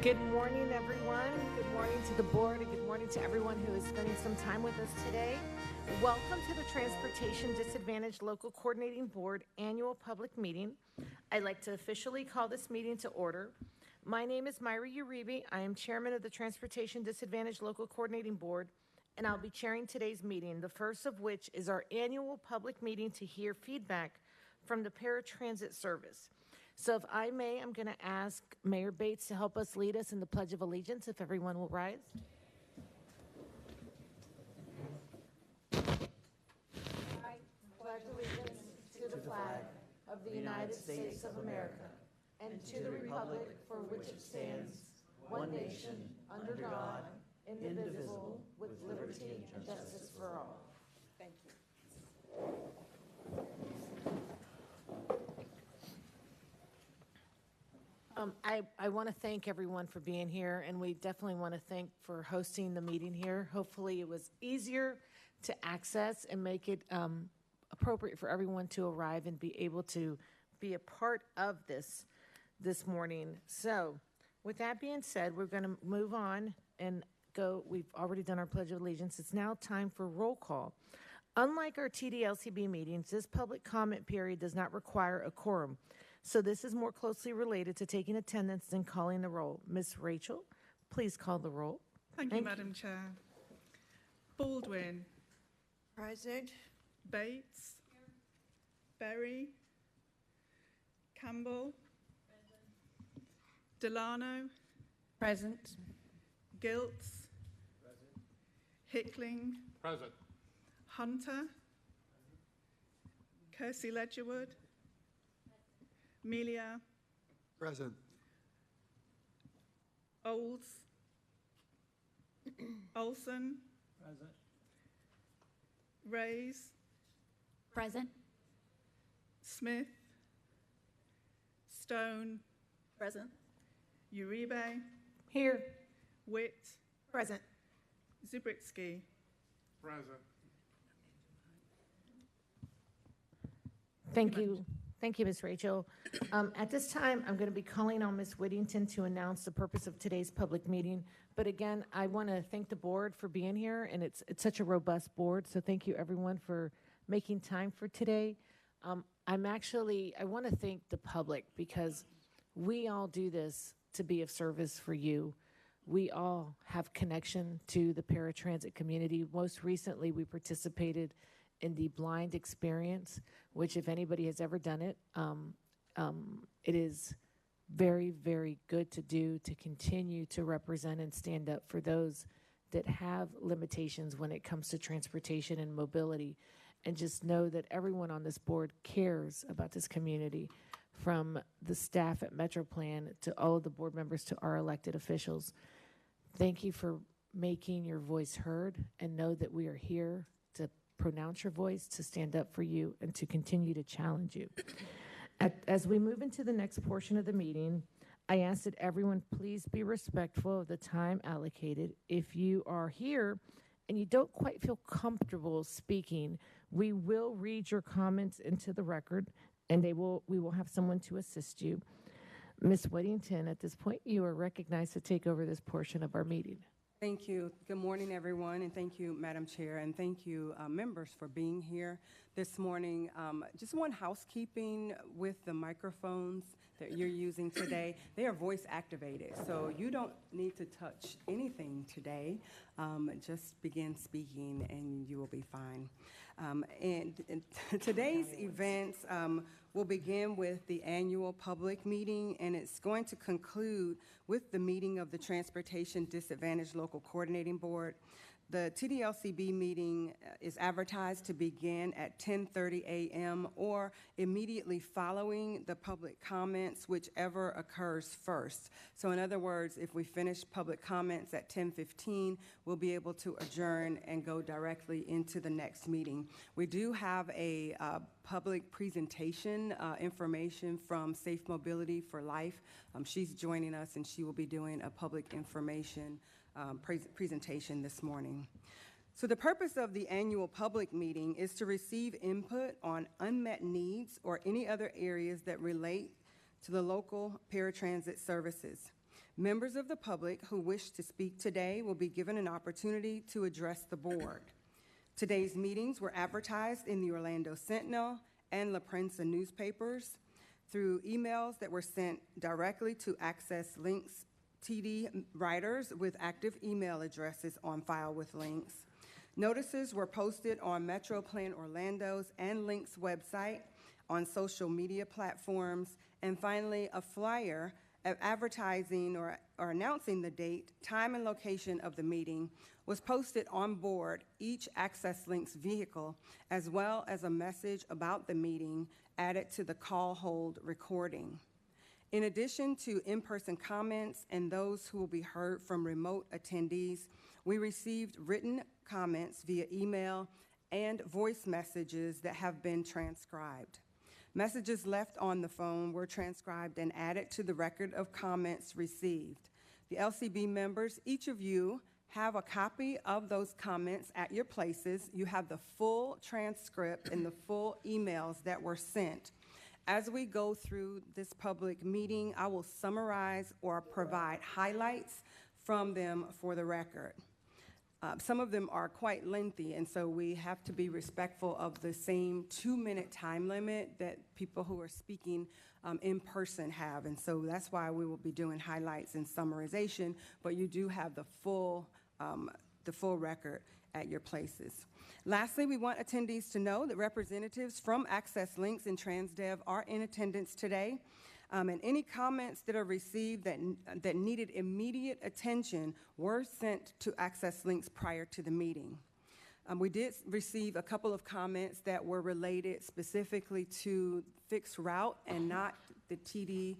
Good morning, everyone. Good morning to the board, and good morning to everyone who is spending some time with us today. Welcome to the Transportation Disadvantaged Local Coordinating Board Annual Public Meeting. I'd like to officially call this meeting to order. My name is Myra Uribe. I am chairman of the Transportation Disadvantaged Local Coordinating Board, and I'll be chairing today's meeting, the first of which is our annual public meeting to hear feedback from the paratransit service. So if I may, I'm going to ask Mayor Bates to help us lead us in the Pledge of Allegiance, if everyone will rise. I pledge allegiance to the flag of the United States of America and to the republic for which it stands, one nation, under God, indivisible, with liberty and justice for all. Thank you. I want to thank everyone for being here, and we definitely want to thank for hosting the meeting here. Hopefully it was easier to access and make it appropriate for everyone to arrive and be able to be a part of this morning. So with that being said, we're going to move on and go. We've already done our Pledge of Allegiance. It's now time for roll call. Unlike our TDLCB meetings, this public comment period does not require a quorum. So this is more closely related to taking attendance than calling the roll. Ms. Rachel, please call the roll. Thank you, Madam Chair. Baldwin. Present. Bates. Berry. Campbell. Delano. Present. Giltz. Hickling. Present. Hunter. Kersey Ledgerwood. Melia. Present. Olds. Olson. Present. Rays. Present. Smith. Stone. Present. Uribe. Here. Witt. Present. Zubritsky. Present. Thank you. Thank you, Ms. Rachel. At this time, I'm going to be calling on Ms. Whittington to announce the purpose of today's public meeting. But again, I want to thank the board for being here, and it's such a robust board. So thank you, everyone, for making time for today. I want to thank the public because we all do this to be of service for you. We all have connection to the paratransit community. Most recently, we participated in the blind experience, which if anybody has ever done it, it is very, very good to do, to continue to represent and stand up for those that have limitations when it comes to transportation and mobility. And just know that everyone on this board cares about this community, from the staff at MetroPlan to all of the board members to our elected officials. Thank you for making your voice heard, and know that we are here to pronounce your voice, to stand up for you, and to continue to challenge you. As we move into the next portion of the meeting, I ask that everyone please be respectful of the time allocated. If you are here and you don't quite feel comfortable speaking, we will read your comments into the record, and we will have someone to assist you. Ms. Whittington, at this point, you are recognized to take over this portion of our meeting. Thank you. Good morning, everyone, and thank you, Madam Chair, and thank you, members, for being here this morning. Just one housekeeping with the microphones that you're using today. They are voice activated, so you don't need to touch anything today. Just begin speaking, and you will be fine. And today's events will begin with the annual public meeting, and it's going to conclude with the meeting of the Transportation Disadvantaged Local Coordinating Board. The TDLCB meeting is advertised to begin at 10:30 a.m. or immediately following the public comments, whichever occurs first. So in other words, if we finish public comments at 10:15, we'll be able to adjourn and go directly into the next meeting. We do have a public presentation information from Safe Mobility for Life. She's joining us, and she will be doing a public information presentation this morning. So the purpose of the annual public meeting is to receive input on unmet needs or any other areas that relate to the local paratransit services. Members of the public who wish to speak today will be given an opportunity to address the board. Today's meetings were advertised in the Orlando Sentinel and La Prensa newspapers through emails that were sent directly to Access Links TD writers with active email addresses on file with Links. Notices were posted on MetroPlan Orlando's and Links website, on social media platforms, and finally, a flyer advertising or announcing the date, time, and location of the meeting was posted on board each Access Links vehicle, as well as a message about the meeting added to the call hold recording. In addition to in-person comments and those who will be heard from remote attendees, we received written comments via email and voice messages that have been transcribed. Messages left on the phone were transcribed and added to the record of comments received. The LCB members, each of you have a copy of those comments at your places. You have the full transcript and the full emails that were sent. As we go through this public meeting, I will summarize or provide highlights from them for the record. Some of them are quite lengthy, and so we have to be respectful of the same 2-minute time limit that people who are speaking in person have. And so that's why we will be doing highlights and summarization, but you do have the full record at your places. Lastly, we want attendees to know that representatives from Access Links and TransDev are in attendance today. And any comments that are received that needed immediate attention were sent to Access Links prior to the meeting. We did receive a couple of comments that were related specifically to fixed route and not the TD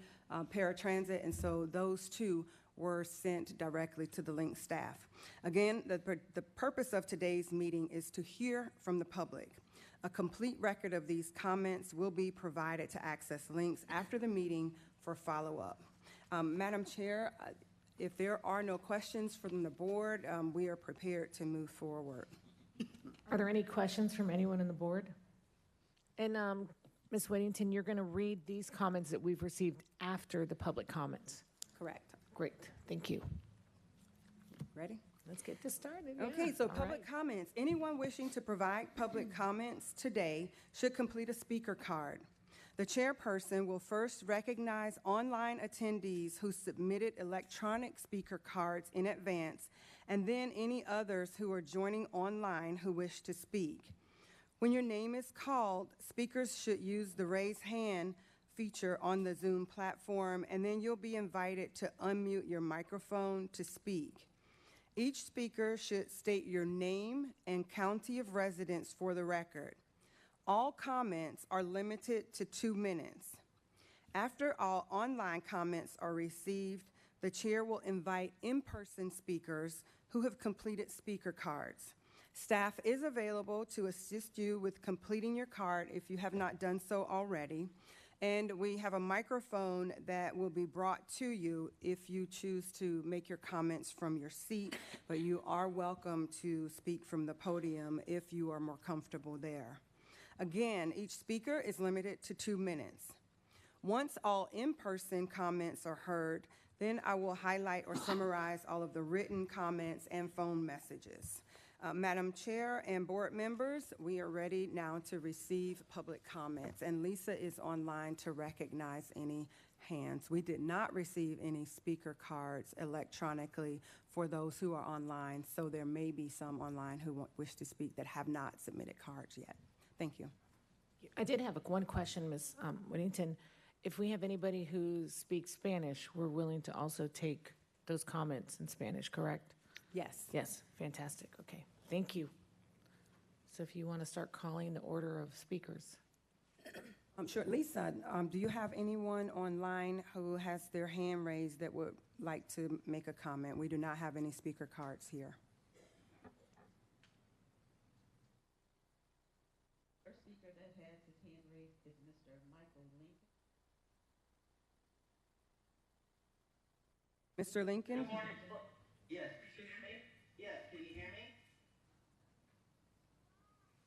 paratransit, and so those two were sent directly to the Link staff. Again, the purpose of today's meeting is to hear from the public. A complete record of these comments will be provided to Access Links after the meeting for follow-up. Madam Chair, if there are no questions from the board, we are prepared to move forward. Are there any questions from anyone on the board? And Ms. Whittington, you're going to read these comments that we've received after the public comments. Correct. Great, thank you. Ready? Let's get this started. Okay, yeah. so All public right. comments. Anyone wishing to provide public comments today should complete a speaker card. The chairperson will first recognize online attendees who submitted electronic speaker cards in advance, and then any others who are joining online who wish to speak. When your name is called, speakers should use the raise hand feature on the Zoom platform, and then you'll be invited to unmute your microphone to speak. Each speaker should state your name and county of residence for the record. All comments are limited to 2 minutes. After all online comments are received, the chair will invite in-person speakers who have completed speaker cards. Staff is available to assist you with completing your card if you have not done so already. And we have a microphone that will be brought to you if you choose to make your comments from your seat, but you are welcome to speak from the podium if you are more comfortable there. Again, each speaker is limited to 2 minutes. Once all in-person comments are heard, then I will highlight or summarize all of the written comments and phone messages. Madam Chair and board members, we are ready now to receive public comments, and Lisa is online to recognize any hands. We did not receive any speaker cards electronically for those who are online, so there may be some online who wish to speak that have not submitted cards yet. Thank you. I did have one question, Ms. Whittington. If we have anybody who speaks Spanish, we're willing to also take those comments in Spanish, correct? Yes. Yes, fantastic, okay, thank you. So if you want to start calling the order of speakers. I'm sure. Lisa, do you have anyone online who has their hand raised that would like to make a comment? We do not have any speaker cards here. First speaker that has his hand raised is Mr. Michael Lincoln. Mr. Lincoln? Good morning. Yes, can you hear me? Yes, can you hear me?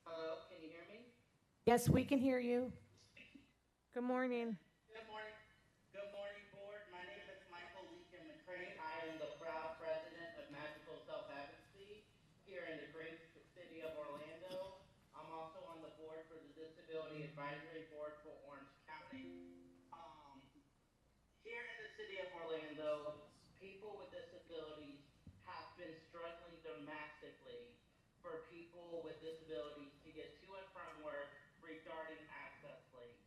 Hello, can you hear me? Yes, we can hear you. Good morning. Good morning. Good morning, board. My name is Michael Lincoln McCray. Disability Advisory Board for Orange County. Here in the city of Orlando, people with disabilities have been struggling dramatically for people with disabilities to get to and from work regarding access links.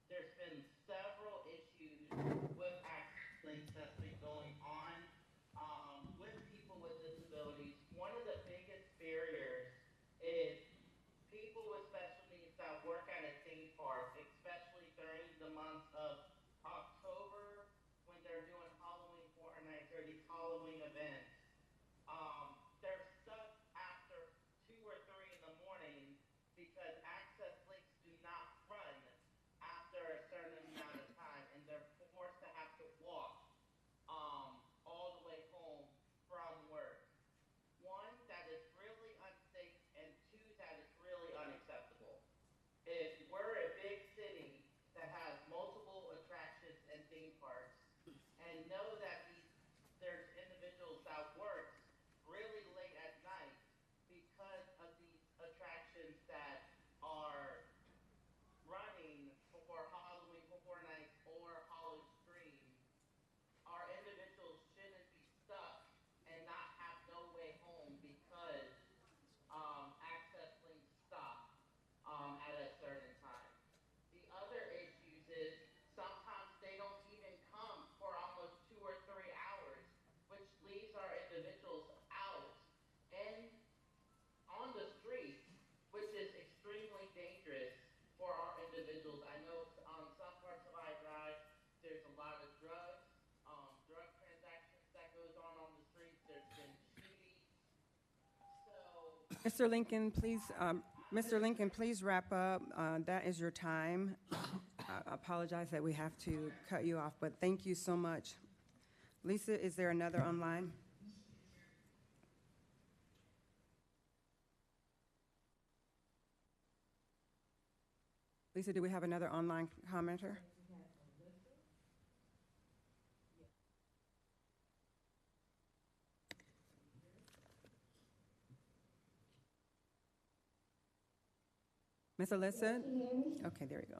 There's been several issues with access links that's been going on with people with disabilities. One of the biggest barriers is people with special needs that work at a theme park, especially during the months of October when they're doing Halloween Horror Nights or these Halloween events. They're stuck after 2 or 3 in the morning because access links do not run after a certain amount of time, and they're forced to have to walk all the way home from work. One, that is really unsafe, and two, that is really unacceptable. If we're a big city that has multiple attractions and theme parks, and know that there's individuals that work really late at night because of these attractions that are running for Halloween Horror Nights or Halloween Scream, our individuals shouldn't be stuck and not have no way home because access links stop at a certain time. The other issues is sometimes they don't even come for almost 2 or 3 hours, which leaves our individuals out and on the street, which is extremely dangerous for our individuals. I know on some parts of I Drive, there's a lot of drug transactions that goes on the streets. There's been shootings. So Mr. Lincoln, please wrap up. That is your time. I apologize that we have to cut you off, but thank you so much. Lisa, is there another online? Lisa, do we have another online commenter? Miss Alyssa? Can you hear me? Okay, there we go.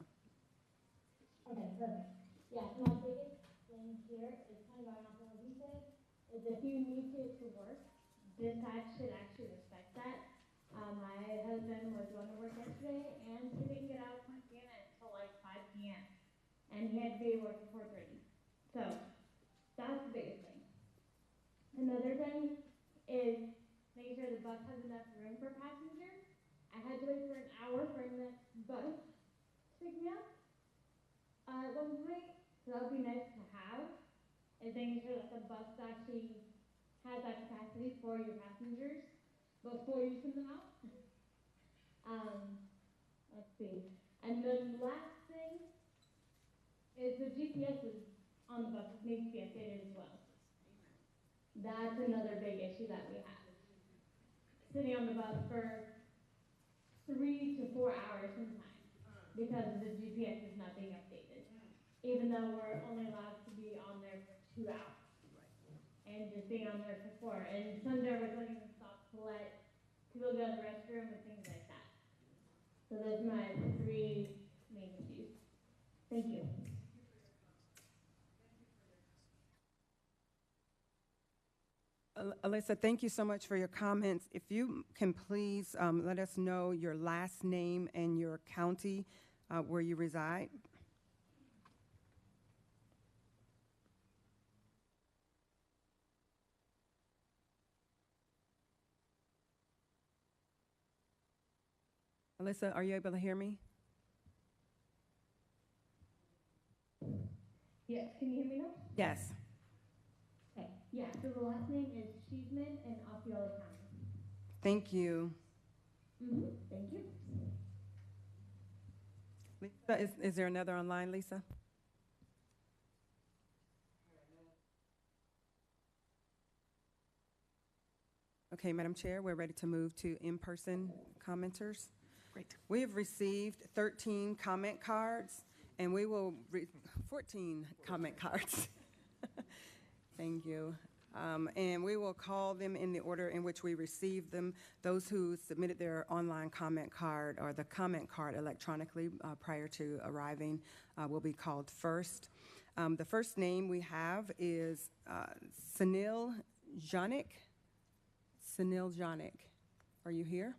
Okay, perfect. Yeah, so my biggest thing here is kind of going off of what you said, is if you need to work, dispatch should actually respect that. My husband was going to work yesterday, and he didn't get out of Montana until like 5 p.m. And he had to be at work at 4:30. So, that's the biggest thing. Another thing is making sure the bus has enough room for passengers. I had to wait for an hour for the bus to pick me up at one point, so that would be nice to have, is making sure that the bus actually has that capacity for your passengers before you send them out. Let's see. And then last thing is the GPSs on the buses need to be updated as well. That's another big issue that we have. Sitting on the bus for 3 to 4 hours sometimes because the GPS is not being updated, even though we're only allowed to be on there for 2 hours and just being on there for 4. And some drivers don't even stop to let people go to the restroom and things like that. So those are my 3 main issues. Thank you. Alyssa, thank you so much for your comments. If you can please let us know your last name and your county where you reside. Alyssa, are you able to hear me? Yes, can you hear me now? Yes. Okay, yeah, so the last name is Cheeseman in Osceola County. Thank you. Thank you. Lisa, is there another online, Lisa? Okay, Madam Chair, we're ready to move to in-person commenters. Great. We have received 13 comment cards, and we will 14 comment cards. Thank you. And we will call them in the order in which we received them. Those who submitted their online comment card or the comment card electronically prior to arriving will be called first. The first name we have is Sunil Janik. Sunil Janik, are you here?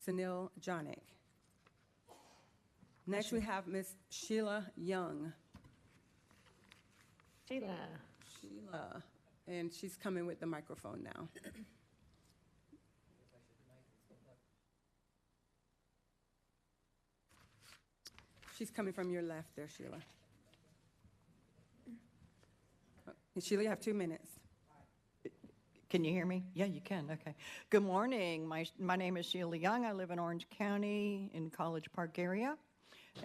Sunil Janik. Next, we have Miss Sheila Young. Sheila. Sheila, and she's coming with the microphone now. She's coming from your left there, Sheila. Sheila, you have 2 minutes. Can you hear me? Yeah, you can. Okay. Good morning. My name is Sheila Young. I live in Orange County in College Park area.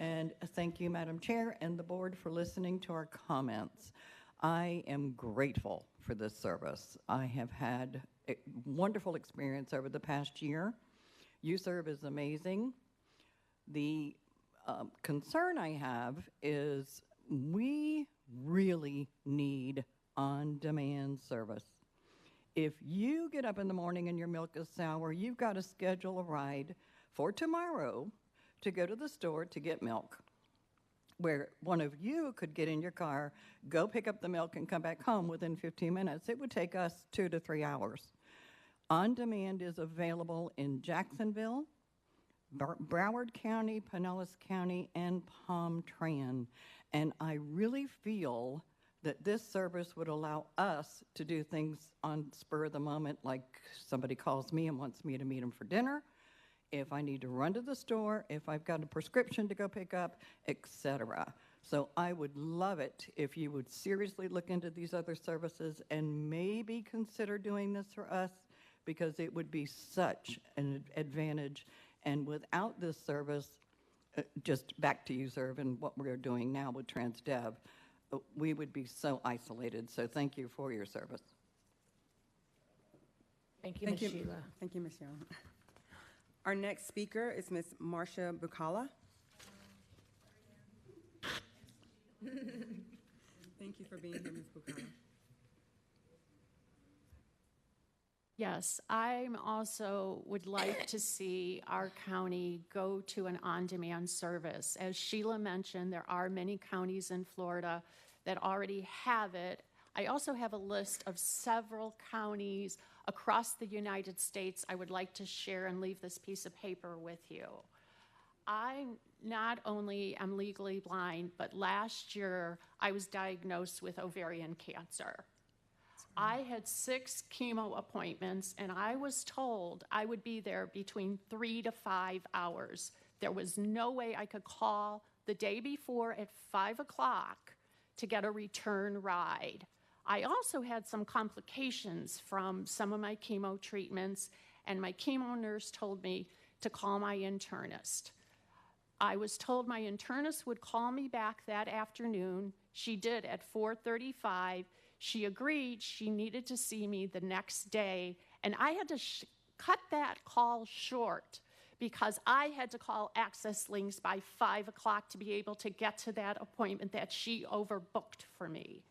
And thank you, Madam Chair and the board, for listening to our comments. I am grateful for this service. I have had a wonderful experience over the past year. YouServe is amazing. The concern I have is we really need on-demand service. If you get up in the morning and your milk is sour, you've got to schedule a ride for tomorrow to go to the store to get milk, where one of you could get in your car, go pick up the milk, and come back home within 15 minutes. It would take us 2 to 3 hours. On-demand is available in Jacksonville, Broward County, Pinellas County, and Palm Tran. And I really feel that this service would allow us to do things on spur of the moment, like somebody calls me and wants me to meet them for dinner, if I need to run to the store, if I've got a prescription to go pick up, etc. So I would love it if you would seriously look into these other services and maybe consider doing this for us, because it would be such an advantage. And without this service, just back to YouServe and what we're doing now with TransDev, we would be so isolated. So thank you for your service. Thank you, Ms. Sheila. Thank you, Ms. Young. Our next speaker is Ms. Marcia Bucala. Thank you for being here, Ms. Bucala. Yes, I also would like to see our county go to an on-demand service. As Sheila mentioned, there are many counties in Florida that already have it. I also have a list of several counties across the United States I would like to share and leave this piece of paper with you. I not only am legally blind, but last year I was diagnosed with ovarian cancer. I had 6 chemo appointments, and I was told I would be there between 3 to 5 hours. There was no way I could call the day before at 5 o'clock to get a return ride. I also had some complications from some of my chemo treatments, and my chemo nurse told me to call my internist. I was told my internist would call me back that afternoon. She did at 4:35. She agreed she needed to see me the next day, and I had to cut that call short because I had to call Access Links by 5 o'clock to be able to get to that appointment that she overbooked for me.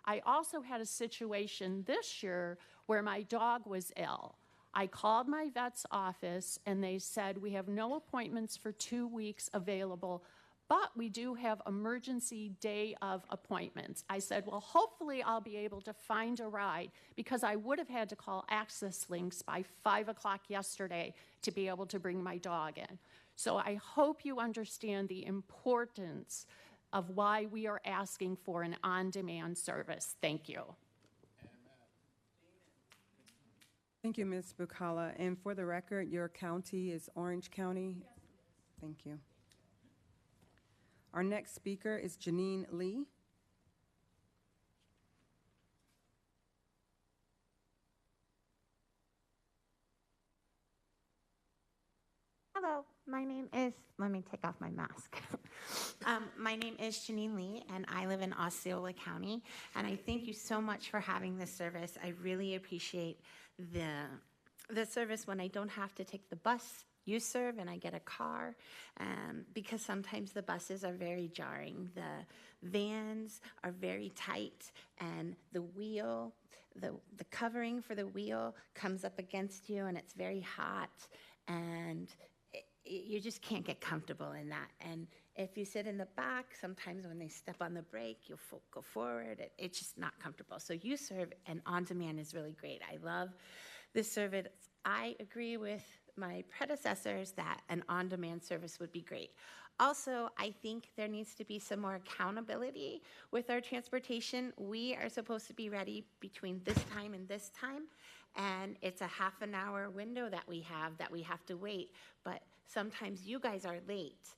I also had a situation this year where my dog was ill. I called my vet's office, and they said, we have no appointments for 2 weeks available, but we do have emergency day of appointments. I said, well, hopefully I'll be able to find a ride, because I would have had to call Access Links by 5 o'clock yesterday to be able to bring my dog in. So I hope you understand the importance of why we are asking for an on-demand service. Thank you. Thank you, Ms. Bucala. And for the record, your county is Orange County? Yes. Thank you. Our next speaker is Janine Lee. Hello, my name is, let me take off my mask. My name is Janine Lee, and I live in Osceola County, and I thank you so much for having this service. I really appreciate the service when I don't have to take the bus U-Serve and I get a car, because sometimes the buses are very jarring. The vans are very tight, and the wheel, the covering for the wheel comes up against you, and it's very hot, and you just can't get comfortable in that. And if you sit in the back, sometimes when they step on the brake, you'll go forward. It's just not comfortable. So U-Serve and on-demand is really great. I love this service. I agree with my predecessors that an on-demand service would be great. Also, I think there needs to be some more accountability with our transportation. We are supposed to be ready between this time and this time, and it's a half an hour window that we have to wait, but sometimes you guys are late.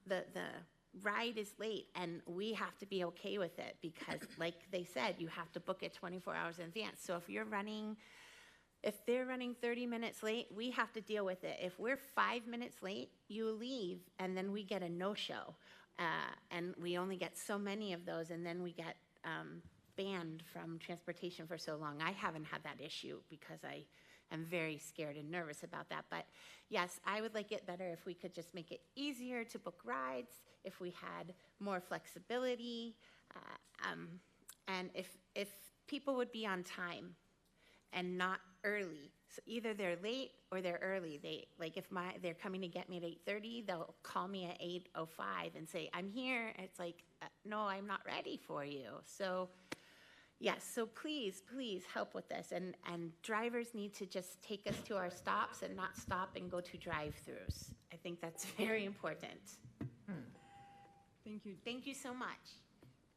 The ride is late, and we have to be okay with it because, like they said, you have to book it 24 hours in advance. So if they're running 30 minutes late, we have to deal with it. If we're 5 minutes late, you leave, and then we get a no-show. And we only get so many of those, and then we get banned from transportation for so long. I haven't had that issue because I am very scared and nervous about that. But yes, I would like it better if we could just make it easier to book rides, if we had more flexibility, and if people would be on time and not early. So either they're late or they're early. If they're coming to get me at 8:30, they'll call me at 8:05 and say, I'm here. It's like, no, I'm not ready for you. So yes, so please help with this. And drivers need to just take us to our stops and not stop and go to drive-throughs. I think that's very important. Thank you. Thank you so much.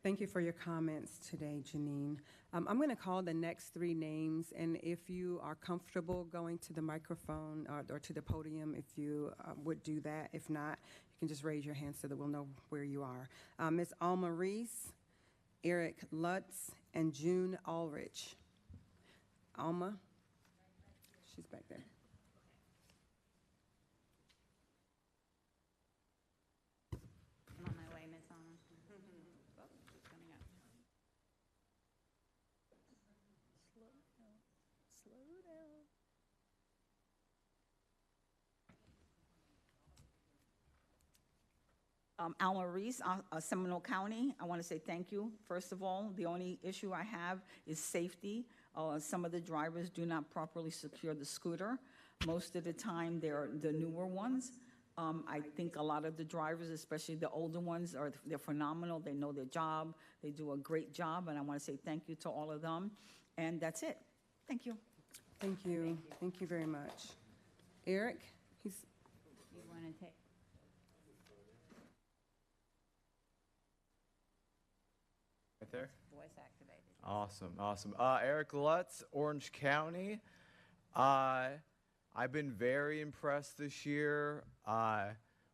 Thank you for your comments today, Janine. I'm going to call the next three names, and if you are comfortable going to the microphone or to the podium, if you would do that. If not, you can just raise your hand so that we'll know where you are. Ms. Alma Reese, Eric Lutz, and June Ulrich. Alma? She's back there. I'm on my way, Miss Alma. Oh, it's coming up. Slow down. Alma Reese, Seminole County. I want to say thank you. First of all, the only issue I have is safety. Some of the drivers do not properly secure the scooter. Most of the time, they're the newer ones. I think a lot of the drivers, especially the older ones, they're phenomenal. They know their job. They do a great job, and I want to say thank you to all of them. And that's it. Thank you. Thank you. Thank you very much. Eric, You want to take? Right there? Voice activated. Awesome. Eric Lutz, Orange County. I've been very impressed this year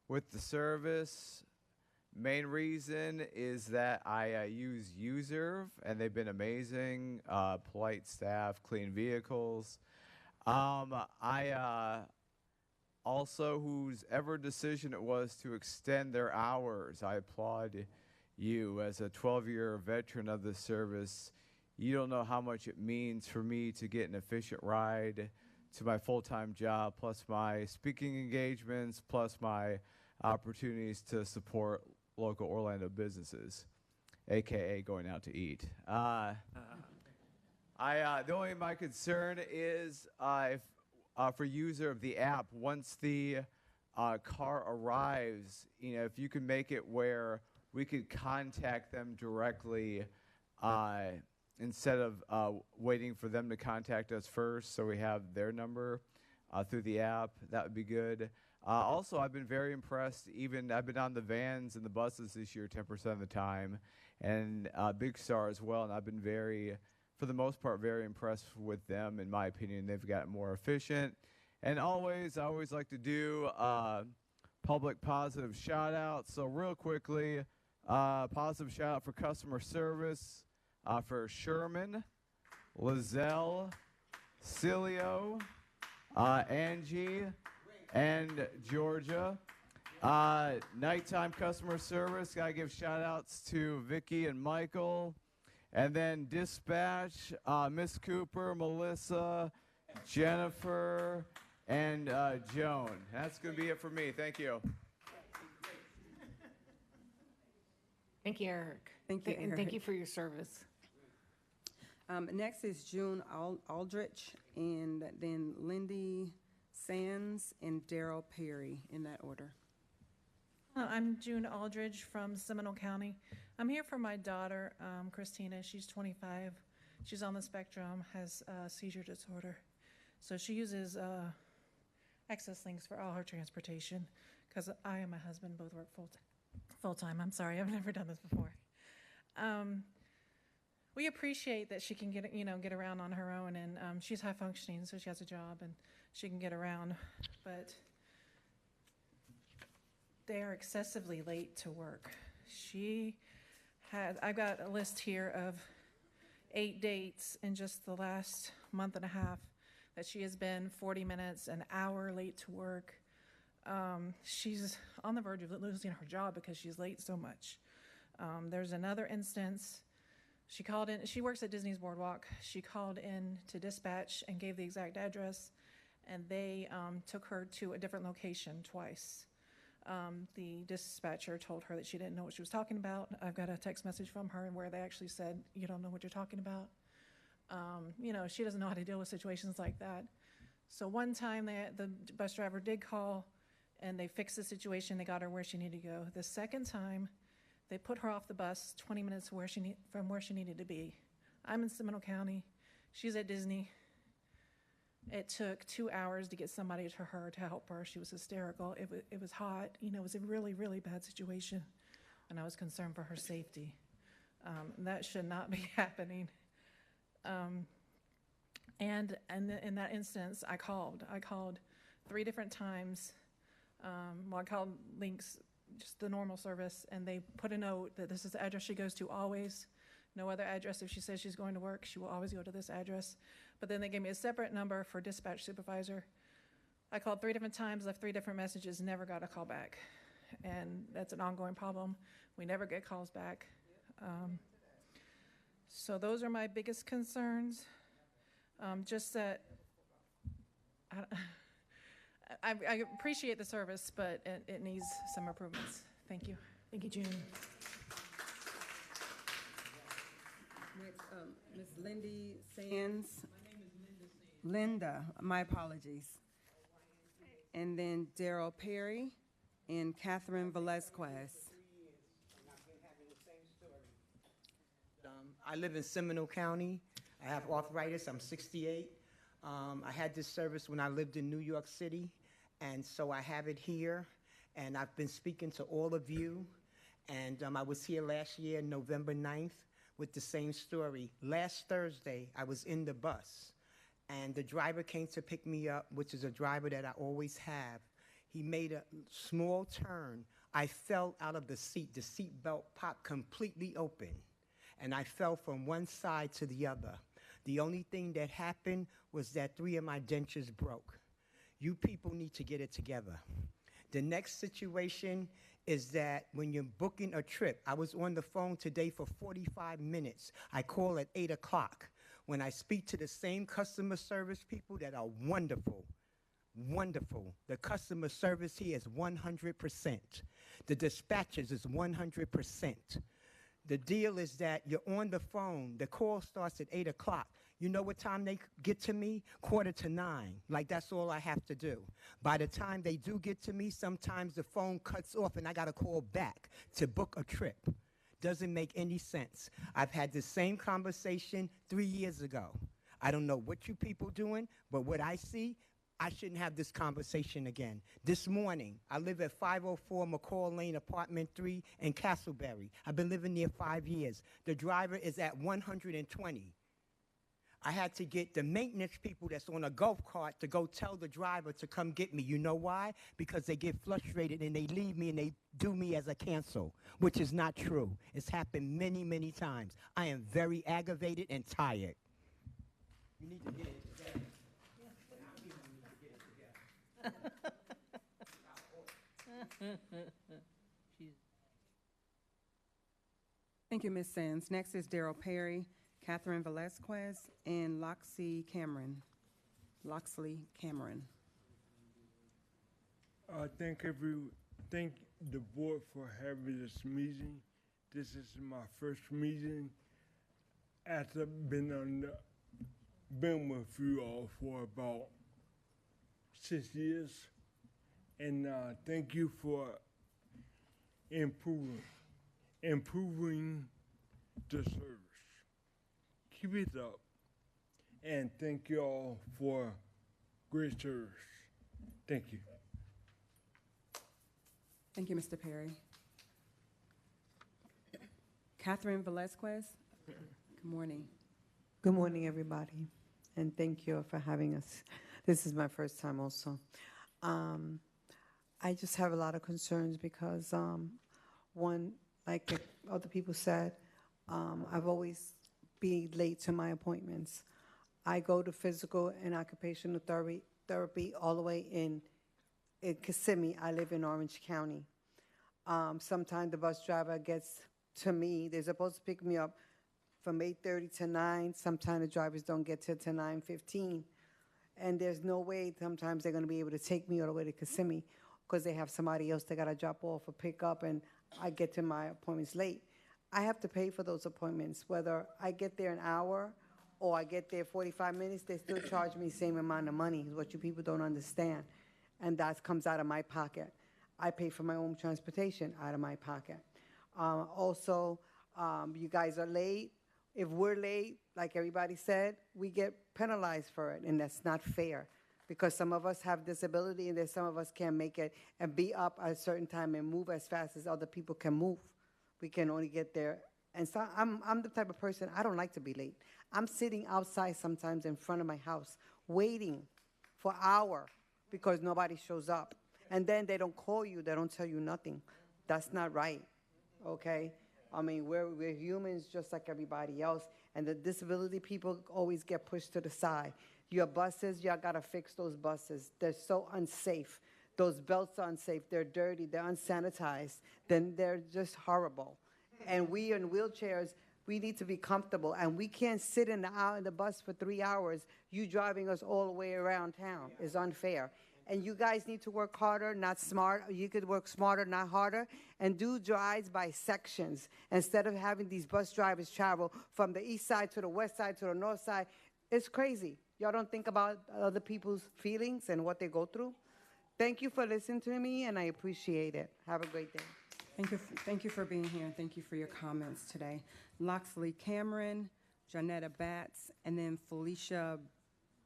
with the service. Main reason is that I use U-Serve, and they've been amazing. Polite staff, clean vehicles. Also, whosever decision it was to extend their hours, I applaud you. As a 12-year veteran of this service, you don't know how much it means for me to get an efficient ride to my full-time job, plus my speaking engagements, plus my opportunities to support local Orlando businesses, AKA going out to eat. The only my concern is if for user of the app, once the car arrives, if you can make it where we could contact them directly instead of waiting for them to contact us first, so we have their number through the app, that would be good. Also, I've been very impressed. I've been on the vans and the buses this year 10% of the time, and Big Star as well, and I've been for the most part, very impressed with them. In my opinion, they've gotten more efficient. And I always like to do public positive shout-outs. So real quickly, positive shout-out for customer service for Sherman, Lizelle, Cilio, Angie, and Georgia. Nighttime customer service, gotta give shout-outs to Vicky and Michael. And then dispatch, Miss Cooper, Melissa, Jennifer, and Joan. That's going to be it for me. Thank you. Thank you, Eric. Thank you, And thank Eric. you for your service. Next is June Aldrich, and then Lindy Sands and Daryl Perry, in that order. I'm June Aldridge from Seminole County. I'm here for my daughter, Christina. She's 25. She's on the spectrum, has seizure disorder. So she uses Access Links for all her transportation because I and my husband both work full-time. I'm sorry, I've never done this before. We appreciate that she can get around on her own, and she's high functioning, so she has a job and she can get around. But they are excessively late to work. I've got a list here of 8 dates in just the last month and a half that she has been 40 minutes, an hour late to work. She's on the verge of losing her job because she's late so much. There's another instance. She called in. She works at Disney's Boardwalk. She called in to dispatch and gave the exact address, and they took her to a different location twice. The dispatcher told her that she didn't know what she was talking about. I've got a text message from her where they actually said, "You don't know what you're talking about." She doesn't know how to deal with situations like that. So one time the bus driver did call, and they fixed the situation. They got her where she needed to go. The second time, they put her off the bus 20 minutes from where she needed to be. I'm in Seminole County. She's at Disney. It took 2 hours to get somebody to her to help her. She was hysterical. It was hot. It was a really, really bad situation, and I was concerned for her safety. That should not be happening. And in that instance, I called 3 different times. I called Links, just the normal service, and they put a note that this is the address she goes to always. No other address. If she says she's going to work, she will always go to this address. But then they gave me a separate number for dispatch supervisor. I called 3 different times, left 3 different messages, never got a call back. And that's an ongoing problem. We never get calls back. So those are my biggest concerns. Just that I appreciate the service, but it needs some improvements. Thank you. Thank you, June. Next, Ms. Lindy Sands. My name is Linda. My apologies. And then Daryl Perry and Catherine Velazquez. I live in Seminole County. I have arthritis. I'm 68. I had this service when I lived in New York City, and so I have it here. And I've been speaking to all of you. And I was here last year, November 9th, with the same story. Last Thursday, I was in the bus, and the driver came to pick me up, which is a driver that I always have. He made a small turn. I fell out of the seat. The seat belt popped completely open, and I fell from one side to the other. The only thing that happened was that 3 of my dentures broke. You people need to get it together. The next situation is that when you're booking a trip, I was on the phone today for 45 minutes. I call at 8 o'clock. When I speak to the same customer service people that are wonderful, wonderful. The customer service here is 100%. The dispatchers is 100%. The deal is that you're on the phone. The call starts at 8 o'clock. You know what time they get to me? 8:45. Like, that's all I have to do. By the time they do get to me, sometimes the phone cuts off and I got to call back to book a trip. Doesn't make any sense. I've had the same conversation 3 years ago. I don't know what you people doing, but what I see, I shouldn't have this conversation again. This morning, I live at 504 McCall Lane, Apartment 3 in Castleberry. I've been living there 5 years. The driver is at 120. I had to get the maintenance people that's on a golf cart to go tell the driver to come get me. You know why? Because they get frustrated and they leave me and they do me as a cancel, which is not true. It's happened many, many times. I am very aggravated and tired. You need to get it together. Thank you, Ms. Sands. Next is Daryl Perry, Catherine Velazquez, and Loxley Cameron. Thank the board for having this meeting. This is my first meeting after been with you all for about 6 years, and thank you for improving the service. Keep it up, and thank you all for great service. Thank you. Thank you, Mr. Perry. Catherine Velasquez, good morning. Good morning, everybody, and thank you for having us. This is my first time also. I just have a lot of concerns because, one, like other people said, I've always been late to my appointments. I go to physical and occupational therapy all the way in Kissimmee. I live in Orange County. Sometimes the bus driver gets to me. They're supposed to pick me up from 8:30 to 9. Sometimes the drivers don't get till 9:15. And there's no way sometimes they're going to be able to take me all the way to Kissimmee because they have somebody else they got to drop off or pick up, and I get to my appointments late. I have to pay for those appointments. Whether I get there an hour or I get there 45 minutes, they still charge me the same amount of money, is what you people don't understand. And that comes out of my pocket. I pay for my own transportation out of my pocket. Also, you guys are late. If we're late, like everybody said, we get penalized for it, and that's not fair because some of us have disability and there's some of us can't make it and be up at a certain time and move as fast as other people can move. We can only get there. And so I'm the type of person, I don't like to be late. I'm sitting outside sometimes in front of my house waiting for an hour because nobody shows up. And then they don't call you, they don't tell you nothing. That's not right, okay? I mean, we're humans just like everybody else, and the disability people always get pushed to the side. Your buses, y'all gotta fix those buses. They're so unsafe. Those belts are unsafe. They're dirty. They're unsanitized. Then they're just horrible. And we in wheelchairs, we need to be comfortable, and we can't sit in the bus for 3 hours. You driving us all the way around town is unfair. And you guys need to work harder, not smart. You could work smarter, not harder, and do drives by sections instead of having these bus drivers travel from the east side to the west side to the north side. It's crazy. Y'all don't think about other people's feelings and what they go through? Thank you for listening to me, and I appreciate it. Have a great day. Thank you for being here, and thank you for your comments today. Loxley Cameron, Janetta Batts, and then Felicia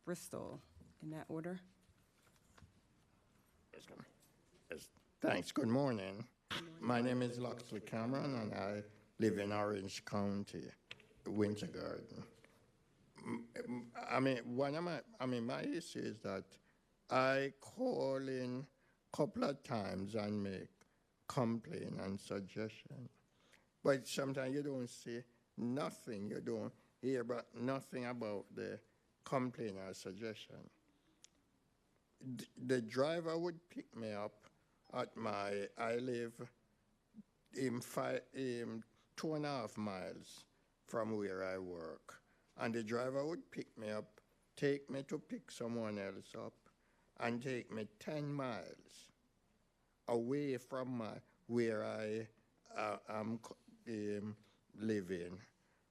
Bristol, in that order. Thanks. Good morning. My name is Loxley Cameron, and I live in Orange County, Winter Garden. My issue is that I call in a couple of times and make complaint and suggestion, but sometimes you don't see nothing. You don't hear about nothing about the complaint or suggestion. The driver would pick me up at I live in 2.5 miles from where I work. And the driver would pick me up, take me to pick someone else up, and take me 10 miles away from where I am living,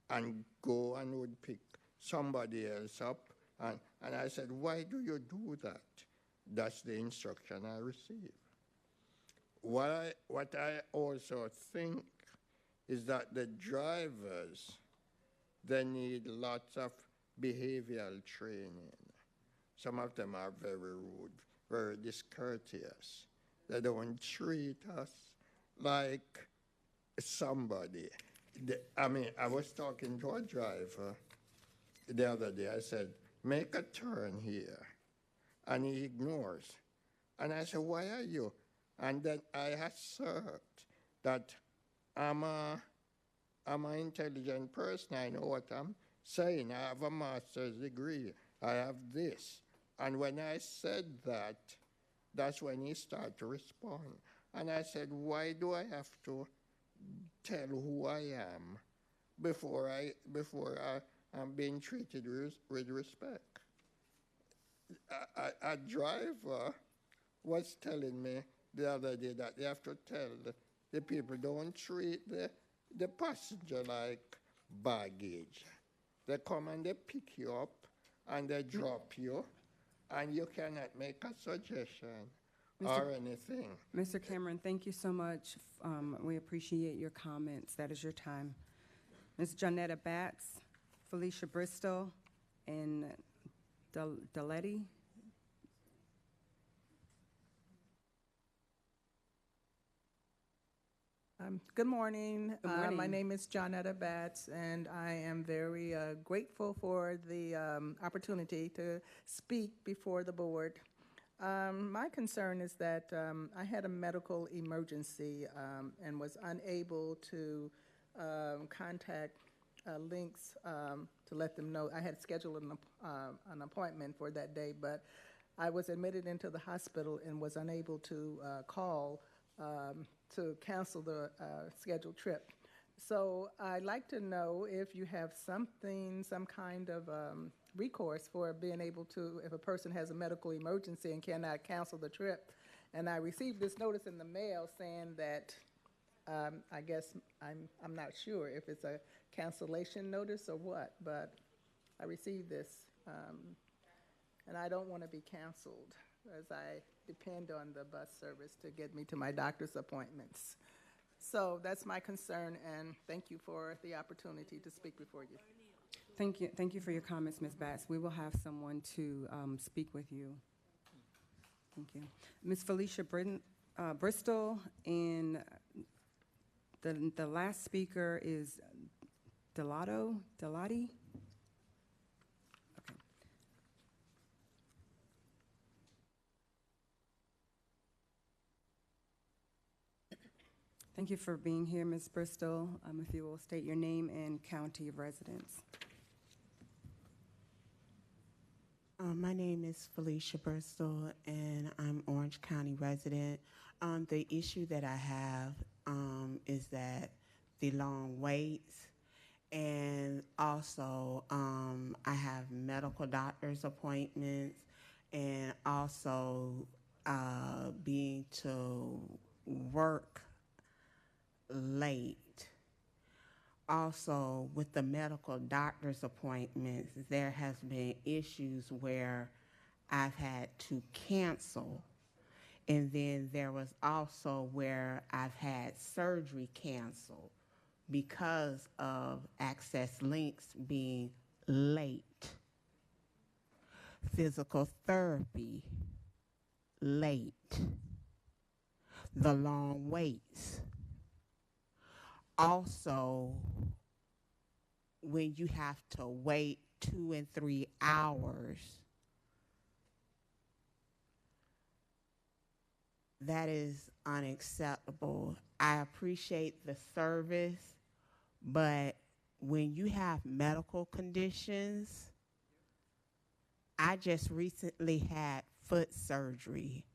and go and would pick somebody else up. And I said, why do you do that? That's the instruction I received. What I also think is that the drivers, they need lots of behavioral training. Some of them are very rude, very discourteous. They don't treat us like somebody. I was talking to a driver the other day. I said, make a turn here. And he ignores. And I said, why are you? And then I assert that I'm an intelligent person. I know what I'm saying. I have a master's degree. I have this. And when I said that, that's when he started to respond. And I said, why do I have to tell who I am before I'm being treated with respect? A driver was telling me the other day that they have to tell the people don't treat the passenger like baggage. They come and they pick you up and they drop you, and you cannot make a suggestion or anything. Mr. Cameron, thank you so much. We appreciate your comments. That is your time. Ms. Jonetta Batts, Felicia Bristol, and Deletti. Good morning. Good morning. My name is Johnetta Batts, and I am very grateful for the opportunity to speak before the board. My concern is that I had a medical emergency and was unable to contact Lynx to let them know. I had scheduled an appointment for that day, but I was admitted into the hospital and was unable to call to cancel the scheduled trip. So I'd like to know if you have some kind of recourse for being able to, if a person has a medical emergency and cannot cancel the trip. And I received this notice in the mail saying that I guess I'm not sure if it's a cancellation notice or what, but I received this, and I don't want to be canceled as I depend on the bus service to get me to my doctor's appointments. So that's my concern, and thank you for the opportunity to speak before you. Thank you. Thank you for your comments, Ms. Batts. We will have someone to speak with you. Thank you. Ms. Felicia Bristol, and the last speaker is Delati? Okay. Thank you for being here, Ms. Bristol. If you will state your name and county of residence. My name is Felicia Bristol, and I'm Orange County resident. The issue that I have is that the long waits, and also I have medical doctor's appointments, and also being to work late. Also, with the medical doctor's appointments, there has been issues where I've had to cancel. And then there was also where I've had surgery canceled because of Access Links being late. Physical therapy, late. The long waits. Also, when you have to wait 2 and 3 hours, that is unacceptable. I appreciate the service, but when you have medical conditions, I just recently had foot surgery.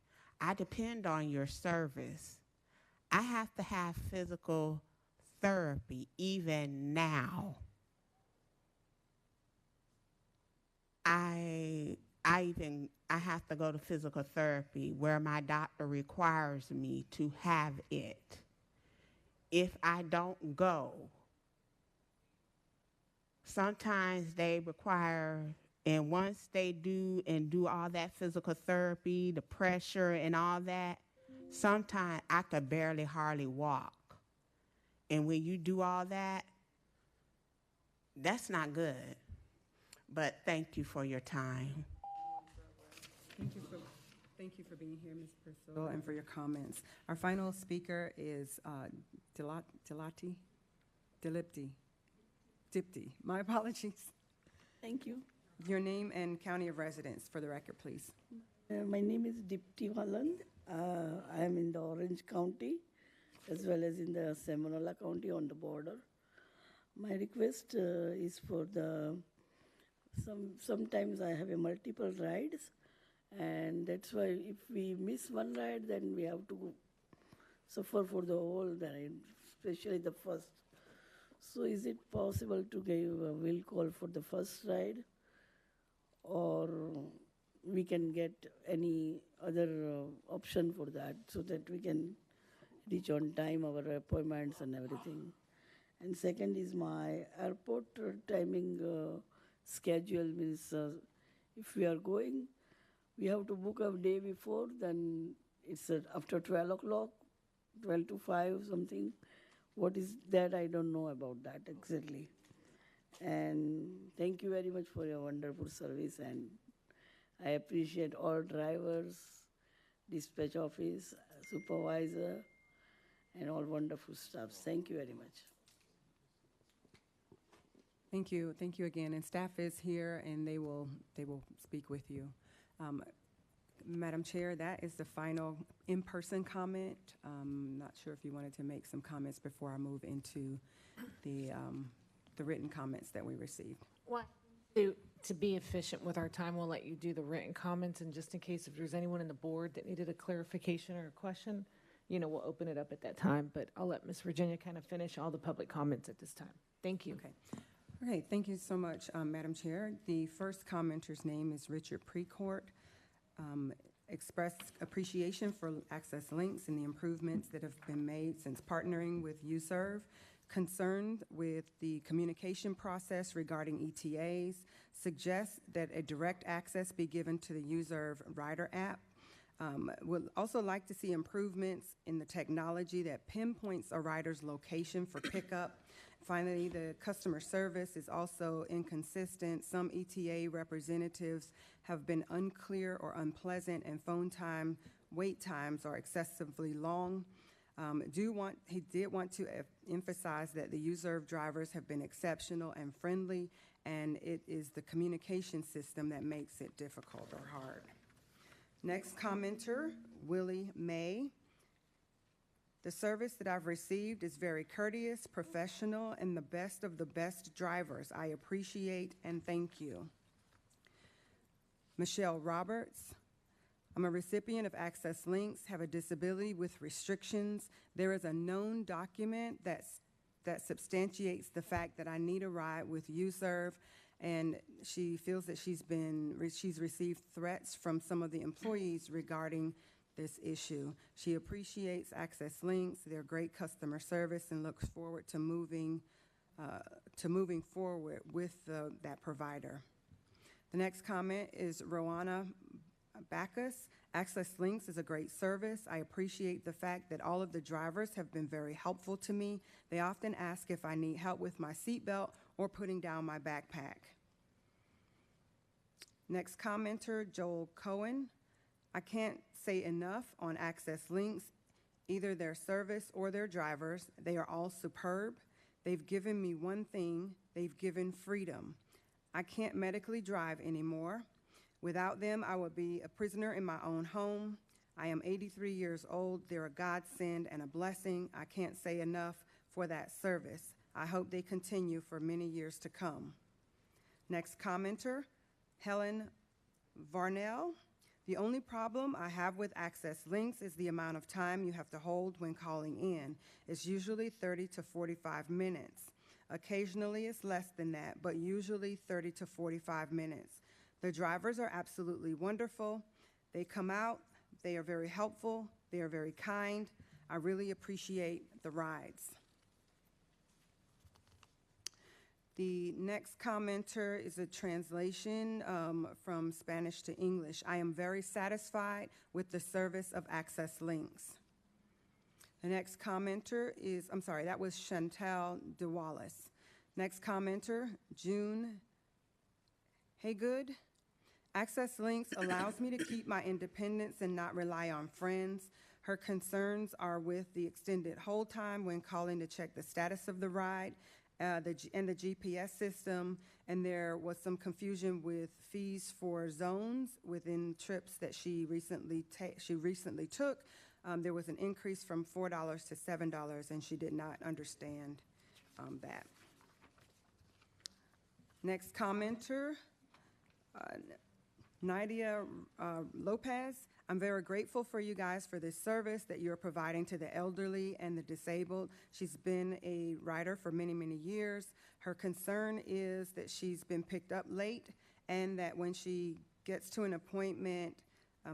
I depend on your service. I have to have physical therapy even now. I have to go to physical therapy where my doctor requires me to have it. If I don't go, sometimes they require, and once they do all that physical therapy, the pressure and all that, sometimes I could barely hardly walk. And when you do all that, that's not good. But thank you for your time. Thank you for being here, Ms. Bristol, and for your comments. Our final speaker is Dipti. My apologies. Thank you. Your name and county of residence for the record, please. My name is Dipti Holland. I am in the Orange County as well as in the Seminole County on the border. My request is for sometimes I have a multiple rides, and that's why if we miss one ride, then we have to suffer for the whole ride, especially the first. So is it possible to give a will call for the first ride, or we can get any other option for that so that we can reach on time our appointments and everything. And second is my airport timing schedule means if we are going, we have to book a day before, then it's after 12 o'clock, 12 to 5 something. What is that? I don't know about that exactly. And thank you very much for your wonderful service, and I appreciate all drivers, dispatch office, supervisor, and all wonderful staff. Thank you very much. Thank you. Thank you again. And staff is here, and they will speak with you. Madam Chair, that is the final in-person comment. Not sure if you wanted to make some comments before I move into the written comments that we received. What? To be efficient with our time, we'll let you do the written comments, and just in case if there's anyone in the board that needed a clarification or a question, we'll open it up at that time. But I'll let Ms. Virginia kind of finish all the public comments at this time. Thank you. Okay. All right. Thank you so much, Madam Chair. The first commenter's name is Richard Precourt. Expressed appreciation for Access Links and the improvements that have been made since partnering with UServe. Concerned with the communication process regarding ETAs, suggests that a direct access be given to the UServe Rider app. Would also like to see improvements in the technology that pinpoints a rider's location for pickup. Finally, the customer service is also inconsistent. Some ETA representatives have been unclear or unpleasant, and phone time wait times are excessively long. He did want to emphasize that the UServe drivers have been exceptional and friendly, and it is the communication system that makes it difficult or hard. Next commenter, Willie May. The service that I've received is very courteous, professional, and the best of the best drivers. I appreciate and thank you. Michelle Roberts. I'm a recipient of Access Links, have a disability with restrictions. There is a known document that substantiates the fact that I need a ride with UServe, and she feels that she's received threats from some of the employees regarding this issue. She appreciates Access Links, their great customer service, and looks forward to moving forward with that provider. The next comment is Rowana Backus. Access Links is a great service. I appreciate the fact that all of the drivers have been very helpful to me. They often ask if I need help with my seatbelt or putting down my backpack. Next commenter, Joel Cohen. I can't say enough on Access Links, either their service or their drivers. They are all superb. They've given me one thing, they've given freedom. I can't medically drive anymore. Without them, I would be a prisoner in my own home. I am 83 years old. They're a godsend and a blessing. I can't say enough for that service. I hope they continue for many years to come. Next commenter, Helen Varnell. The only problem I have with Access Links is the amount of time you have to hold when calling in. It's usually 30 to 45 minutes. Occasionally it's less than that, but usually 30 to 45 minutes. The drivers are absolutely wonderful. They come out, they are very helpful, they are very kind. I really appreciate the rides. The next commenter is a translation from Spanish to English. I am very satisfied with the service of Access Links. The next commenter is, that was Chantal DeWallace. Next commenter, June Haygood. Access Links allows me to keep my independence and not rely on friends. Her concerns are with the extended hold time when calling to check the status of the ride, and the GPS system, and there was some confusion with fees for zones within trips that she recently took. There was an increase from $4 to $7, and she did not understand that. Next commenter, Nadia Lopez. I'm very grateful for you guys for this service that you're providing to the elderly and the disabled. She's been a rider for many, many years. Her concern is that she's been picked up late and that when she gets to an appointment,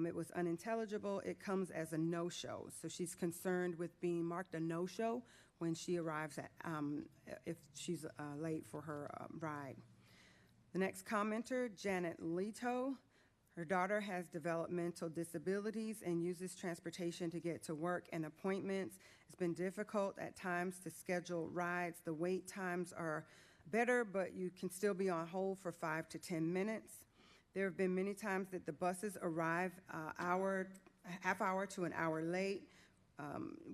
it was unintelligible, it comes as a no-show. So she's concerned with being marked a no-show when she arrives at, if she's late for her ride. The next commenter, Janet Leto. Her daughter has developmental disabilities and uses transportation to get to work and appointments. It's been difficult at times to schedule rides. The wait times are better, but you can still be on hold for 5 to 10 minutes. There have been many times that the buses arrive half hour to an hour late.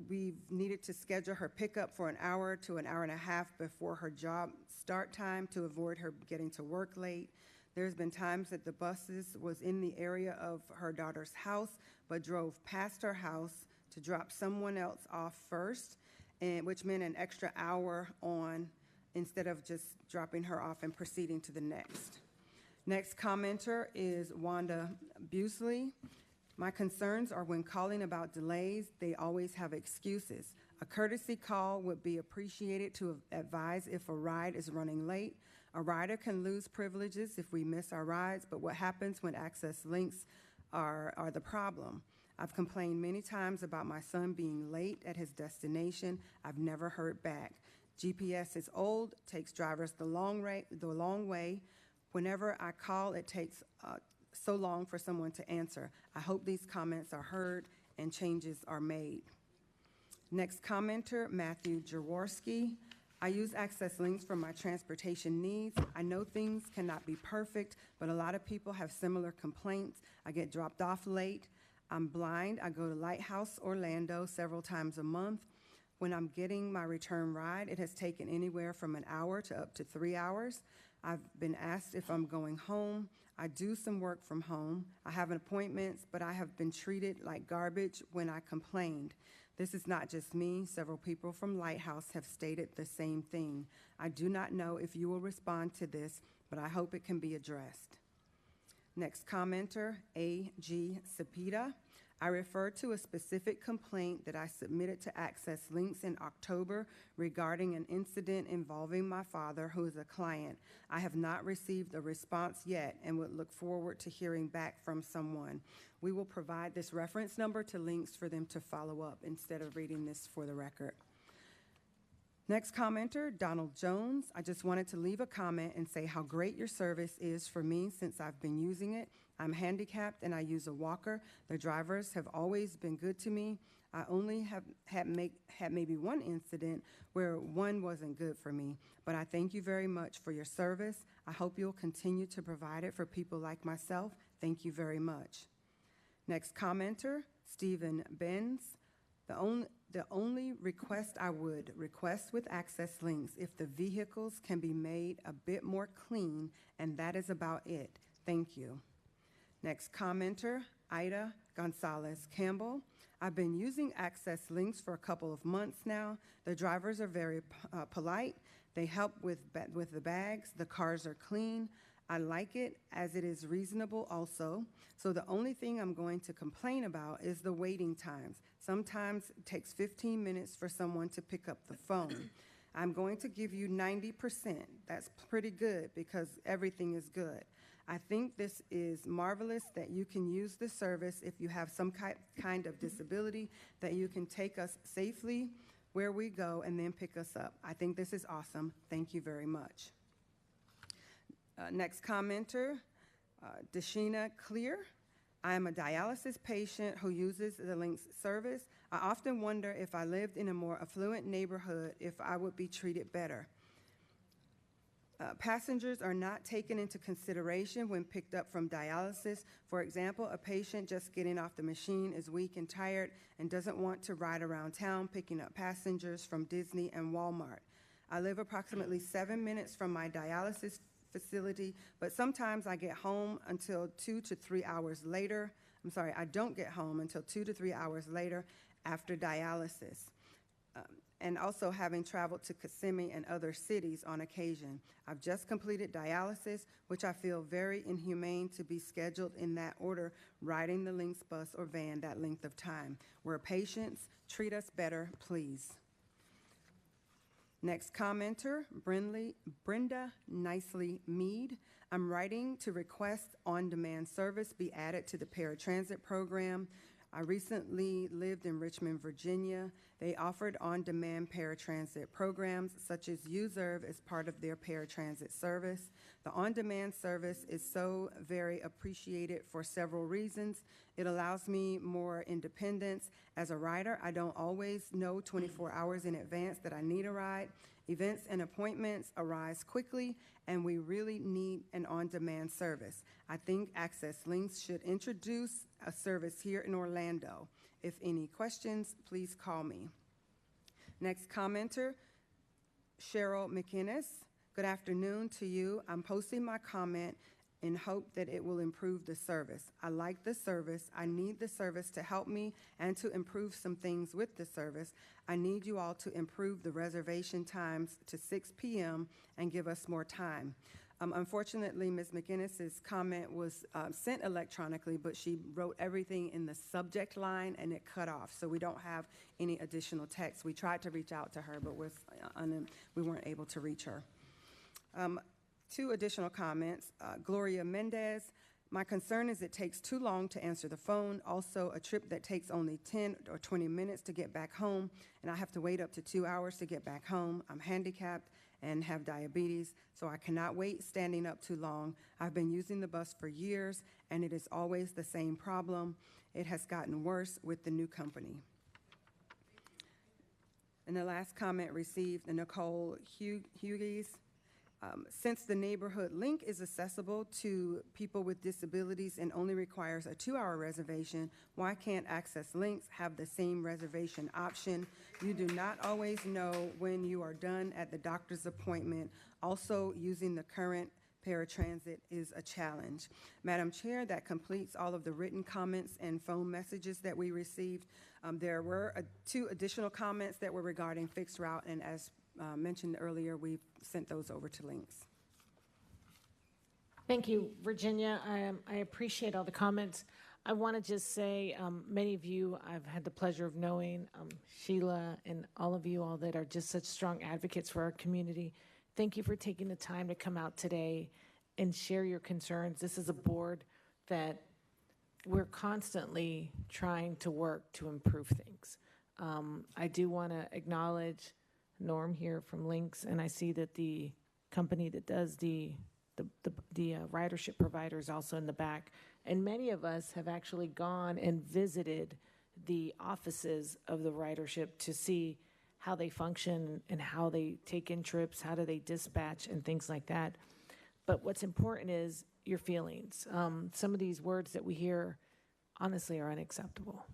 We've needed to schedule her pickup for an hour to an hour and a half before her job start time to avoid her getting to work late. There's been times that the buses was in the area of her daughter's house, but drove past her house to drop someone else off first, which meant an extra hour on instead of just dropping her off and proceeding to the next. Next commenter is Wanda Busley. My concerns are when calling about delays, they always have excuses. A courtesy call would be appreciated to advise if a ride is running late. A rider can lose privileges if we miss our rides, but what happens when access links are the problem? I've complained many times about my son being late at his destination. I've never heard back. GPS is old, takes drivers the long way. Whenever I call, it takes so long for someone to answer. I hope these comments are heard and changes are made. Next commenter, Matthew Jaworski. I use Access Links for my transportation needs. I know things cannot be perfect, but a lot of people have similar complaints. I get dropped off late. I'm blind. I go to Lighthouse Orlando several times a month. When I'm getting my return ride, it has taken anywhere from an hour to up to 3 hours. I've been asked if I'm going home. I do some work from home. I have appointments, but I have been treated like garbage when I complained. This is not just me. Several people from Lighthouse have stated the same thing. I do not know if you will respond to this, but I hope it can be addressed. Next commenter, A.G. Cepeda. I refer to a specific complaint that I submitted to Access Links in October regarding an incident involving my father, who is a client. I have not received a response yet and would look forward to hearing back from someone. We will provide this reference number to Links for them to follow up instead of reading this for the record. Next commenter, Donald Jones. I just wanted to leave a comment and say how great your service is for me since I've been using it. I'm handicapped and I use a walker. The drivers have always been good to me. I only have had maybe one incident where one wasn't good for me, but I thank you very much for your service. I hope you'll continue to provide it for people like myself. Thank you very much. Next commenter, Stephen Benz. The only request I would request with Access Links if the vehicles can be made a bit more clean, and that is about it. Thank you. Next commenter, Ida Gonzalez Campbell. I've been using Access Links for a couple of months now. The drivers are very polite. They help with the bags. The cars are clean. I like it as it is reasonable also. So the only thing I'm going to complain about is the waiting times. Sometimes it takes 15 minutes for someone to pick up the phone. I'm going to give you 90%. That's pretty good because everything is good. I think this is marvelous that you can use this service if you have some kind of disability, that you can take us safely where we go and then pick us up. I think this is awesome. Thank you very much. Next commenter, Deshina Clear. I am a dialysis patient who uses the Links service. I often wonder if I lived in a more affluent neighborhood if I would be treated better. Passengers are not taken into consideration when picked up from dialysis. For example, a patient just getting off the machine is weak and tired and doesn't want to ride around town picking up passengers from Disney and Walmart. I live approximately 7 minutes from my dialysis facility, but sometimes I get home until 2 to 3 hours later. I don't get home until 2 to 3 hours later after dialysis. And also having traveled to Kissimmee and other cities on occasion. I've just completed dialysis, which I feel very inhumane to be scheduled in that order, riding the Links bus or van that length of time. We're patients. Treat us better, please. Next commenter, Brenda Nicely Mead. I'm writing to request on-demand service be added to the paratransit program. I recently lived in Richmond, Virginia. They offered on-demand paratransit programs such as USERV as part of their paratransit service. The on-demand service is so very appreciated for several reasons. It allows me more independence. As a rider, I don't always know 24 hours in advance that I need a ride. Events and appointments arise quickly, and we really need an on-demand service. I think Access Links should introduce a service here in Orlando. If any questions, please call me. Next commenter, Cheryl McInnes. Good afternoon to you. I'm posting my comment in hope that it will improve the service. I like the service. I need the service to help me and to improve some things with the service. I need you all to improve the reservation times to 6 p.m. and give us more time. Unfortunately, Ms. McInnes's comment was sent electronically, but she wrote everything in the subject line and it cut off, so we don't have any additional text. We tried to reach out to her, but we weren't able to reach her. Two additional comments. Gloria Mendez, my concern is it takes too long to answer the phone. Also, a trip that takes only 10 or 20 minutes to get back home, and I have to wait up to 2 hours to get back home. I'm handicapped and have diabetes, so I cannot wait standing up too long. I've been using the bus for years, and it is always the same problem. It has gotten worse with the new company. And the last comment received, Nicole Hughes. Since the neighborhood link is accessible to people with disabilities and only requires a 2-hour reservation, why can't Access Links have the same reservation option? You do not always know when you are done at the doctor's appointment. Also, using the current paratransit is a challenge. Madam Chair, that completes all of the written comments and phone messages that we received. There were 2 additional comments that were regarding fixed route, and as mentioned earlier, we sent those over to Links. Thank you, Virginia. I appreciate all the comments. I want to just say, many of you I've had the pleasure of knowing, Sheila and all of you all that are just such strong advocates for our community. Thank you for taking the time to come out today and share your concerns. This is a board that we're constantly trying to work to improve things. I do want to acknowledge Norm here from Links, and I see that the company that does the ridership provider is also in the back. And many of us have actually gone and visited the offices of the ridership to see how they function and how they take in trips, how do they dispatch and things like that. But what's important is your feelings. Some of these words that we hear honestly are unacceptable.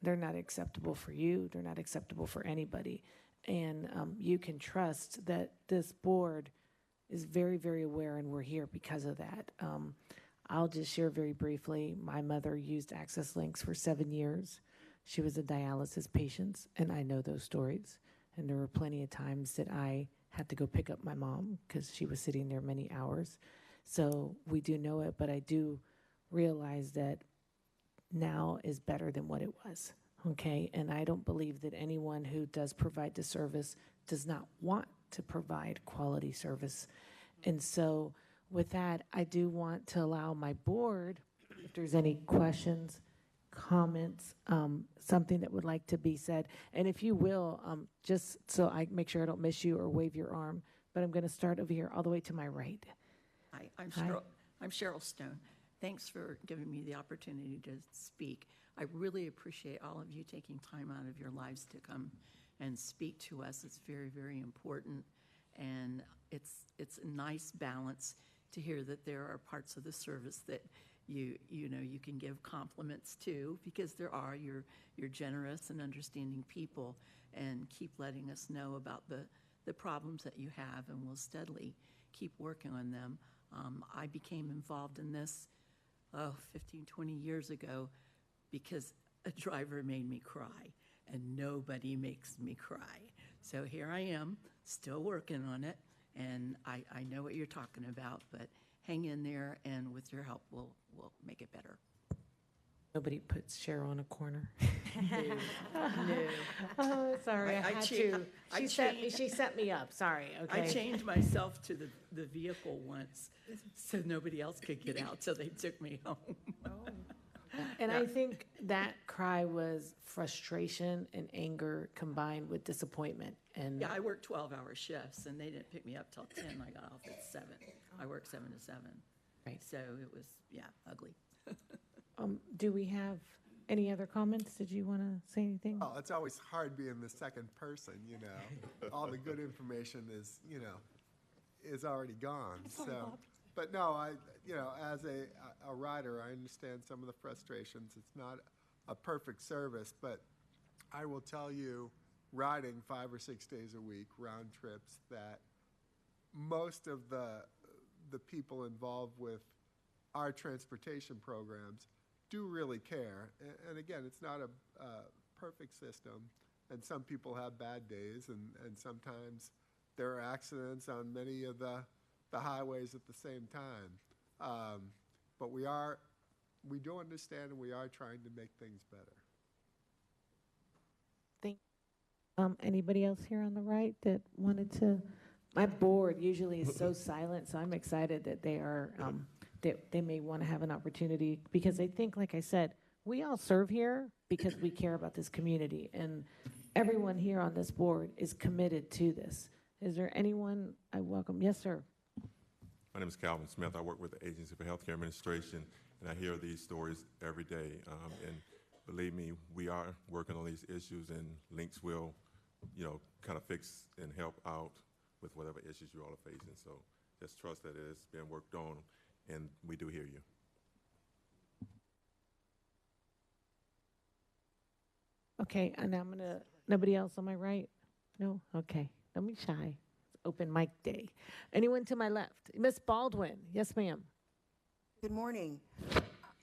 They're not acceptable for you. They're not acceptable for anybody. And you can trust that this board is very, very aware, and we're here because of that. I'll just share very briefly. My mother used Access Links for 7 years. She was a dialysis patient, and I know those stories. And there were plenty of times that I had to go pick up my mom because she was sitting there many hours. So we do know it, but I do realize that now is better than what it was. Okay, and I don't believe that anyone who does provide the service does not want to provide quality service. And so with that, I do want to allow my board, if there's any questions, comments, something that would like to be said. And if you will, just so I make sure I don't miss you or wave your arm, but I'm going to start over here all the way to my right. Hi, I'm Cheryl Stone. Thanks for giving me the opportunity to speak. I really appreciate all of you taking time out of your lives to come and speak to us. It's very, very important, and it's a nice balance to hear that there are parts of the service that you can give compliments to, because you're generous and understanding people, and keep letting us know about the problems that you have, and we'll steadily keep working on them. I became involved in this 15, 20 years ago because a driver made me cry, and nobody makes me cry. So here I am, still working on it, and I know what you're talking about, but hang in there, and with your help, we'll make it better. Nobody puts Cheryl in a corner. No. Oh, sorry, I had to. I She set me up, sorry, okay? I chained myself to the vehicle once so nobody else could get out, so they took me home. And I think that cry was frustration and anger combined with disappointment. And Yeah, I worked 12-hour shifts, and they didn't pick me up till 10. I got off at 7. I worked 7 to 7. Right. So it was, yeah, ugly. do we have any other comments? Did you want to say anything? Oh, it's always hard being the second person, you know. All the good information is, you know, is already gone. So, but no, you know, as a rider, I understand some of the frustrations. It's not a perfect service, but I will tell you, riding 5 or 6 days a week, round trips, that most of the people involved with our transportation programs do really care. And again, it's not a perfect system, and some people have bad days, and sometimes there are accidents on many of the highways at the same time. But we do understand, and we are trying to make things better. Anybody else here on the right that wanted to? My board usually is so silent, so I'm excited that they are, they may want to have an opportunity, because I think, like I said, we all serve here because we care about this community, and everyone here on this board is committed to this. Is there anyone I welcome? Yes, sir. My name is Calvin Smith. I work with the Agency for Healthcare Administration, and I hear these stories every day. And believe me, we are working on these issues, and Links will, you know, kind of fix and help out with whatever issues you all are facing. So just trust that it is being worked on, and we do hear you. Okay, and I'm gonna, nobody else on my right? No? Okay, don't be shy. It's open mic day. Anyone to my left? Miss Baldwin, yes, ma'am. Good morning.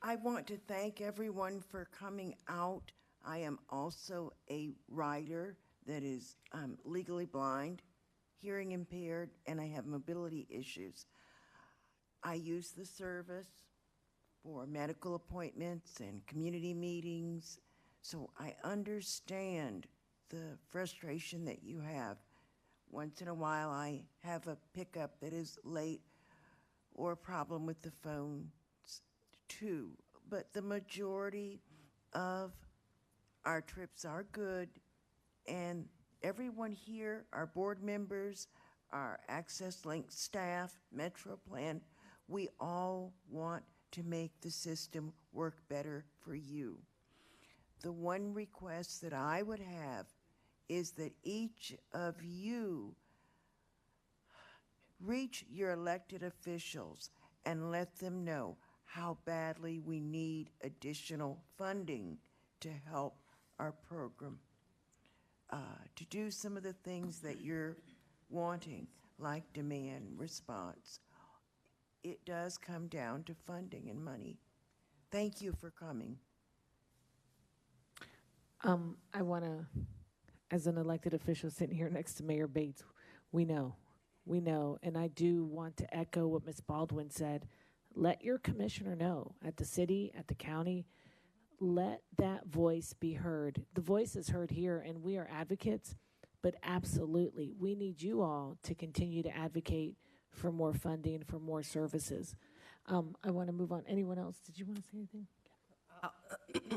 I want to thank everyone for coming out. I am also a rider that is legally blind, hearing impaired, and I have mobility issues. I use the service for medical appointments and community meetings, so I understand the frustration that you have. Once in a while, I have a pickup that is late or a problem with the phone too, but the majority of our trips are good, and everyone here, our board members, our Access Link staff, MetroPlan, we all want to make the system work better for you. The one request that I would have is that each of you reach your elected officials and let them know how badly we need additional funding to help our program, to do some of the things that you're wanting, like demand response. It does come down to funding and money. Thank you for coming. I want to, as an elected official sitting here next to Mayor Bates, we know, and I do want to echo what Ms. Baldwin said. Let your commissioner know at the city, at the county, let that voice be heard. The voice is heard here, and we are advocates, but absolutely, we need you all to continue to advocate for more funding, for more services. I want to move on. Anyone else? Did you want to say anything?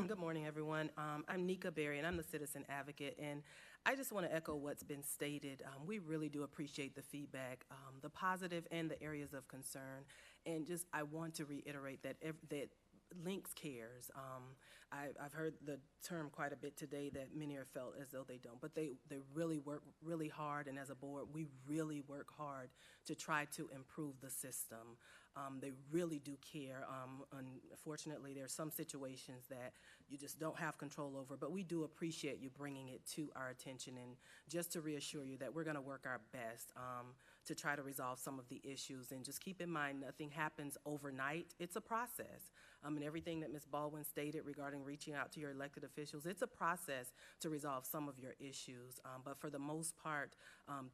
Good morning, everyone. I'm Nika Berry, and I'm the citizen advocate, and I just want to echo what's been stated. We really do appreciate the feedback, the positive and the areas of concern, and just I want to reiterate that that Links cares. I've heard the term quite a bit today that many are felt as though they don't, but they really work really hard, and as a board, we really work hard to try to improve the system. They really do care. Unfortunately, there are some situations that you just don't have control over, but we do appreciate you bringing it to our attention, and just to reassure you that we're going to work our best to try to resolve some of the issues. And just keep in mind, nothing happens overnight. It's a process. And everything that Ms. Baldwin stated regarding reaching out to your elected officials, it's a process to resolve some of your issues. But for the most part,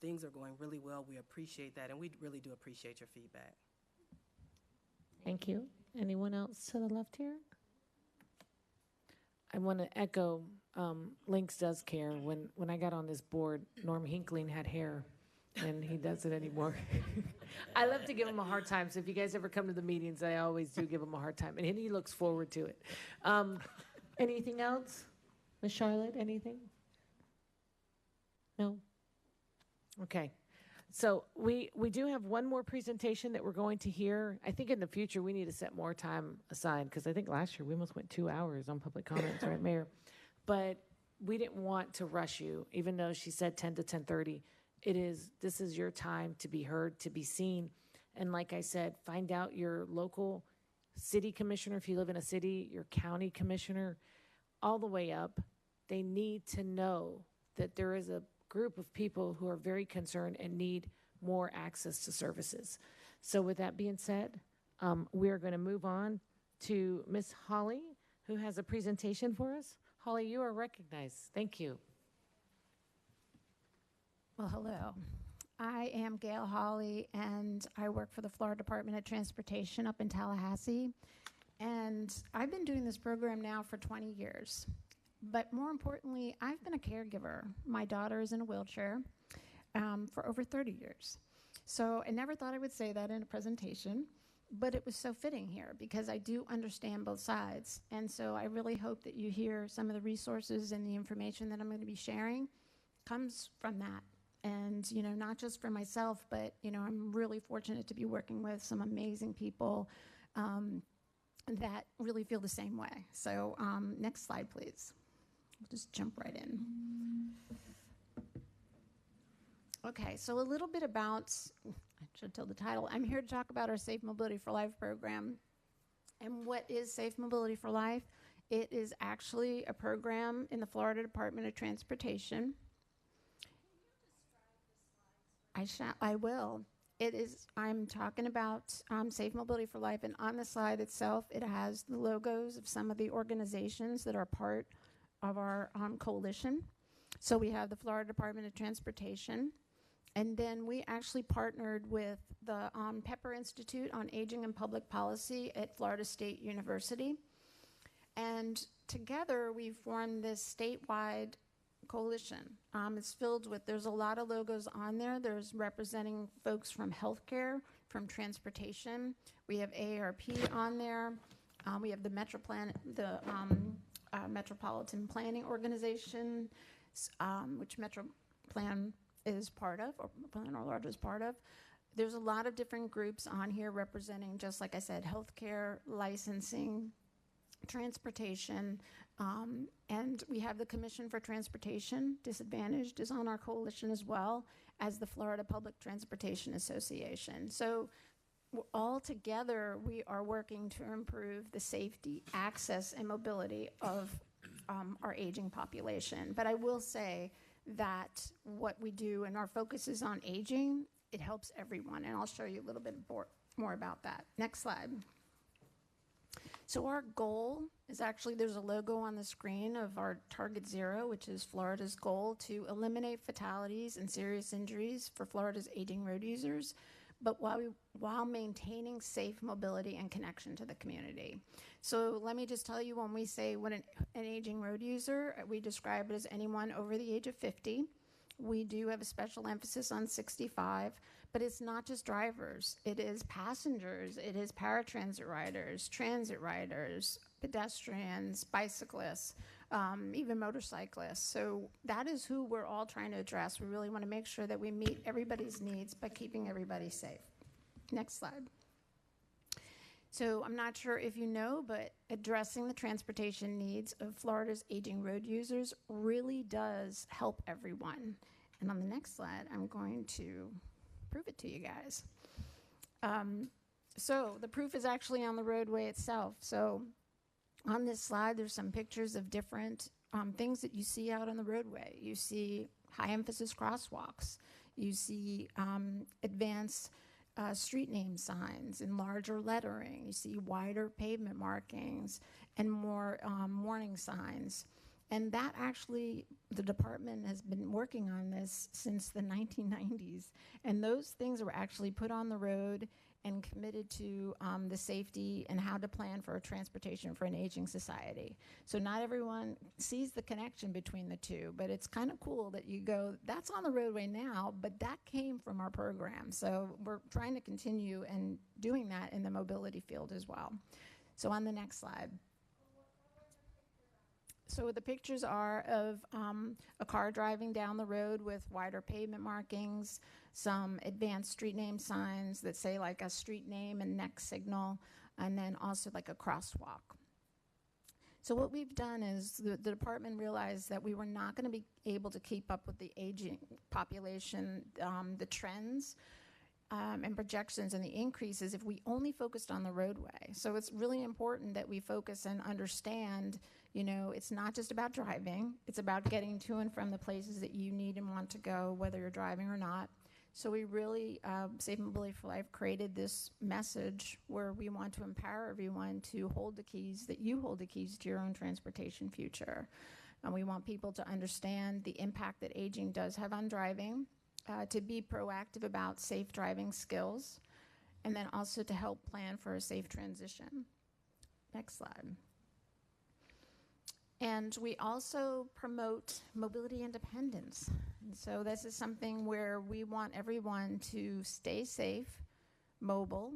things are going really well. We appreciate that, and we really do appreciate your feedback. Thank you. Anyone else to the left here? I want to echo, Lynx does care. When I got on this board, Norm Hinkling had hair, and he doesn't anymore. I love to give him a hard time, so if you guys ever come to the meetings, I always do give him a hard time, and he looks forward to it. Anything else? Ms. Charlotte, anything? No? Okay. So we do have one more presentation that we're going to hear. I think in the future we need to set more time aside, because I think last year we almost went 2 hours on public comments, right, Mayor? But we didn't want to rush you, even though she said 10 to 10:30. This is your time to be heard, to be seen. And like I said, find out your local city commissioner, if you live in a city, your county commissioner, all the way up. They need to know that there is a group of people who are very concerned and need more access to services. So with that being said, we're going to move on to Ms. Holly, who has a presentation for us. Holly, you are recognized. Thank you. Well, hello. I am Gail Hawley, and I work for the Florida Department of Transportation up in Tallahassee. And I've been doing this program now for 20 years. But more importantly, I've been a caregiver. My daughter is in a wheelchair for over 30 years. So I never thought I would say that in a presentation, but it was so fitting here because I do understand both sides. And so I really hope that you hear some of the resources and the information that I'm going to be sharing comes from that. And, you know, not just for myself, but, you know, I'm really fortunate to be working with some amazing people that really feel the same way. So next slide, please. We'll just jump right in. Okay, so a little bit about, I should tell the title. I'm here to talk about our Safe Mobility for Life program. And what is Safe Mobility for Life? It is actually a program in the Florida Department of Transportation. I will. I'm talking about Safe Mobility for Life, and on the slide itself, it has the logos of some of the organizations that are part of our coalition. So we have the Florida Department of Transportation, and then we actually partnered with the Pepper Institute on Aging and Public Policy at Florida State University. And together we formed this statewide coalition. It's filled with, there's a lot of logos on there. There's representing folks from healthcare, from transportation. We have AARP on there. We have the MetroPlan, the Metropolitan Planning Organization, which MetroPlan is part of, or Plan or Large is part of. There's a lot of different groups on here representing, just like I said, healthcare, licensing, transportation, and we have the Commission for Transportation Disadvantaged is on our coalition as well as the Florida Public Transportation Association. So all together, we are working to improve the safety, access, and mobility of our aging population. But I will say that what we do and our focus is on aging, it helps everyone, and I'll show you a little bit more about that. Next slide. So our goal is actually, there's a logo on the screen of our Target Zero, which is Florida's goal to eliminate fatalities and serious injuries for Florida's aging road users, but while maintaining safe mobility and connection to the community. So let me just tell you, when we say what an aging road user, we describe it as anyone over the age of 50. We do have a special emphasis on 65, but it's not just drivers. It is passengers, it is paratransit riders, transit riders, pedestrians, bicyclists, even motorcyclists. So that is who we're all trying to address. We really want to make sure that we meet everybody's needs by keeping everybody safe. Next slide. So I'm not sure if you know, but addressing the transportation needs of Florida's aging road users really does help everyone. And on the next slide, I'm going to prove it to you guys. So the proof is actually on the roadway itself. So on this slide, there's some pictures of different things that you see out on the roadway. You see high emphasis crosswalks. You see advanced street name signs and larger lettering. You see wider pavement markings and more warning signs. And that actually, the department has been working on this since the 1990s. And those things were actually put on the road and committed to the safety and how to plan for transportation for an aging society. So not everyone sees the connection between the two, but it's kind of cool that you go, that's on the roadway now, but that came from our program. So we're trying to continue and doing that in the mobility field as well. So on the next slide. So the pictures are of a car driving down the road with wider pavement markings, some advanced street name signs that say like a street name and next signal, and then also like a crosswalk. So what we've done is the department realized that we were not going to be able to keep up with the aging population, the trends, and projections and the increases if we only focused on the roadway. So it's really important that we focus and understand, you know, it's not just about driving, it's about getting to and from the places that you need and want to go, whether you're driving or not. So we really, Safe Mobility for Life created this message where we want to empower everyone to hold the keys, that you hold the keys to your own transportation future. And we want people to understand the impact that aging does have on driving, to be proactive about safe driving skills, and then also to help plan for a safe transition. Next slide. And we also promote mobility independence. And so this is something where we want everyone to stay safe, mobile,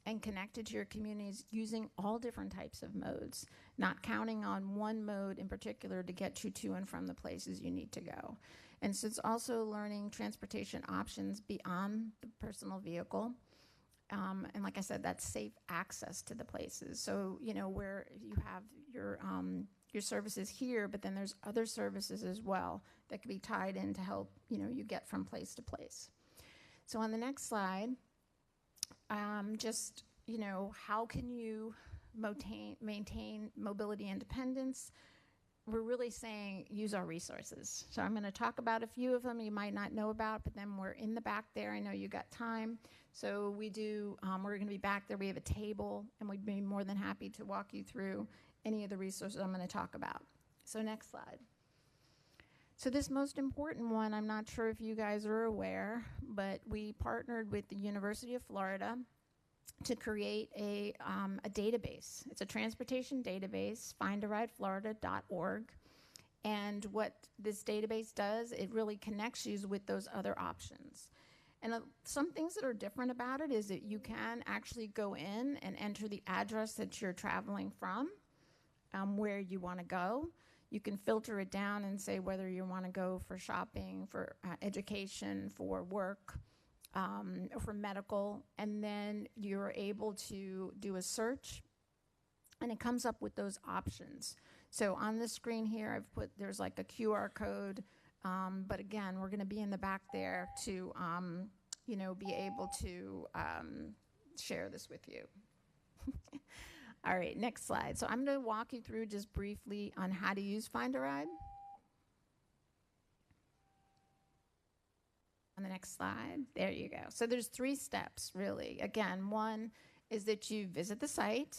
and connected to your communities using all different types of modes, not counting on one mode in particular to get you to and from the places you need to go. And so it's also learning transportation options beyond the personal vehicle. And like I said, that's safe access to the places. So, you know, where you have your services here, but then there's other services as well that can be tied in to help, you know, you get from place to place. So on the next slide, just, you know, how can you maintain mobility independence? We're really saying use our resources. So I'm going to talk about a few of them you might not know about, but then we're in the back there. I know you got time. So we do, we're going to be back there. We have a table, and we'd be more than happy to walk you through any of the resources I'm going to talk about. So next slide. So this most important one, I'm not sure if you guys are aware, but we partnered with the University of Florida to create a database. It's a transportation database, findarideflorida.org. And what this database does, it really connects you with those other options. And some things that are different about it is that you can actually go in and enter the address that you're traveling from, where you want to go. You can filter it down and say whether you want to go for shopping, for education, for work, or for medical, and then you're able to do a search, and it comes up with those options. So on the screen here, I've put, there's like a QR code, but again, we're going to be in the back there to, you know, be able to share this with you. All right, next slide. So I'm going to walk you through just briefly on how to use Find a Ride. On the next slide, there you go. So there's 3 steps, really. Again, one is that you visit the site,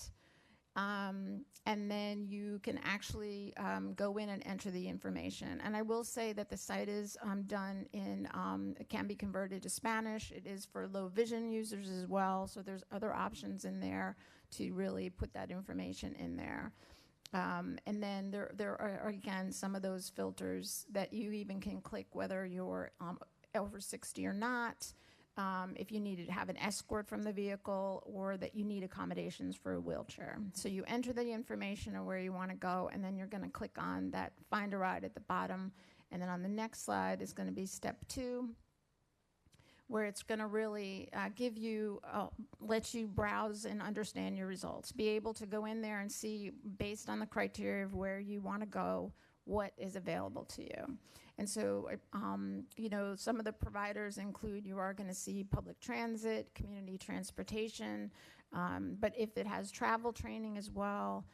and then you can actually go in and enter the information. And I will say that the site is done in, it can be converted to Spanish. It is for low vision users as well, so there's other options in there to really put that information in there. And then there are, again, some of those filters that you even can click whether you're over 60 or not, if you need to have an escort from the vehicle, or that you need accommodations for a wheelchair. So you enter the information of where you want to go, and then you're going to click on that Find a Ride at the bottom. And then on the next slide is going to be step 2, where it's going to really give you, let you browse and understand your results. Be able to go in there and see, based on the criteria of where you want to go, what is available to you. And so, you know, some of the providers include, you are going to see public transit, community transportation, but if it has travel training as well,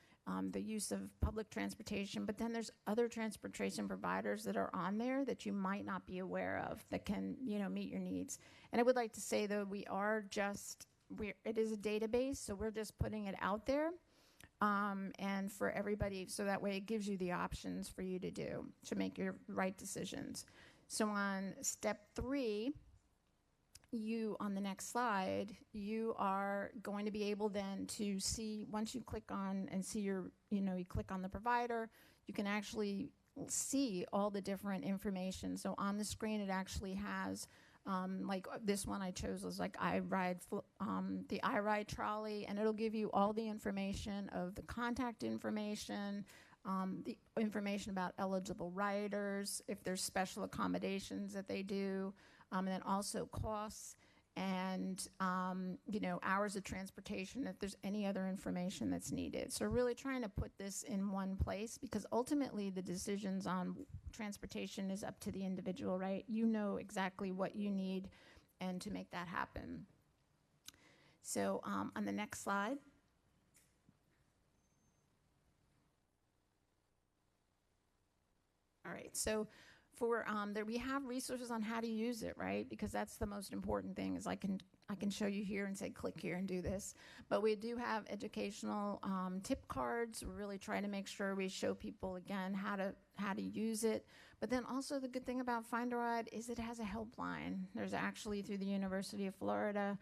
the use of public transportation, but then there's other transportation providers that are on there that you might not be aware of that can, you know, meet your needs. And I would like to say, though, it is a database, so we're just putting it out there. And for everybody, so that way it gives you the options for you to do, to make your right decisions. So on step 3 you, on the next slide, you are going to be able then to see, once you click on and see your, you click on the provider, you can actually see all the different information. So on the screen, it actually has, like this one I chose was like the iRide trolley, and it'll give you all the information of the contact information, the information about eligible riders, if there's special accommodations that they do, and then also costs and, hours of transportation, if there's any other information that's needed. So really trying to put this in one place, because ultimately the decisions on transportation is up to the individual, right? You know exactly what you need and to make that happen. So on the next slide. All right, so for there we have resources on how to use it, right? Because that's the most important thing. Is I can show you here and say click here and do this, but we do have educational tip cards. We're really trying to make sure we show people again how to use it. But then also the good thing about Find a Ride is it has a helpline. There's actually through the University of Florida,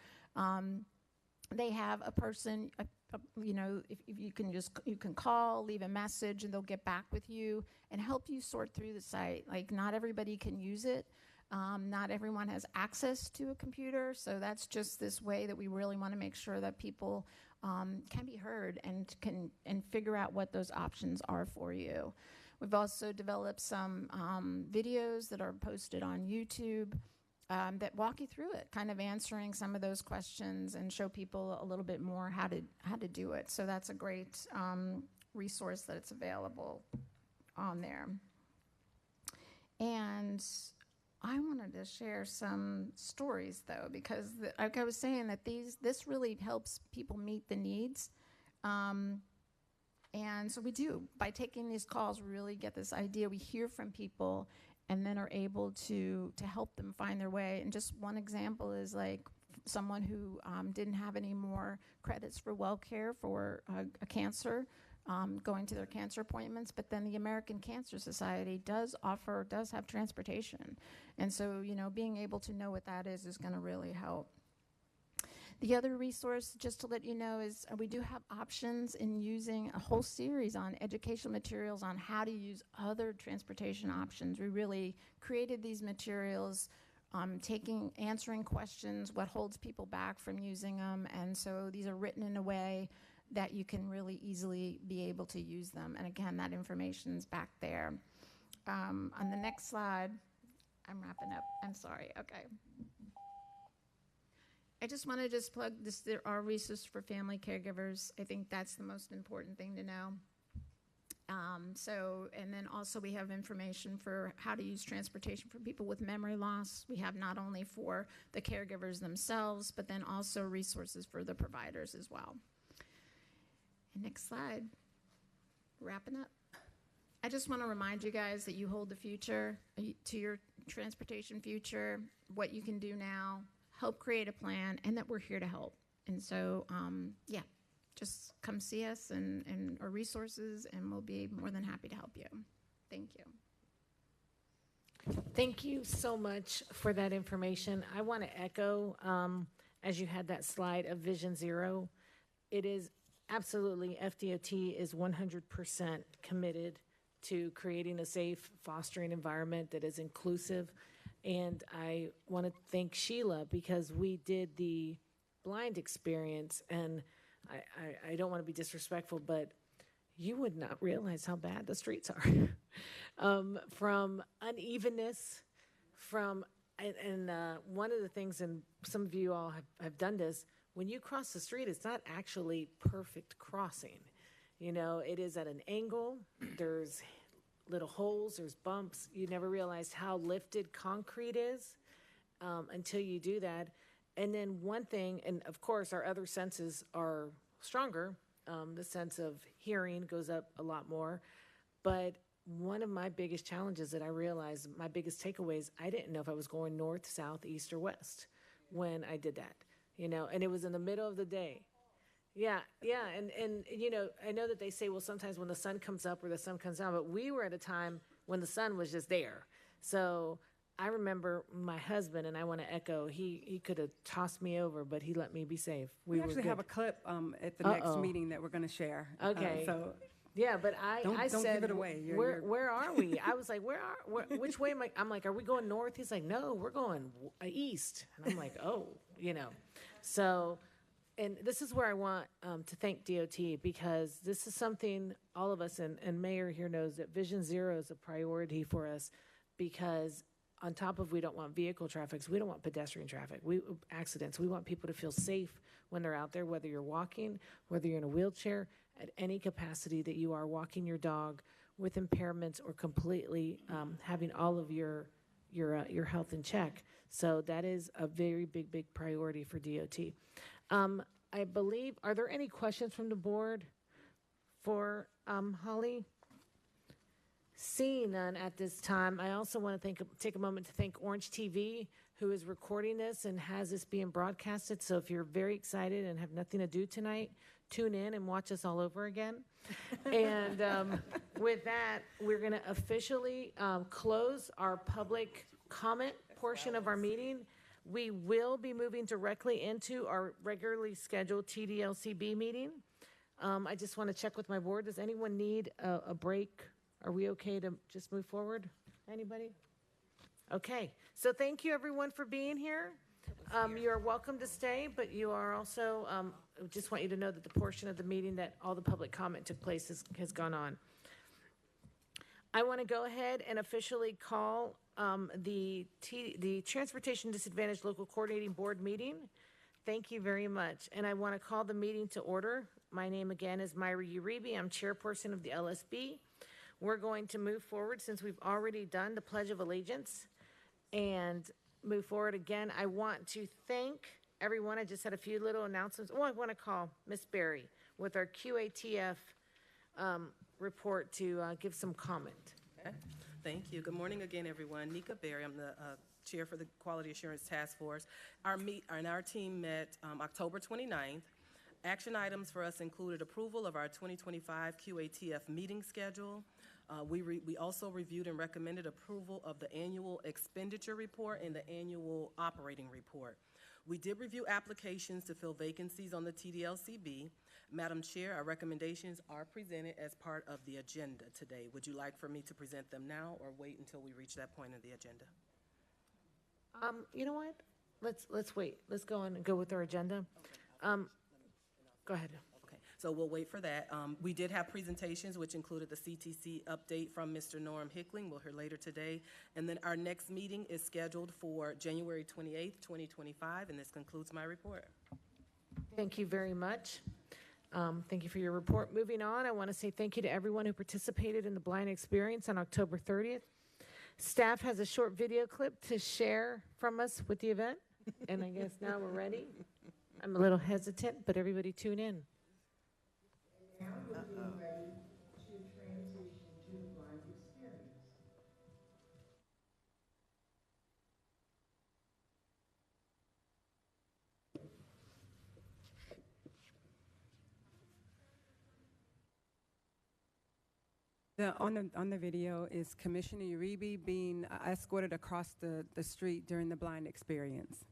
they have a person. If you can call, leave a message, and they'll get back with you and help you sort through the site. Like, not everybody can use it. Not everyone has access to a computer, so that's just this way that we really want to make sure that people can be heard and can figure out what those options are for you. We've also developed some videos that are posted on YouTube that walk you through it, kind of answering some of those questions and show people a little bit more how to do it. So that's a great resource that it's available on there. And I wanted to share some stories, though, because like I was saying, that this really helps people meet the needs. And so we do. By taking these calls, we really get this idea. We hear from people and then are able to help them find their way. And just one example is like someone who didn't have any more credits for WellCare for a cancer, going to their cancer appointments, but then the American Cancer Society does have transportation. And so, being able to know what that is going to really help. The other resource, just to let you know, is we do have options in using a whole series on educational materials on how to use other transportation options. We really created these materials, answering questions, what holds people back from using them, and so these are written in a way that you can really easily be able to use them. And again, that information's back there. On the next slide, I'm wrapping up. I'm sorry. Okay. I just want to plug this. There are resources for family caregivers. I think that's the most important thing to know. And then also we have information for how to use transportation for people with memory loss. We have not only for the caregivers themselves, but then also resources for the providers as well. And next slide. Wrapping up. I just want to remind you guys that you hold the future to your transportation future, what you can do now, help create a plan, and that we're here to help. And so, just come see us and our resources, and we'll be more than happy to help you. Thank you. Thank you so much for that information. I want to echo, as you had that slide of Vision Zero, it is absolutely, FDOT is 100% committed to creating a safe, fostering environment that is inclusive. And I want to thank Sheila, because we did the blind experience, and I don't want to be disrespectful, but you would not realize how bad the streets are. From unevenness, and one of the things, and some of you all have done this, when you cross the street, it's not actually perfect crossing. It is at an angle, there's little holes, there's bumps. You never realized how lifted concrete is until you do that. And then one thing, and of course our other senses are stronger. The sense of hearing goes up a lot more. But one of my biggest challenges that I realized, my biggest takeaways, I didn't know if I was going north, south, east, or west when I did that. And it was in the middle of the day. Yeah, and I know that they say, well, sometimes when the sun comes up or the sun comes down, but we were at a time when the sun was just there. So I remember my husband, and I want to echo, he could have tossed me over, but he let me be safe. We were actually good. have a clip at the next Uh-oh. meeting that we're going to share. Okay. So yeah, but I don't said, give it away. Where are we? I was like, which way am I? I'm like, are we going north? He's like, no, we're going east. And I'm like, oh, So, and this is where I want to thank DOT, because this is something all of us, and Mayor here knows that Vision Zero is a priority for us, because on top of we don't want vehicle traffic, we don't want pedestrian traffic, accidents. We want people to feel safe when they're out there, whether you're walking, whether you're in a wheelchair, at any capacity that you are walking your dog with impairments or completely having all of your health in check. So that is a very big priority for DOT. I believe, are there any questions from the board for Holly? Seeing none at this time, I also want to take a moment to thank Orange TV, who is recording this and has this being broadcasted. So if you're very excited and have nothing to do tonight, tune in and watch us all over again. And with that, we're going to officially close our public comment portion of our meeting. We will be moving directly into our regularly scheduled TDLCB meeting. I just want to check with my board. Does anyone need a break? Are we okay to just move forward? Anybody? Okay. So thank you, everyone, for being here. You are welcome to stay, but you are also, just want you to know that the portion of the meeting that all the public comment took place has gone on. I want to go ahead and officially call the Transportation Disadvantaged Local Coordinating Board meeting. Thank you very much. And I want to call the meeting to order. My name again is Myra Uribe. I'm chairperson of the LSB. We're going to move forward, since we've already done the Pledge of Allegiance, and move forward again. I want to thank everyone. I just had a few little announcements. I want to call Miss Berry with our QATF report to give some comment. Okay. Thank you. Good morning again, everyone. Nika Berry. I'm the chair for the Quality Assurance Task Force. Our team met October 29th. Action items for us included approval of our 2025 QATF meeting schedule. We also reviewed and recommended approval of the annual expenditure report and the annual operating report. We did review applications to fill vacancies on the TDLCB. Madam Chair, our recommendations are presented as part of the agenda today. Would you like for me to present them now, or wait until we reach that point in the agenda? You know what? Let's wait. Let's go on and go with our agenda. Go ahead. Okay, so we'll wait for that. We did have presentations, which included the CTC update from Mr. Norm Hickling. We'll hear later today. And then our next meeting is scheduled for January 28th, 2025, and this concludes my report. Thank you very much. Thank you for your report. Moving on, I want to say thank you to everyone who participated in the blind experience on October 30th. Staff has a short video clip to share from us with the event, and I guess now we're ready. I'm a little hesitant, but everybody tune in. Now we're getting ready to transition to the blind experience. On the video is Commissioner Uribe being escorted across the street during the blind experience.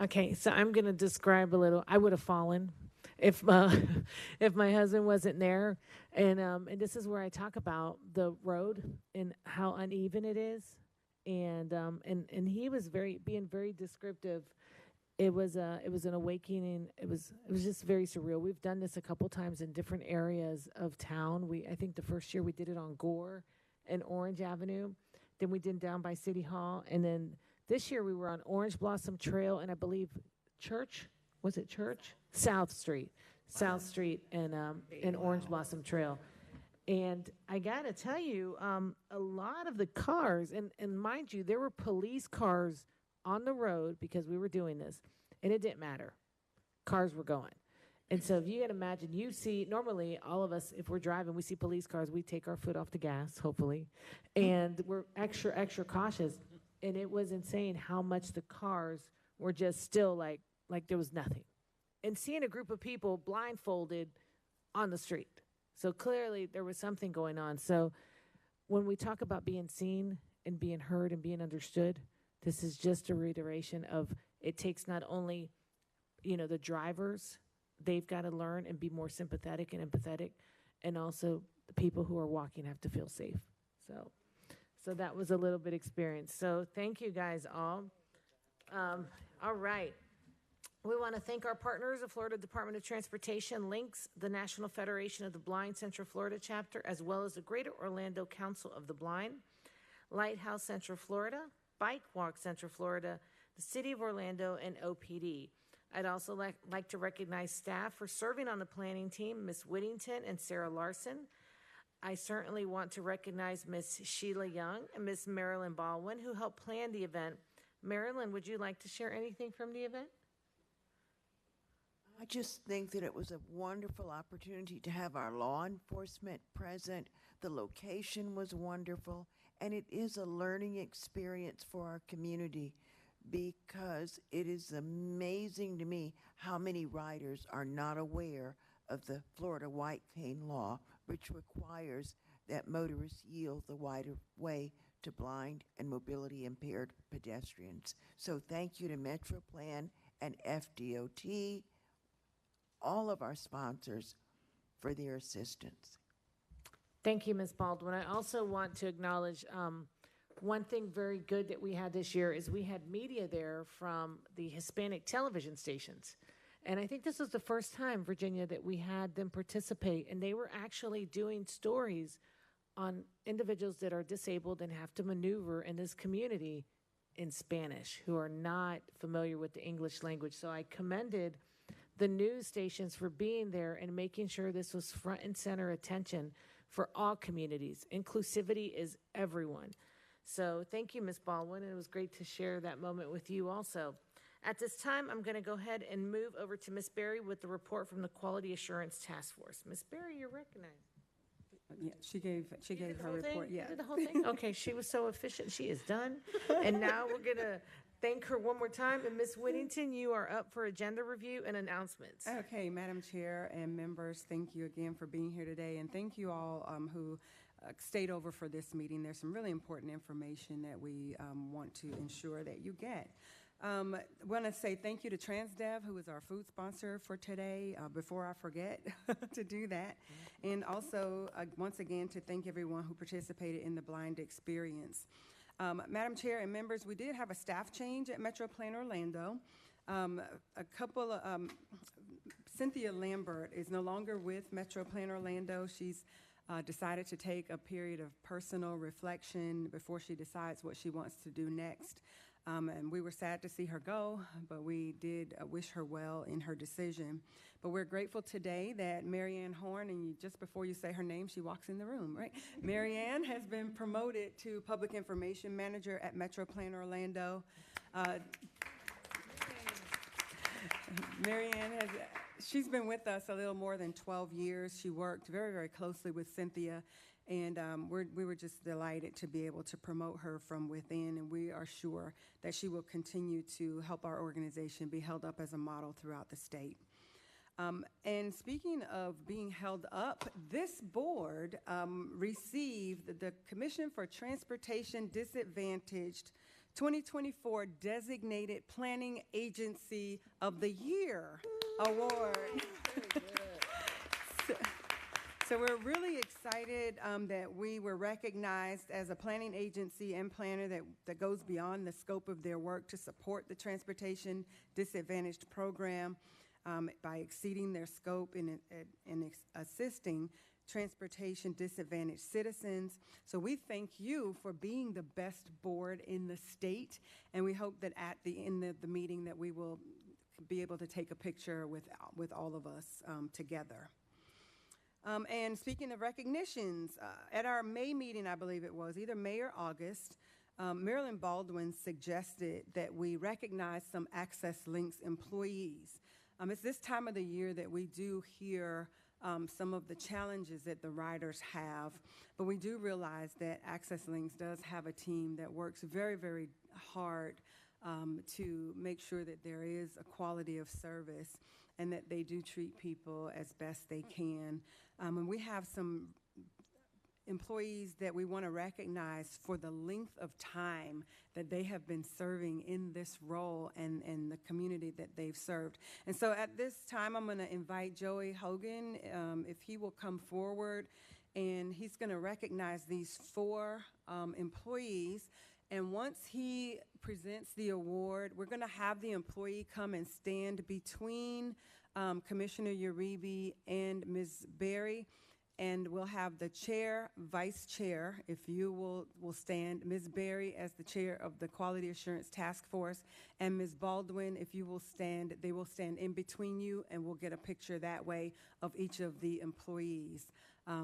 Okay, so I'm going to describe a little. I would have fallen if if my husband wasn't there, and this is where I talk about the road and how uneven it is, and he was being very descriptive. It was an awakening. It was just very surreal. We've done this a couple times in different areas of town. I think the first year we did it on Gore and Orange Avenue, then we did down by City Hall, and then this year we were on Orange Blossom Trail, and I believe Church was it Church? South Street. South Street and Orange Blossom Trail. And I got to tell you, a lot of the cars, and mind you, there were police cars on the road because we were doing this, and it didn't matter. Cars were going. And so if you can imagine, you see, normally all of us, if we're driving, we see police cars, we take our foot off the gas, hopefully, and we're extra cautious. And it was insane how much the cars were just still like there was nothing. And seeing a group of people blindfolded on the street. So clearly there was something going on. So when we talk about being seen and being heard and being understood, this is just a reiteration of it takes not only, the drivers, they've got to learn and be more sympathetic and empathetic, and also the people who are walking have to feel safe. So that was a little bit experience. So thank you guys all. All right. We want to thank our partners, the Florida Department of Transportation, Links, the National Federation of the Blind Central Florida chapter, as well as the Greater Orlando Council of the Blind, Lighthouse Central Florida, Bike Walk Central Florida, the City of Orlando, and OPD. I'd also like to recognize staff for serving on the planning team, Ms. Whittington and Sarah Larson. I certainly want to recognize Ms. Sheila Young and Ms. Marilyn Baldwin, who helped plan the event. Marilyn, would you like to share anything from the event? I just think that it was a wonderful opportunity to have our law enforcement present. The location was wonderful, and it is a learning experience for our community because it is amazing to me how many riders are not aware of the Florida white cane law, which requires that motorists yield the wider way to blind and mobility impaired pedestrians. So thank you to MetroPlan and FDOT, all of our sponsors, for their assistance. Thank you, Ms. Baldwin. I also want to acknowledge one thing very good that we had this year is we had media there from the Hispanic television stations. And I think this was the first time, Virginia, that we had them participate. And they were actually doing stories on individuals that are disabled and have to maneuver in this community in Spanish, who are not familiar with the English language. So I commended the news stations for being there and making sure this was front and center attention for all communities. Inclusivity is everyone. So thank you, Ms. Baldwin. It was great to share that moment with you also. At this time, I'm going to go ahead and move over to Ms. Berry with the report from the Quality Assurance Task Force. Ms. Berry, you're recognized. Yeah, she gave her report. You Yeah. did the whole thing? Okay, she was so efficient. She is done. And now we're going to thank her one more time. And Ms. Whittington, you are up for agenda review and announcements. Okay, Madam Chair and members, thank you again for being here today, and thank you all who stayed over for this meeting. There's some really important information that we want to ensure that you get. I want to say thank you to TransDev, who is our food sponsor for today, before I forget to do that. And also, once again, to thank everyone who participated in the blind experience. Madam Chair and members, we did have a staff change at MetroPlan Orlando. Cynthia Lambert is no longer with MetroPlan Orlando. She's decided to take a period of personal reflection before she decides what she wants to do next. And we were sad to see her go, but we did wish her well in her decision. But we're grateful today that Marianne Horn, and just before you say her name, she walks in the room, right? Marianne has been promoted to Public Information Manager at MetroPlan Orlando. Marianne she's been with us a little more than 12 years. She worked very, very closely with Cynthia. And we were just delighted to be able to promote her from within, and we are sure that she will continue to help our organization be held up as a model throughout the state. And speaking of being held up, this board received the Commission for Transportation Disadvantaged 2024 Designated Planning Agency of the Year Award. So we're really excited that we were recognized as a planning agency and planner that goes beyond the scope of their work to support the Transportation Disadvantaged program by exceeding their scope in assisting transportation disadvantaged citizens. So we thank you for being the best board in the state, and we hope that at the end of the meeting that we will be able to take a picture with all of us together. And speaking of recognitions, at our May meeting, I believe it was, either May or August, Marilyn Baldwin suggested that we recognize some Access Links employees. It's this time of the year that we do hear some of the challenges that the riders have, but we do realize that Access Links does have a team that works very, very hard to make sure that there is a quality of service and that they do treat people as best they can. And we have some employees that we want to recognize for the length of time that they have been serving in this role and the community that they've served. And so at this time, I'm going to invite Joey Hogan, if he will come forward, and he's going to recognize these 4 employees. And once he presents the award, we're going to have the employee come and stand between Commissioner Uribe and Ms. Berry. And we'll have the chair, vice chair, if you will stand, Ms. Berry as the chair of the Quality Assurance Task Force, and Ms. Baldwin, if you will stand, they will stand in between you, and we'll get a picture that way of each of the employees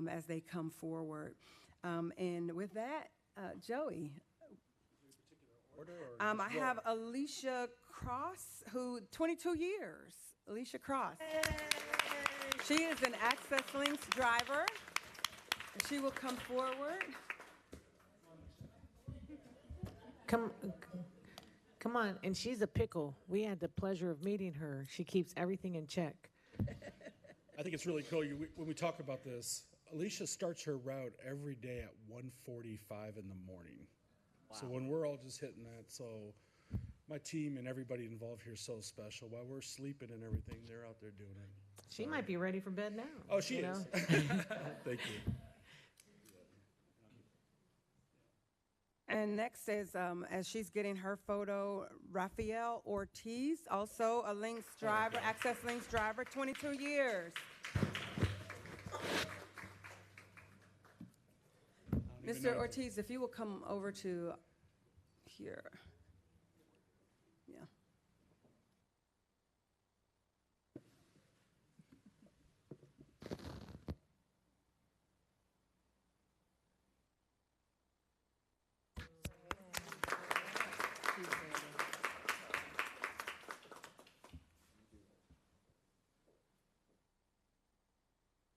as they come forward. And with that, Joey. I have Alicia Cross, who 22 years. Alicia Cross. She is an Access Links driver. She will come forward. Come on, and she's a pickle. We had the pleasure of meeting her. She keeps everything in check. I think it's really cool. When we talk about this, Alicia starts her route every day at 1:45 in the morning. Wow. So when we're all just hitting that, so my team and everybody involved here is so special. While we're sleeping and everything, they're out there doing it. She might be ready for bed now. Oh, she is. Thank you. And next is, as she's getting her photo, Rafael Ortiz, also a Links driver, Access Links driver, 22 years. Mr. Ortiz, if you will come over to here. Yeah.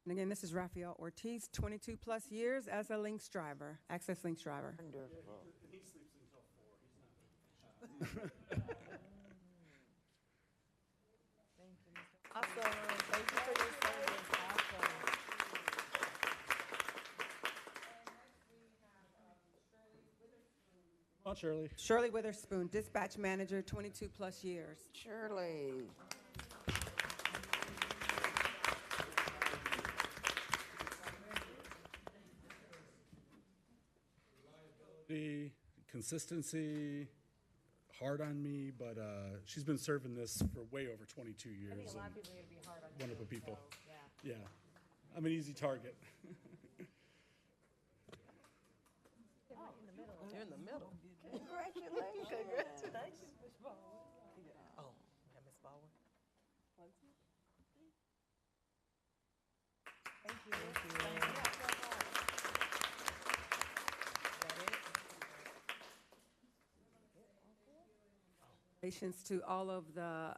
And again, this is Rafael Ortiz, 22 plus years as a Links driver, Access Links driver. Wonderful. He sleeps until 4. He's not. Thank you, Mr. Awesome. Thank you for your service. Awesome. Come on, Shirley. Shirley Witherspoon, dispatch manager, 22 plus years. Shirley. The consistency, hard on me, but she's been serving this for way over 22 years. I think a lot of people are going to be hard on you. Wonderful people. So, yeah. Yeah. I'm an easy target. You're in the middle. Congratulations. Congratulations, Ms. Baldwin. Oh, Ms. Baldwin. Thank you. Thank you. Congratulations to all of the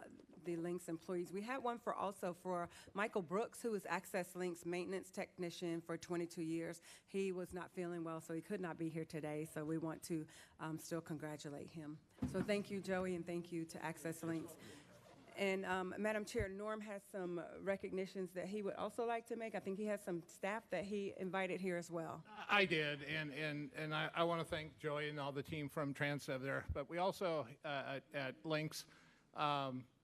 Links employees. We had one for Michael Brooks, who is Access Links maintenance technician for 22 years. He was not feeling well, so he could not be here today, so we want to still congratulate him. So thank you, Joey, and thank you to Access Links. And Madam Chair, Norm has some recognitions that he would also like to make. I think he has some staff that he invited here as well. I did, and I want to thank Joey and all the team from Transdev there. But we also, at Links,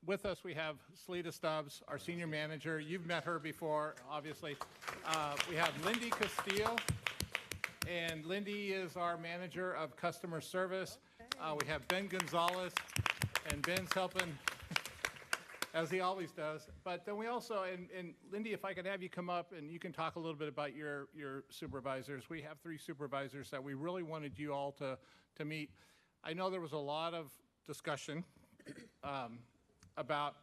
with us we have Selita Stubbs, our senior manager. You've met her before, obviously. We have Lindy Castillo, and Lindy is our manager of customer service. We have Ben Gonzalez, and Ben's helping as he always does. But then we also, and Lindy, if I could have you come up and you can talk a little bit about your supervisors. We have 3 supervisors that we really wanted you all to meet. I know there was a lot of discussion about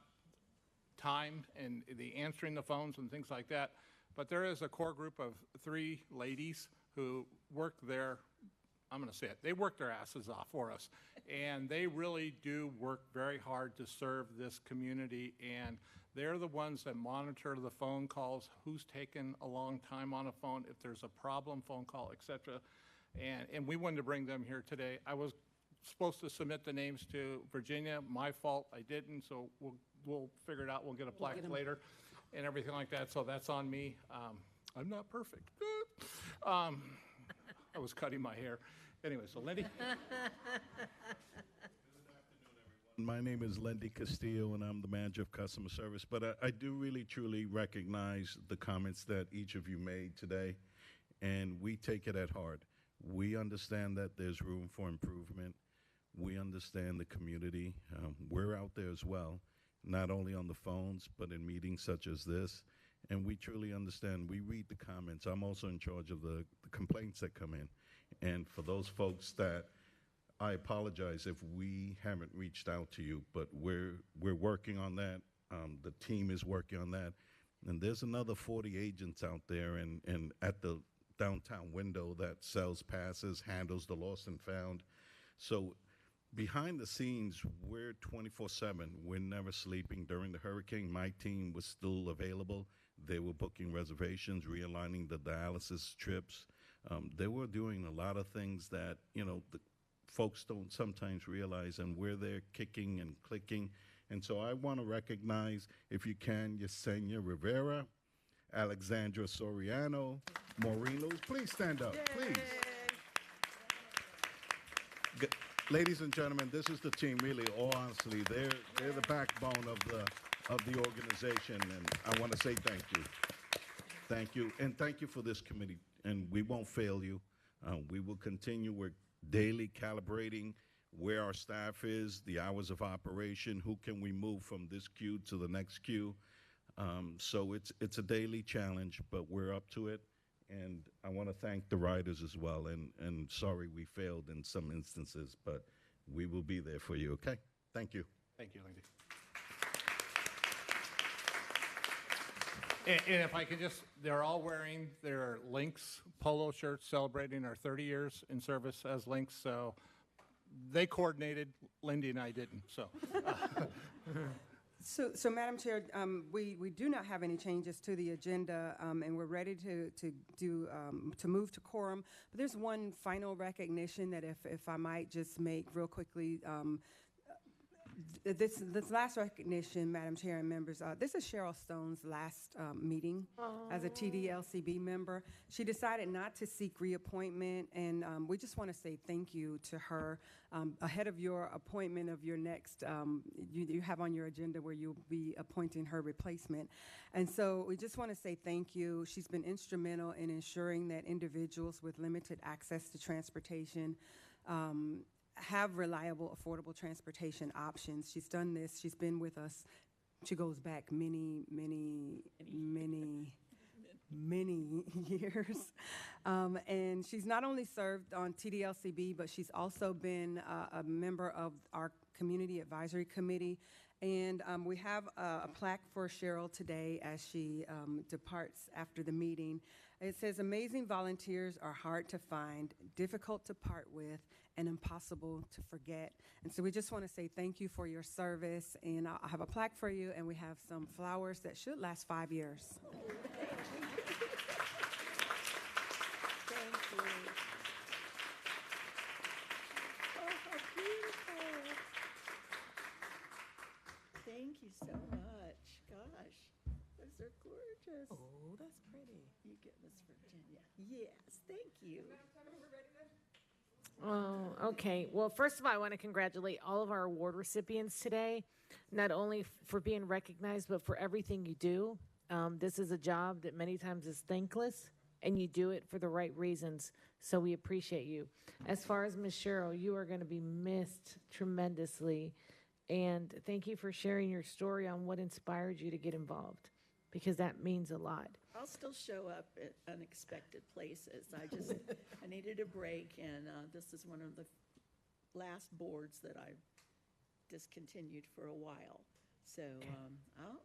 time and the answering the phones and things like that. But there is a core group of 3 ladies who work there. I'm going to say it. They work their asses off for us. And they really do work very hard to serve this community. And they're the ones that monitor the phone calls, who's taken a long time on a phone, if there's a problem, phone call, et cetera. And we wanted to bring them here today. I was supposed to submit the names to Virginia. My fault, I didn't. So we'll figure it out. We'll get a plaque later and everything like that. So that's on me. I'm not perfect. I was cutting my hair. Anyway, so Lindy. My name is Lindy Castillo, and I'm the manager of customer service. But I do really, truly recognize the comments that each of you made today, and we take it at heart. We understand that there's room for improvement. We understand the community. We're out there as well, not only on the phones, but in meetings such as this. And we truly understand. We read the comments. I'm also in charge of the complaints that come in. And for those folks that, I apologize if we haven't reached out to you, but we're working on that. The team is working on that. And there's another 40 agents out there and at the downtown window that sells passes, handles the lost and found. So behind the scenes, we're 24/7. We're never sleeping. During the hurricane, my team was still available. They were booking reservations, realigning the dialysis trips. They were doing a lot of things that, the folks don't sometimes realize, and we're there kicking and clicking. And so I want to recognize, if you can, Yesenia Rivera, Alexandra Soriano, Maureen Lewis. Please stand up, please. Ladies and gentlemen, this is the team, really, all honestly. They're the backbone of the organization, and I want to say thank you. Thank you, and thank you for this committee. And we won't fail you. We will continue. We're daily calibrating where our staff is, the hours of operation, who can we move from this queue to the next queue. So it's a daily challenge, but we're up to it. And I want to thank the riders as well. And sorry we failed in some instances, but we will be there for you, okay? Thank you. Thank you, Lindy. And if I could just, they're all wearing their Lynx polo shirts celebrating our 30 years in service as Lynx. So they coordinated, Lindy and I didn't, so. So, Madam Chair, we do not have any changes to the agenda, and we're ready to move to quorum. But there's one final recognition that if I might just make real quickly. This last recognition, Madam Chair and members, this is Cheryl Stone's last meeting as a TDLCB member. She decided not to seek reappointment, and we just want to say thank you to her. Ahead of your appointment of your next, you have on your agenda where you'll be appointing her replacement. And so we just want to say thank you. She's been instrumental in ensuring that individuals with limited access to transportation have reliable, affordable transportation options. She's done this. She's been with us. She goes back many years. And she's not only served on TDLCB, but she's also been a member of our Community Advisory Committee. And we have a plaque for Cheryl today as she departs after the meeting. It says, "Amazing volunteers are hard to find, difficult to part with, and impossible to forget." And so we just want to say thank you for your service. And I have a plaque for you, and we have some flowers that should last 5 years. Thank you. Oh, how beautiful. Thank you so much. Gosh, those are gorgeous. Oh, that's pretty. You get Miss Virginia. Yes, thank you. Oh, okay. Well, first of all, I want to congratulate all of our award recipients today, not only for being recognized, but for everything you do. This is a job that many times is thankless, and you do it for the right reasons, so we appreciate you. As far as Ms. Cheryl, you are going to be missed tremendously, and thank you for sharing your story on what inspired you to get involved, because that means a lot. I'll still show up at unexpected places. I needed a break, and this is one of the last boards that I've discontinued for a while. So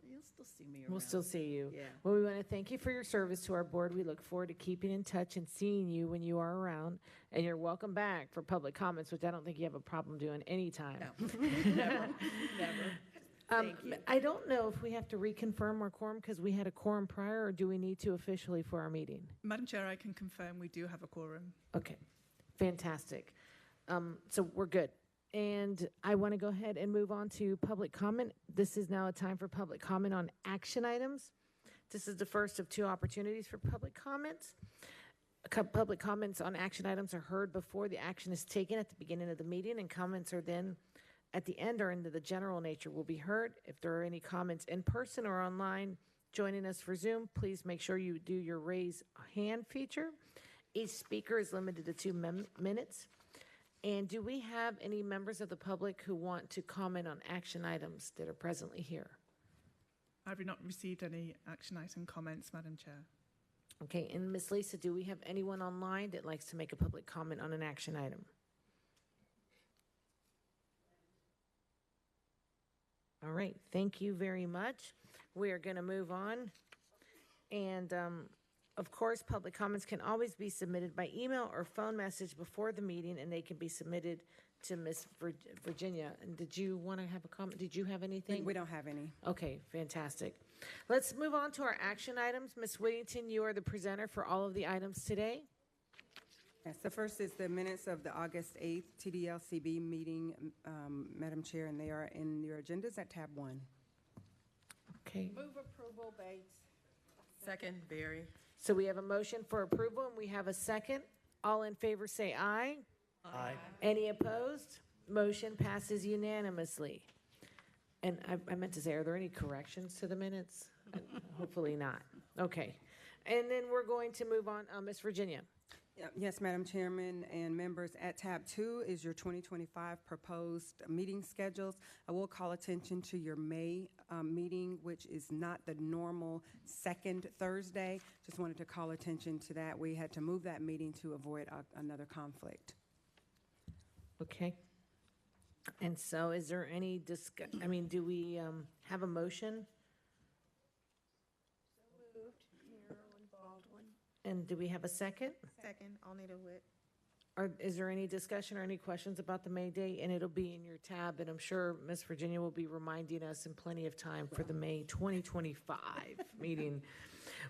you'll still see me around. We'll still see you. Yeah. Well, we want to thank you for your service to our board. We look forward to keeping in touch and seeing you when you are around. And you're welcome back for public comments, which I don't think you have a problem doing anytime. No, never, never. Thank you. I don't know if we have to reconfirm our quorum because we had a quorum prior, or do we need to officially for our meeting? Madam Chair, I can confirm we do have a quorum. Okay, fantastic. So we're good. And I want to go ahead and move on to public comment. This is now a time for public comment on action items. This is the first of two opportunities for public comments. Public comments on action items are heard before the action is taken at the beginning of the meeting, and comments are then at the end or into the general nature will be heard. If there are any comments in person or online joining us for Zoom, please make sure you do your raise hand feature. Each speaker is limited to 2 minutes. And do we have any members of the public who want to comment on action items that are presently here? I've not received any action item comments, Madam Chair. Okay, and Ms. Lisa, do we have anyone online that likes to make a public comment on an action item? All right, thank you very much. We are going to move on. And of course, public comments can always be submitted by email or phone message before the meeting, and they can be submitted to Ms. Virginia. And did you want to have a comment? Did you have anything? We don't have any. Okay, fantastic. Let's move on to our action items. Ms. Whittington, you are the presenter for all of the items today. Yes, the first is the minutes of the August 8th TDLCB meeting, Madam Chair, and they are in your agendas at tab 1. Okay. Move approval, Bates. Second, Barry. So we have a motion for approval, and we have a second. All in favor say aye. Aye. Any opposed? Motion passes unanimously. And I meant to say, are there any corrections to the minutes? Hopefully not. Okay. And then we're going to move on. Ms. Virginia. Yes, Madam Chairman and members, at tab 2 is your 2025 proposed meeting schedules. I will call attention to your May meeting, which is not the normal second Thursday. Just wanted to call attention to that. We had to move that meeting to avoid another conflict. Okay. And so is there any do we have a motion? And do we have a second? Second, I'll need a wit. Or is there any discussion or any questions about the May date? And it'll be in your tab, and I'm sure Ms. Virginia will be reminding us in plenty of time for the May 2025 meeting.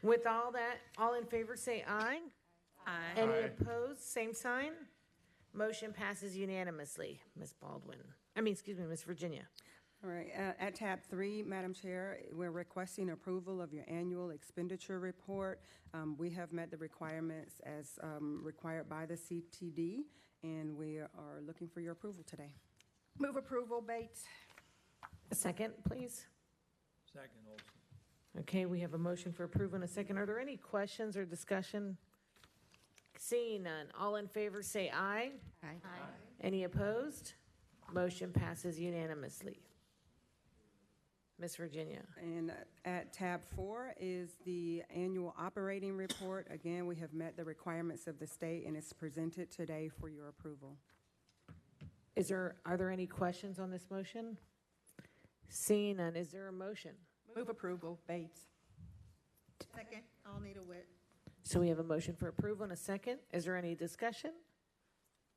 With all that, all in favor say aye. Aye. Any opposed, same sign. Motion passes unanimously, Ms. Ms. Virginia. All right, at tab 3, Madam Chair, we're requesting approval of your annual expenditure report. We have met the requirements as required by the CTD, and we are looking for your approval today. Move approval, Bates. A second, please. Second, Olson. Okay, we have a motion for approval and a second. Are there any questions or discussion? Seeing none, all in favor say aye. Aye. Any opposed? Motion passes unanimously. Ms. Virginia. And at tab 4 is the annual operating report. Again, we have met the requirements of the state, and it's presented today for your approval. Are there any questions on this motion? Seeing none, is there a motion? Move approval, Bates. Second, I'll need a wit. So we have a motion for approval and a second. Is there any discussion?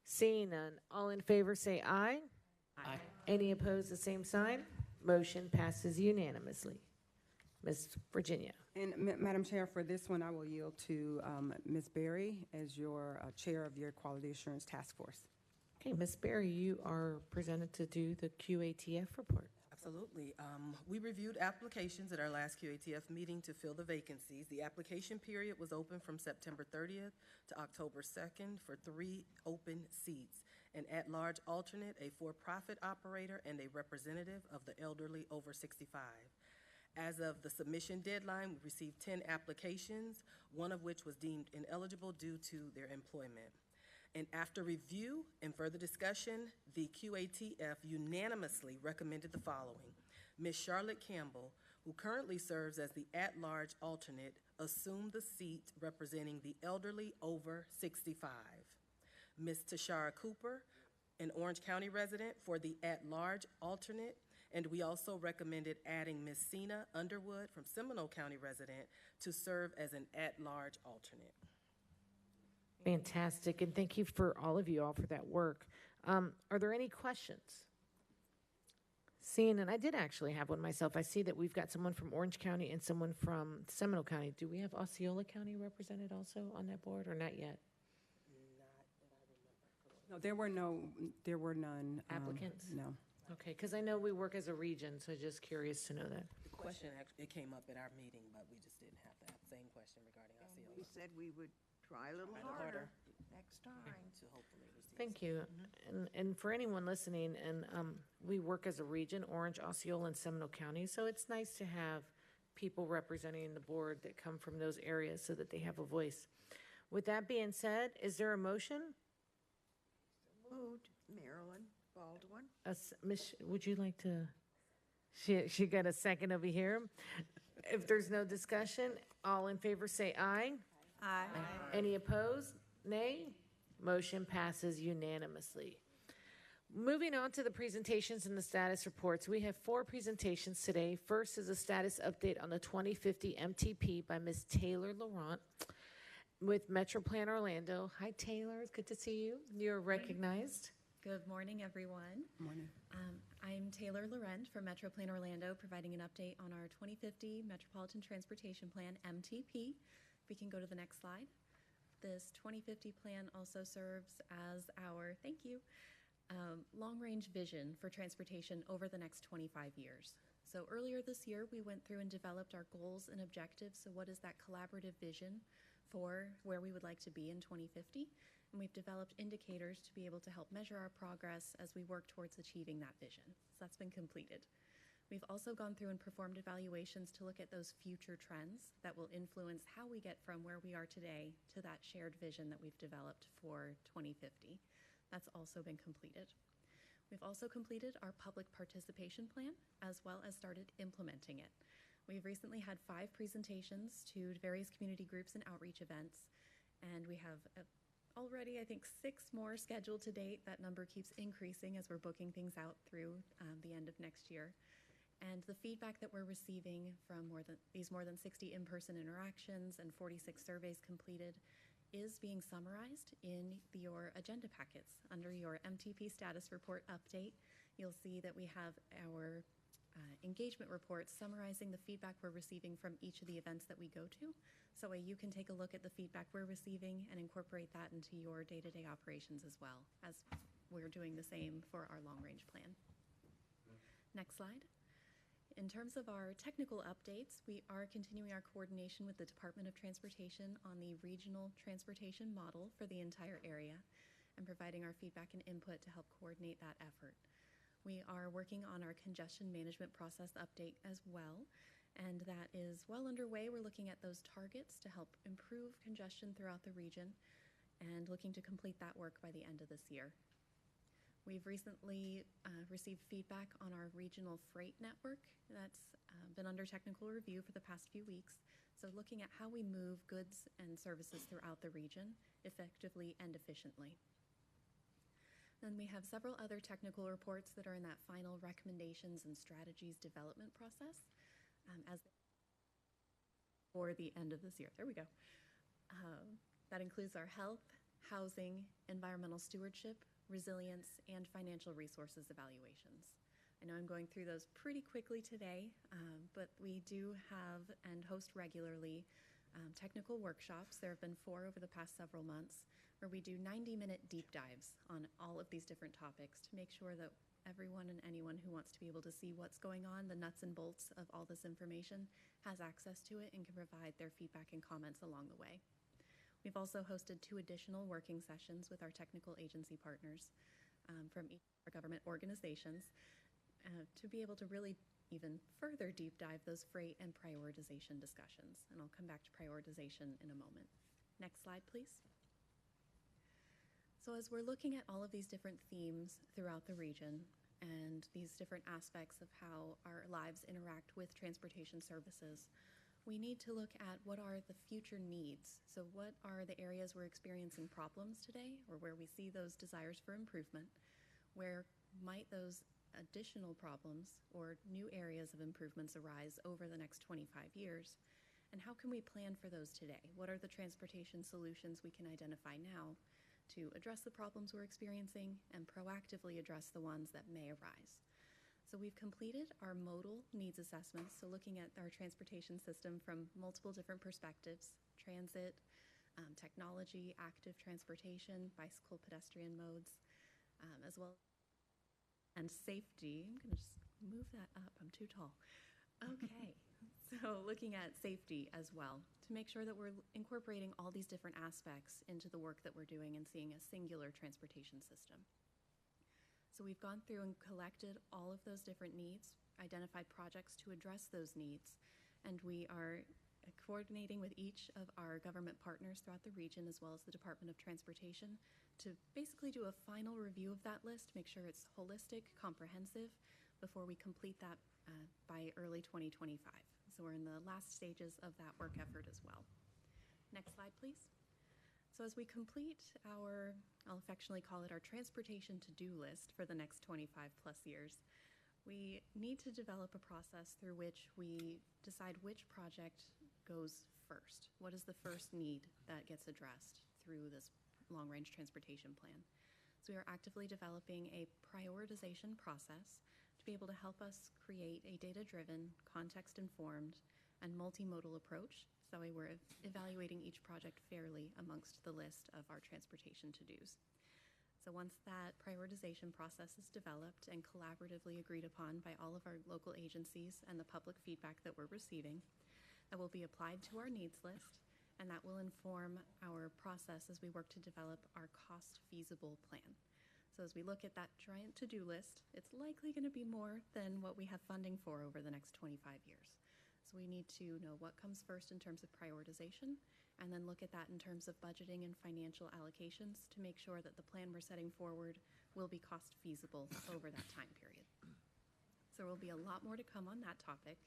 Seeing none, all in favor say aye. Aye. Any opposed, the same sign. Motion passes unanimously. Ms. Virginia. And Madam Chair, for this one, I will yield to Ms. Berry as your chair of your Quality Assurance Task Force. Okay, Ms. Berry, you are presented to do the QATF report. Absolutely. We reviewed applications at our last QATF meeting to fill the vacancies. The application period was open from September 30th to October 2nd for 3 open seats: an at-large alternate, a for-profit operator, and a representative of the elderly over 65. As of the submission deadline, we received 10 applications, one of which was deemed ineligible due to their employment. And after review and further discussion, the QATF unanimously recommended the following. Ms. Charlotte Campbell, who currently serves as the at-large alternate, assume the seat representing the elderly over 65. Ms. Tashara Cooper, an Orange County resident, for the at-large alternate, And we also recommended adding Ms. Sina Underwood from Seminole County resident to serve as an at-large alternate. Fantastic, and thank you for all of you all for that work. Are there any questions? Seeing, and I did actually have one myself. I see that we've got someone from Orange County and someone from Seminole County. Do we have Osceola County represented also on that board, or not yet? No, there were none. Applicants? No. Okay, because I know we work as a region, so just curious to know that. The question, it came up at our meeting, but we just didn't have that same question regarding Osceola. We said we would try a little harder next time. To hopefully receive. Thank you. And for anyone listening, and we work as a region, Orange, Osceola, and Seminole County, so it's nice to have people representing the board that come from those areas so that they have a voice. With that being said, is there a motion? Moved, Marilyn Baldwin. Would you like to? She got a second over here. If there's no discussion, all in favor say aye. Aye. Any opposed? Nay. Motion passes unanimously. Moving on to the presentations and the status reports. We have 4 presentations today. First is a status update on the 2050 MTP by Ms. Taylor Laurent with MetroPlan Orlando. Hi, Taylor. It's good to see you. You're recognized. Good morning, everyone. Morning. I'm Taylor Laurent from MetroPlan Orlando, providing an update on our 2050 Metropolitan Transportation Plan, MTP. We can go to the next slide. This 2050 plan also serves as our, thank you, long-range vision for transportation over the next 25 years. So earlier this year, we went through and developed our goals and objectives. So what is that collaborative vision for where we would like to be in 2050? And we've developed indicators to be able to help measure our progress as we work towards achieving that vision. So that's been completed. We've also gone through and performed evaluations to look at those future trends that will influence how we get from where we are today to that shared vision that we've developed for 2050. That's also been completed. We've also completed our public participation plan as well as started implementing it. We've recently had 5 presentations to various community groups and outreach events, and we have already, I think, 6 more scheduled to date. That number keeps increasing as we're booking things out through the end of next year. And the feedback that we're receiving from more than 60 in-person interactions and 46 surveys completed is being summarized in your agenda packets. Under your MTP status report update, you'll see that we have our engagement reports summarizing the feedback we're receiving from each of the events that we go to. So you can take a look at the feedback we're receiving and incorporate that into your day-to-day operations as well, as we're doing the same for our long-range plan. Next slide. In terms of our technical updates, we are continuing our coordination with the Department of Transportation on the regional transportation model for the entire area and providing our feedback and input to help coordinate that effort. We are working on our congestion management process update as well, and that is well underway. We're looking at those targets to help improve congestion throughout the region and looking to complete that work by the end of this year. We've recently received feedback on our regional freight network. That's been under technical review for the past few weeks. So looking at how we move goods and services throughout the region effectively and efficiently. Then we have several other technical reports that are in that final recommendations and strategies development process as for the end of this year. There we go. That includes our health, housing, environmental stewardship, resilience, and financial resources evaluations. I know I'm going through those pretty quickly today, but we do have and host regularly technical workshops. There have been 4 over the past several months where we do 90-minute deep dives on all of these different topics to make sure that everyone and anyone who wants to be able to see what's going on, the nuts and bolts of all this information, has access to it and can provide their feedback and comments along the way. We've also hosted 2 additional working sessions with our technical agency partners from each of our government organizations to be able to really even further deep dive those freight and prioritization discussions. And I'll come back to prioritization in a moment. Next slide, please. So as we're looking at all of these different themes throughout the region and these different aspects of how our lives interact with transportation services, we need to look at what are the future needs. So what are the areas we're experiencing problems today or where we see those desires for improvement? Where might those additional problems or new areas of improvements arise over the next 25 years, and how can we plan for those today? What are the transportation solutions we can identify now to address the problems we're experiencing and proactively address the ones that may arise? So we've completed our modal needs assessments, so looking at our transportation system from multiple different perspectives: transit, technology, active transportation, bicycle, pedestrian modes, as well, and safety. I'm going to just move that up. I'm too tall. Okay. So looking at safety as well, to make sure that we're incorporating all these different aspects into the work that we're doing and seeing a singular transportation system. So we've gone through and collected all of those different needs, identified projects to address those needs, and we are coordinating with each of our government partners throughout the region, as well as the Department of Transportation, to basically do a final review of that list, make sure it's holistic, comprehensive, before we complete that by early 2025. So we're in the last stages of that work effort as well. Next slide, please. So as we complete our, I'll affectionately call it our transportation to-do list for the next 25 plus years, we need to develop a process through which we decide which project goes first. What is the first need that gets addressed through this long-range transportation plan? So we are actively developing a prioritization process to be able to help us create a data-driven, context-informed, and multimodal approach. So that way we're evaluating each project fairly amongst the list of our transportation to-dos. So once that prioritization process is developed and collaboratively agreed upon by all of our local agencies and the public feedback that we're receiving, that will be applied to our needs list, and that will inform our process as we work to develop our cost feasible plan. So as we look at that giant to-do list, it's likely going to be more than what we have funding for over the next 25 years. So we need to know what comes first in terms of prioritization, and then look at that in terms of budgeting and financial allocations to make sure that the plan we're setting forward will be cost feasible over that time period. So there will be a lot more to come on that topic.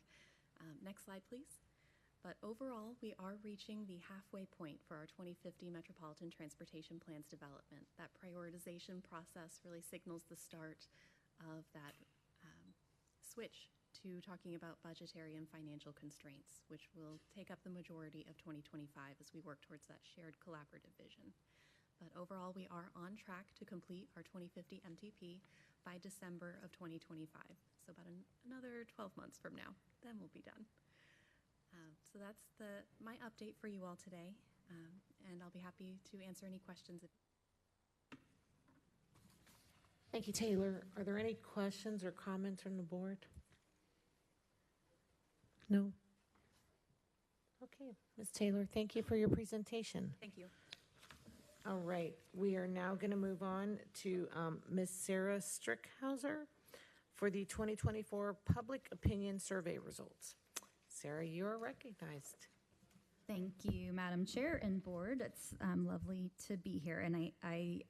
Next slide, please. But overall, we are reaching the halfway point for our 2050 Metropolitan Transportation Plans development. That prioritization process really signals the start of that switch to talking about budgetary and financial constraints, which will take up the majority of 2025 as we work towards that shared collaborative vision. But overall, we are on track to complete our 2050 MTP by December of 2025. So about another 12 months from now, then we'll be done. So that's my update for you all today, and I'll be happy to answer any questions. Thank you, Taylor. Are there any questions or comments from the board? No? Okay, Ms. Taylor, thank you for your presentation. Thank you. All right, we are now going to move on to Ms. Sarah Strickhauser for the 2024 Public Opinion Survey results. Sarah, you are recognized. Thank you, Madam Chair and Board. It's lovely to be here. And I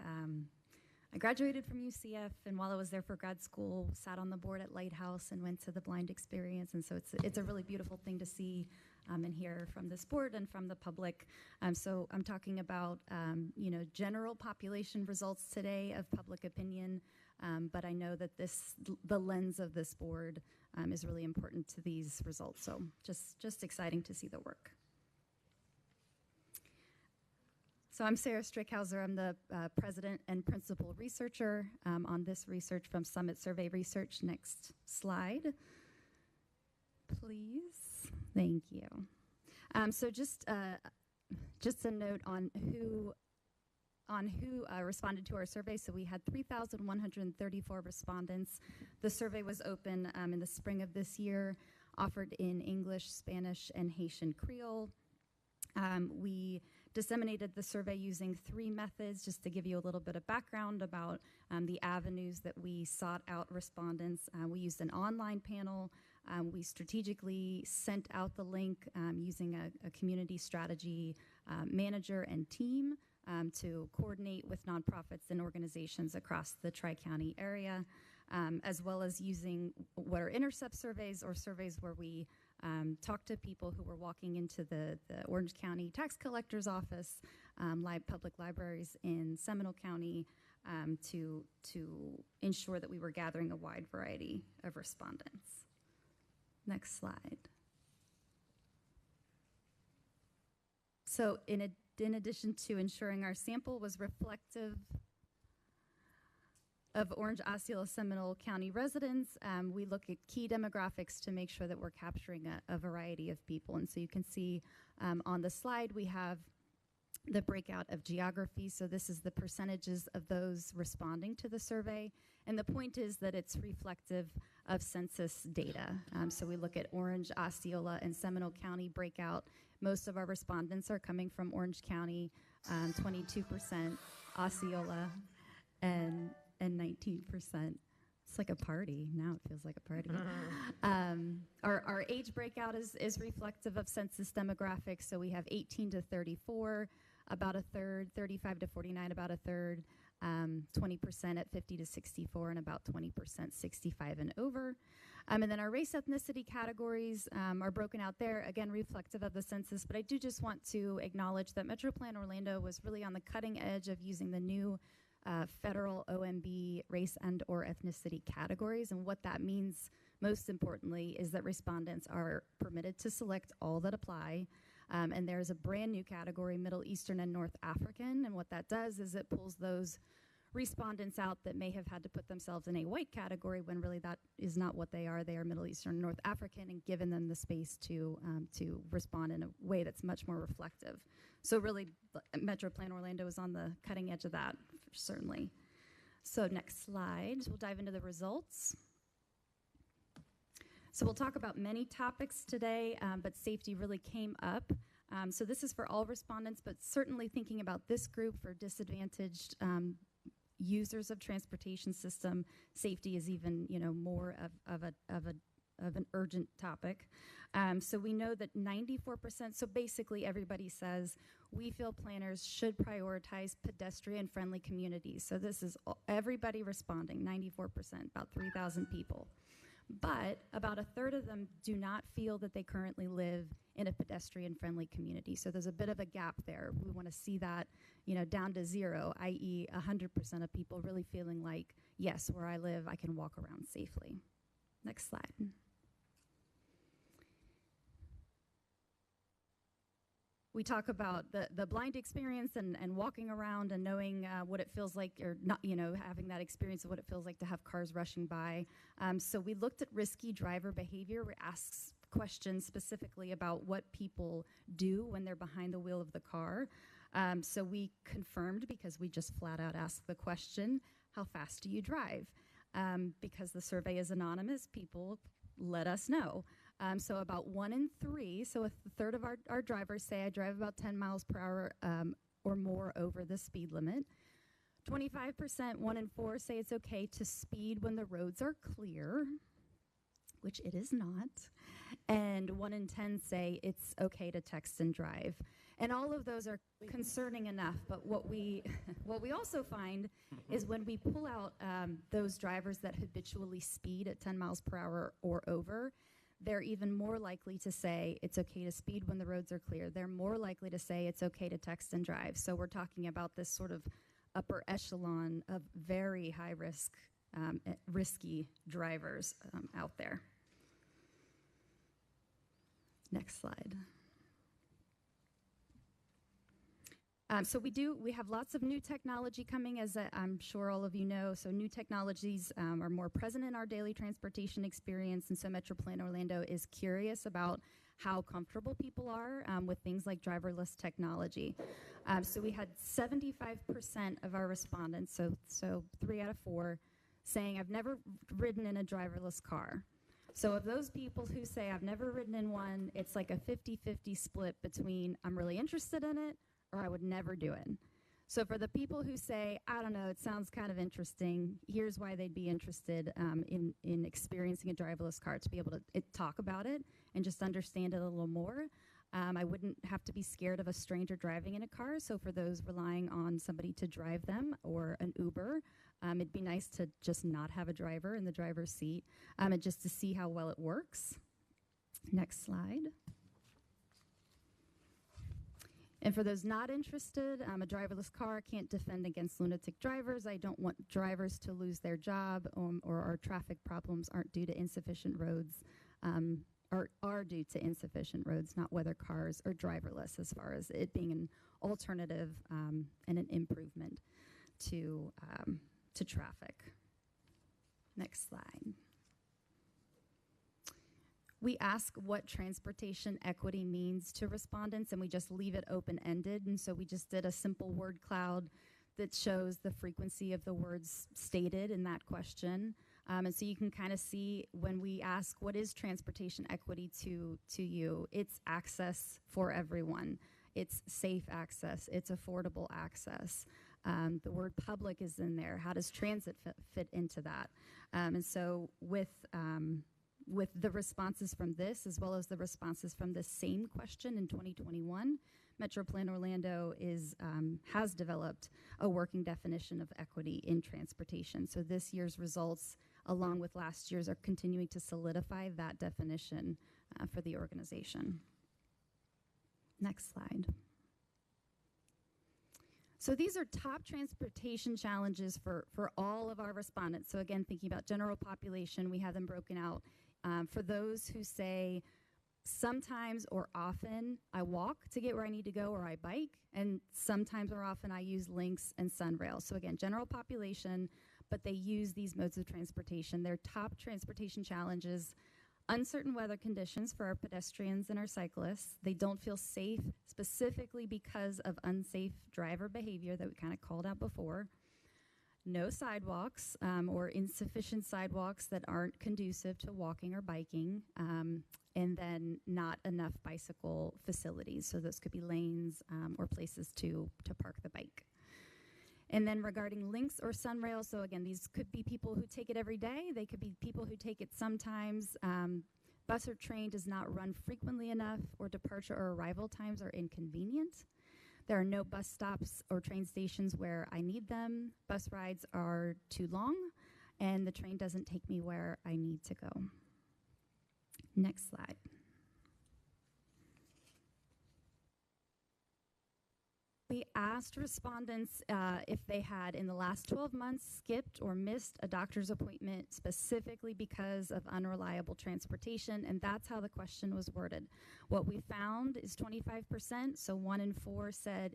graduated from UCF, and while I was there for grad school, sat on the board at Lighthouse and went to the blind experience. And so it's a really beautiful thing to see and hear from this board and from the public. So I'm talking about general population results today of public opinion, but I know that the lens of this board is really important to these results. So just exciting to see the work. So I'm Sarah Strickhauser. I'm the president and principal researcher on this research from Summit Survey Research. Next slide, please. Thank you. So just a note on who responded to our survey. So we had 3,134 respondents. The survey was open in the spring of this year, offered in English, Spanish, and Haitian Creole. We disseminated the survey using 3 methods, just to give you a little bit of background about the avenues that we sought out respondents. We used an online panel. We strategically sent out the link using a community strategy manager and team to coordinate with nonprofits and organizations across the Tri-County area, as well as using what are intercept surveys, or surveys where we talk to people who were walking into the Orange County tax collector's office, public libraries in Seminole County, to ensure that we were gathering a wide variety of respondents. Next slide. So in addition to ensuring our sample was reflective of Orange, Osceola, Seminole County residents, we look at key demographics to make sure that we're capturing a variety of people. And so you can see on the slide we have the breakout of geography. So this is the percentages of those responding to the survey. And the point is that it's reflective of census data. So we look at Orange, Osceola, and Seminole County breakout. Most of our respondents are coming from Orange County, 22% Osceola, and 19%. It's like a party. Now it feels like a party. Our age breakout is reflective of census demographics. So we have 18 to 34, about a third, 35 to 49, about a third, 20% at 50 to 64, and about 20% 65 and over. And then our race ethnicity categories are broken out there, again, reflective of the census. But I do just want to acknowledge that MetroPlan Orlando was really on the cutting edge of using the new federal OMB race and or ethnicity categories. And what that means, most importantly, is that respondents are permitted to select all that apply. And there's a brand new category, Middle Eastern and North African. And what that does is it pulls those respondents out that may have had to put themselves in a white category when really that is not what they are. They are Middle Eastern and North African, and given them the space to respond in a way that's much more reflective. So really, MetroPlan Orlando is on the cutting edge of that, certainly. So next slide, we'll dive into the results. So we'll talk about many topics today, but safety really came up. So this is for all respondents, but certainly thinking about this group for disadvantaged users of transportation system, safety is even more of an urgent topic. So we know that 94%, so basically everybody says we feel planners should prioritize pedestrian-friendly communities. So this is everybody responding, 94%, about 3,000 people. But about a third of them do not feel that they currently live in a pedestrian-friendly community. So there's a bit of a gap there. We want to see that, down to zero, i.e. 100% of people really feeling like, yes, where I live, I can walk around safely. Next slide. We talk about the blind experience and walking around and knowing what it feels like, or not, having that experience of what it feels like to have cars rushing by. So we looked at risky driver behavior. We asked questions specifically about what people do when they're behind the wheel of the car. So we confirmed, because we just flat out asked the question, how fast do you drive? Because the survey is anonymous, people let us know. So about 1 in 3, so a third of our drivers say I drive about 10 miles per hour or more over the speed limit. 25%, 1 in 4, say it's okay to speed when the roads are clear, which it is not. And 1 in 10 say it's okay to text and drive. And all of those are concerning enough, but what we also find is when we pull out those drivers that habitually speed at 10 miles per hour or over, they're even more likely to say it's okay to speed when the roads are clear. They're more likely to say it's okay to text and drive. So we're talking about this sort of upper echelon of very high risk, risky drivers out there. Next slide. So we have lots of new technology coming, as I'm sure all of you know. So new technologies are more present in our daily transportation experience, and so MetroPlan Orlando is curious about how comfortable people are with things like driverless technology. So we had 75% of our respondents, so 3 out of 4, saying I've never ridden in a driverless car. So of those people who say I've never ridden in one, it's like a 50-50 split between I'm really interested in it or I would never do it. So for the people who say, I don't know, it sounds kind of interesting, here's why they'd be interested in experiencing a driverless car, to be able to talk about it and just understand it a little more. I wouldn't have to be scared of a stranger driving in a car, so for those relying on somebody to drive them or an Uber, it'd be nice to just not have a driver in the driver's seat and just to see how well it works. Next slide. And for those not interested, a driverless car can't defend against lunatic drivers. I don't want drivers to lose their job, or our traffic problems aren't due to insufficient roads, or are due to insufficient roads, not whether cars are driverless, as far as it being an alternative and an improvement to traffic. Next slide. We ask what transportation equity means to respondents, and we just leave it open-ended. And so we just did a simple word cloud that shows the frequency of the words stated in that question. And so you can kind of see when we ask what is transportation equity to you, it's access for everyone. It's safe access. It's affordable access. The word public is in there. How does transit fit into that? And so with the responses from this, as well as the responses from this same question in 2021, MetroPlan Orlando has developed a working definition of equity in transportation. So this year's results, along with last year's, are continuing to solidify that definition for the organization. Next slide. So these are top transportation challenges for all of our respondents. So again, thinking about general population, we have them broken out. For those who say, sometimes or often I walk to get where I need to go, or I bike, and sometimes or often I use Lynx and Sunrail. So again, general population, but they use these modes of transportation. Their top transportation challenges: uncertain weather conditions for our pedestrians and our cyclists. They don't feel safe specifically because of unsafe driver behavior that we kind of called out before. No sidewalks or insufficient sidewalks that aren't conducive to walking or biking, and then not enough bicycle facilities. So those could be lanes or places to park the bike. And then regarding Lynx or Sunrail, so again, these could be people who take it every day. They could be people who take it sometimes. Bus or train does not run frequently enough, or departure or arrival times are inconvenient. There are no bus stops or train stations where I need them. Bus rides are too long, and the train doesn't take me where I need to go. Next slide. We asked respondents if they had, in the last 12 months, skipped or missed a doctor's appointment specifically because of unreliable transportation, and that's how the question was worded. What we found is 25%, so 1 in 4 said,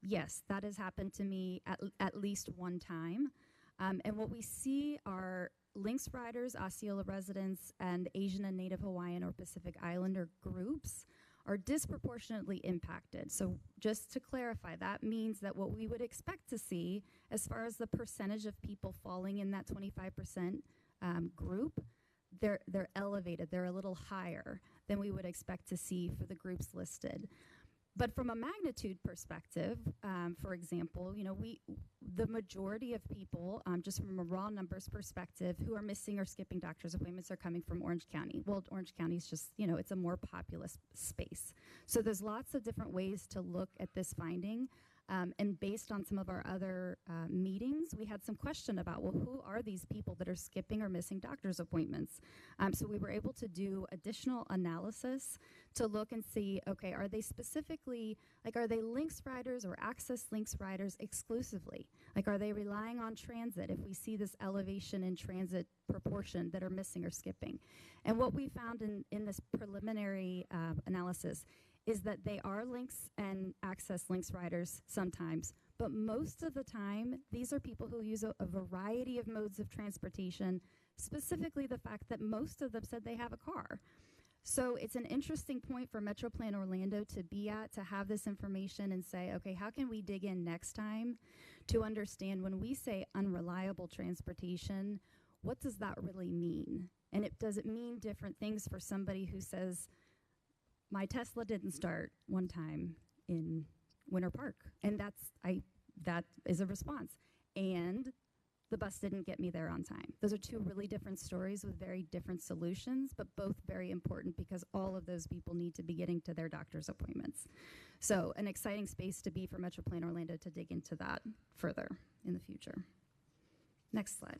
yes, that has happened to me at least one time. And what we see are Lynx riders, Osceola residents, and Asian and Native Hawaiian or Pacific Islander groups are disproportionately impacted. So just to clarify, that means that what we would expect to see as far as the percentage of people falling in that 25% group, they're elevated, they're a little higher than we would expect to see for the groups listed. But from a magnitude perspective, for example, the majority of people, just from a raw numbers perspective, who are missing or skipping doctor's appointments are coming from Orange County. Well, Orange County is just, it's a more populous space. So there's lots of different ways to look at this finding. And based on some of our other meetings, we had some question about, well, who are these people that are skipping or missing doctor's appointments? So we were able to do additional analysis to look and see, okay, are they specifically, are they Lynx riders or Access Lynx riders exclusively? Are they relying on transit if we see this elevation in transit proportion that are missing or skipping? And what we found in this preliminary analysis is that they are Lynx and Access Lynx riders sometimes, but most of the time, these are people who use a variety of modes of transportation, specifically the fact that most of them said they have a car. So it's an interesting point for MetroPlan Orlando to be at, to have this information and say, okay, how can we dig in next time to understand when we say unreliable transportation, what does that really mean? And does it mean different things for somebody who says, my Tesla didn't start one time in Winter Park, and that is a response. And the bus didn't get me there on time. Those are two really different stories with very different solutions, but both very important because all of those people need to be getting to their doctor's appointments. So an exciting space to be for MetroPlan Orlando to dig into that further in the future. Next slide.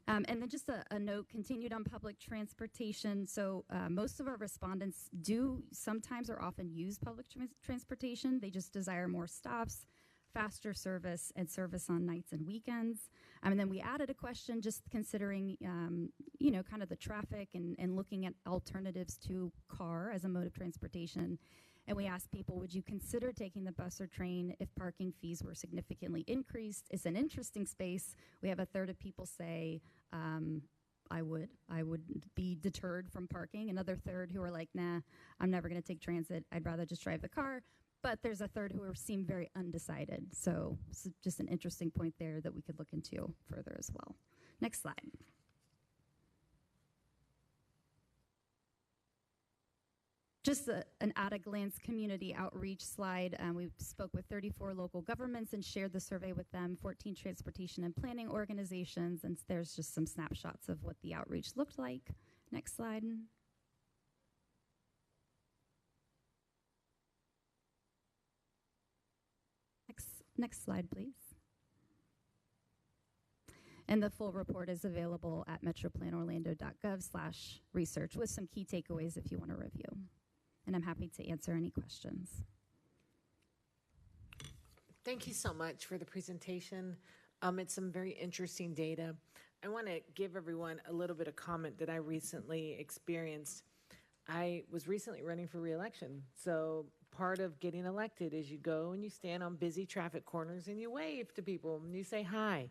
And then just a note, continued on public transportation. So most of our respondents do sometimes or often use public transportation. They just desire more stops, faster service, and service on nights and weekends. And then we added a question just considering, kind of the traffic and looking at alternatives to car as a mode of transportation. And we asked people, would you consider taking the bus or train if parking fees were significantly increased? It's an interesting space. We have a third of people say, I would be deterred from parking. Another third who are like, nah, I'm never going to take transit. I'd rather just drive the car. But there's a third who seem very undecided. So it's just an interesting point there that we could look into further as well. Next slide. Just an at-a-glance community outreach slide. We spoke with 34 local governments and shared the survey with them, 14 transportation and planning organizations, and there's just some snapshots of what the outreach looked like. Next slide. Next slide, please. And the full report is available at metroplanorlando.gov/research with some key takeaways if you want to review. And I'm happy to answer any questions. Thank you so much for the presentation. It's some very interesting data. I want to give everyone a little bit of comment that I recently experienced. I was recently running for re-election, so part of getting elected is you go and you stand on busy traffic corners and you wave to people and you say hi.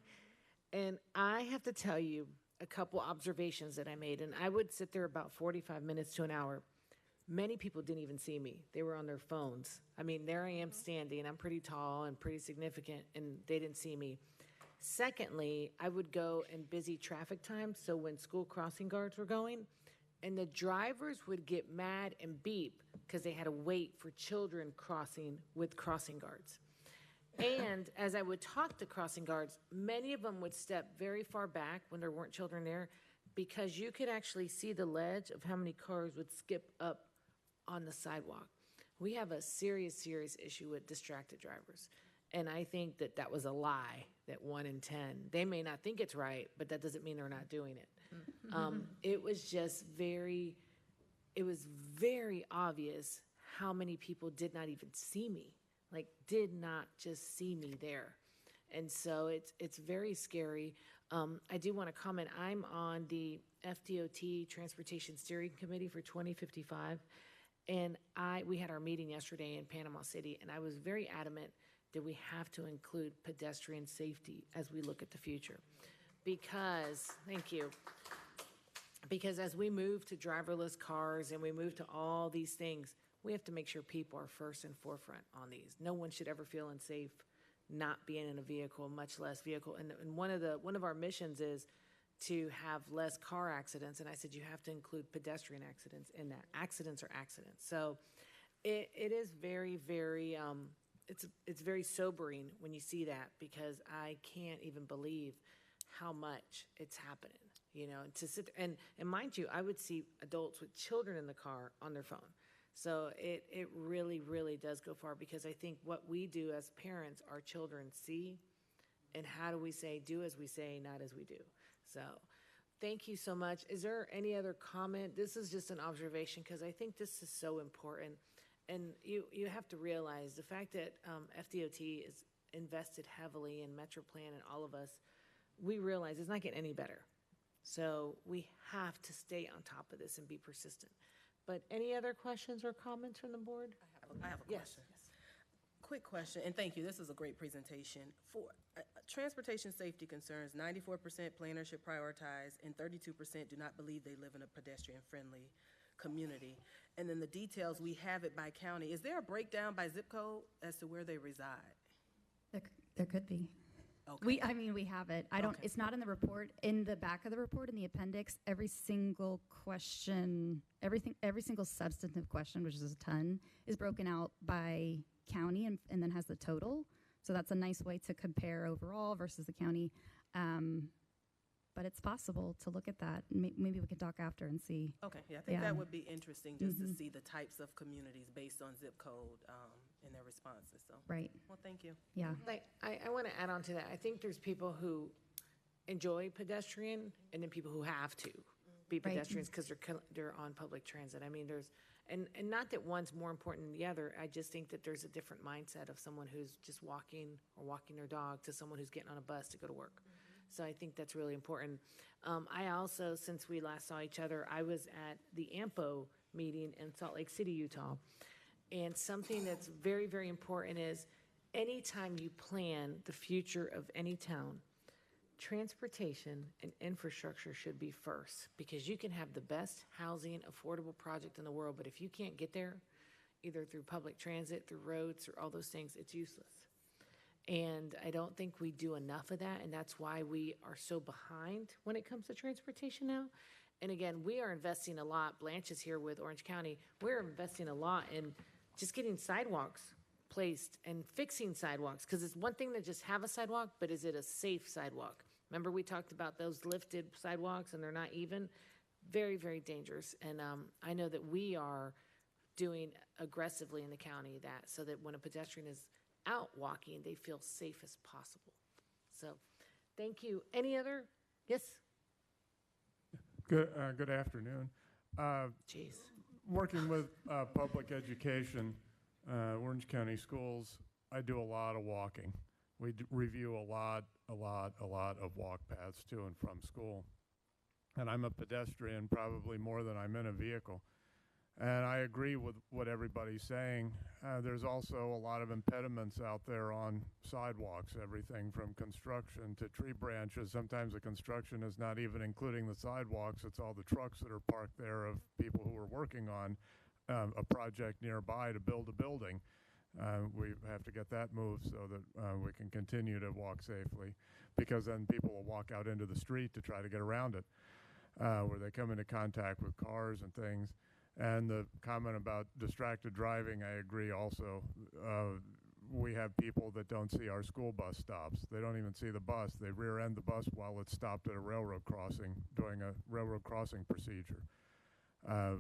And I have to tell you a couple observations that I made, and I would sit there about 45 minutes to an hour. Many people didn't even see me. They were on their phones. I mean, there I am standing. I'm pretty tall and pretty significant, and they didn't see me. Secondly, I would go in busy traffic times, so when school crossing guards were going, and the drivers would get mad and beep because they had to wait for children crossing with crossing guards. And as I would talk to crossing guards, many of them would step very far back when there weren't children there because you could actually see the ledge of how many cars would skip up on the sidewalk. We have a serious, serious issue with distracted drivers. And I think that that was a lie, that 1 in 10. They may not think it's right, but that doesn't mean they're not doing it. It was just very obvious how many people did not even see me, like did not just see me there. And so it's very scary. I do want to comment, I'm on the FDOT Transportation Steering Committee for 2055. And we had our meeting yesterday in Panama City, and I was very adamant that we have to include pedestrian safety as we look at the future. Because, thank you, because as we move to driverless cars and we move to all these things, we have to make sure people are first and forefront on these. No one should ever feel unsafe not being in a vehicle, much less vehicle. And one of our missions is to have less car accidents, and I said you have to include pedestrian accidents in that. Accidents are accidents. So it is very, very, it's very sobering when you see that, because I can't even believe how much it's happening, and to sit there, and mind you, I would see adults with children in the car on their phone. So it really, really does go far, because I think what we do as parents, our children see, and how do we say, do as we say, not as we do. So thank you so much. Is there any other comment? This is just an observation, because I think this is so important. And you have to realize the fact that FDOT is invested heavily in MetroPlan and all of us, we realize it's not getting any better. So we have to stay on top of this and be persistent. But any other questions or comments from the board? I have a question. Yes. Quick question, and thank you. This is a great presentation. For transportation safety concerns, 94% planners should prioritize, and 32% do not believe they live in a pedestrian-friendly community. And then the details, we have it by county. Is there a breakdown by zip code as to where they reside? There could be. Okay. We have it. It's not in the report. In the back of the report, in the appendix, every single question, every single substantive question, which is a ton, is broken out by county and then has the total. So that's a nice way to compare overall versus the county. But it's possible to look at that. Maybe we can talk after and see. Okay, yeah, I think that would be interesting just to see the types of communities based on zip code and their responses. So. Right. Well, thank you. Yeah. Like, I want to add on to that. I think there's people who enjoy pedestrian, and then people who have to be Right. pedestrians because they're on public transit. I mean, and not that one's more important than the other. I just think that there's a different mindset of someone who's just walking or walking their dog to someone who's getting on a bus to go to work. So I think that's really important. I also, since we last saw each other, I was at the AMPO meeting in Salt Lake City, Utah. And something that's very, very important is anytime you plan the future of any town, transportation and infrastructure should be first, because you can have the best housing, affordable project in the world, but if you can't get there, either through public transit, through roads, or all those things, it's useless. And I don't think we do enough of that, and that's why we are so behind when it comes to transportation now. And again, we are investing a lot. Blanche is here with Orange County. We're investing a lot in just getting sidewalks placed and fixing sidewalks, because it's one thing to just have a sidewalk, but is it a safe sidewalk? Remember we talked about those lifted sidewalks and they're not even? Very, very dangerous. And I know that we are doing aggressively in the county that so that when a pedestrian is out walking, they feel safe as possible. So thank you. Any other? Yes? Good afternoon. Jeez. Working with public education, Orange County Schools, I do a lot of walking. We review a lot of walk paths to and from school. And I'm a pedestrian probably more than I'm in a vehicle. And I agree with what everybody's saying. There's also a lot of impediments out there on sidewalks, everything from construction to tree branches. Sometimes the construction is not even including the sidewalks. It's all the trucks that are parked there of people who are working on a project nearby to build a building. We have to get that moved so that we can continue to walk safely, because then people will walk out into the street to try to get around it, where they come into contact with cars and things. And the comment about distracted driving, I agree also. We have people that don't see our school bus stops. They don't even see the bus. They rear end the bus while it's stopped at a railroad crossing, doing a railroad crossing procedure.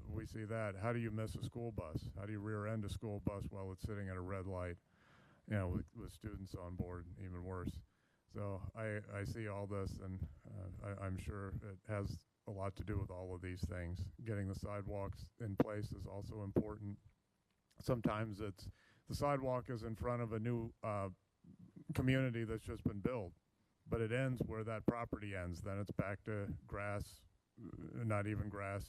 We see that. How do you miss a school bus? How do you rear end a school bus while it's sitting at a red light? You know, with students on board, even worse. So I see all this, and I'm sure it has a lot to do with all of these things. Getting the sidewalks in place is also important. Sometimes the sidewalk is in front of a new community that's just been built, but it ends where that property ends. Then it's back to grass, not even grass,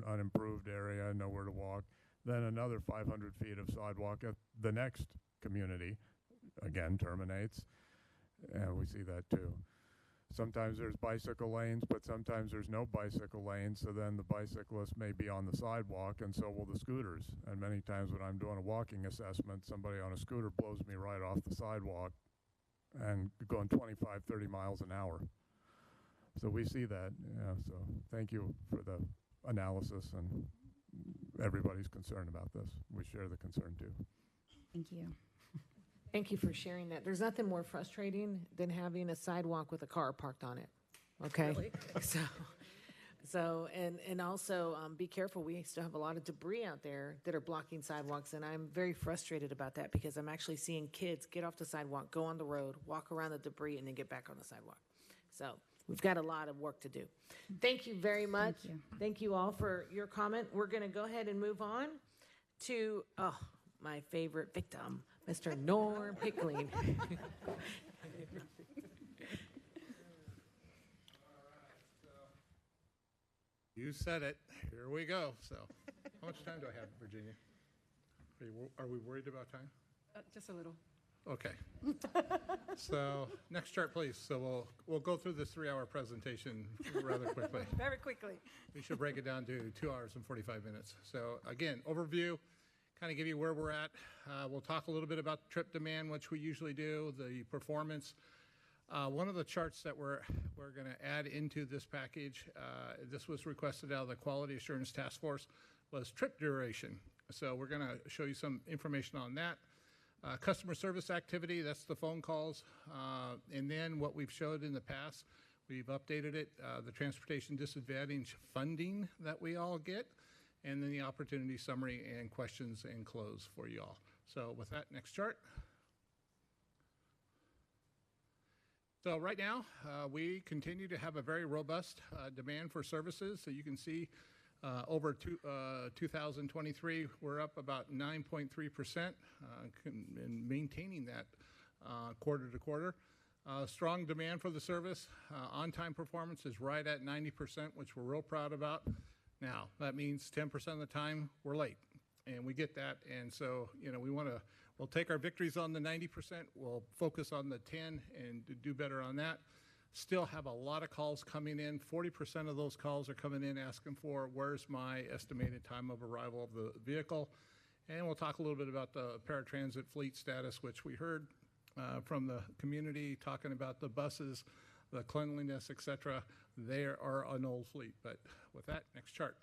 unimproved area, nowhere to walk. Then another 500 feet of sidewalk at the next community, again, terminates. And we see that too. Sometimes there's bicycle lanes, but sometimes there's no bicycle lanes, so then the bicyclists may be on the sidewalk, and so will the scooters. And many times when I'm doing a walking assessment, somebody on a scooter blows me right off the sidewalk and going 25, 30 miles an hour. So we see that, so thank you for the analysis, and everybody's concerned about this. We share the concern too. Thank you. Thank you for sharing that. There's nothing more frustrating than having a sidewalk with a car parked on it. Okay? Really? And also be careful. We still have a lot of debris out there that are blocking sidewalks, and I'm very frustrated about that because I'm actually seeing kids get off the sidewalk, go on the road, walk around the debris, and then get back on the sidewalk. So we've got a lot of work to do. Thank you very much. Thank you. Thank you all for your comment. We're going to go ahead and move on to, my favorite victim, Mr. Norm Pickling. You said it. Here we go. So, how much time do I have, Virginia? Are we worried about time? Just a little. Okay. So, next chart, please. So we'll go through this 3-hour presentation rather quickly. Very quickly. We should break it down to 2 hours and 45 minutes. So again, overview, kind of give you where we're at. We'll talk a little bit about trip demand, which we usually do, the performance. One of the charts that we're going to add into this package, this was requested out of the Quality Assurance Task Force, was trip duration. So we're going to show you some information on that. Customer service activity, that's the phone calls. And then what we've showed in the past, we've updated it, the transportation disadvantage funding that we all get, and then the opportunity summary and questions and close for you all. So with that, next chart. So right now, we continue to have a very robust demand for services. So you can see over 2023, we're up about 9.3% and maintaining that quarter to quarter. Strong demand for the service. On-time performance is right at 90%, which we're real proud about. Now, that means 10% of the time we're late, and we get that. And so, we'll take our victories on the 90%. We'll focus on the 10 and do better on that. Still have a lot of calls coming in. 40% of those calls are coming in asking for, where's my estimated time of arrival of the vehicle? And we'll talk a little bit about the paratransit fleet status, which we heard from the community talking about the buses, the cleanliness, et cetera. They are an old fleet. But with that, next chart.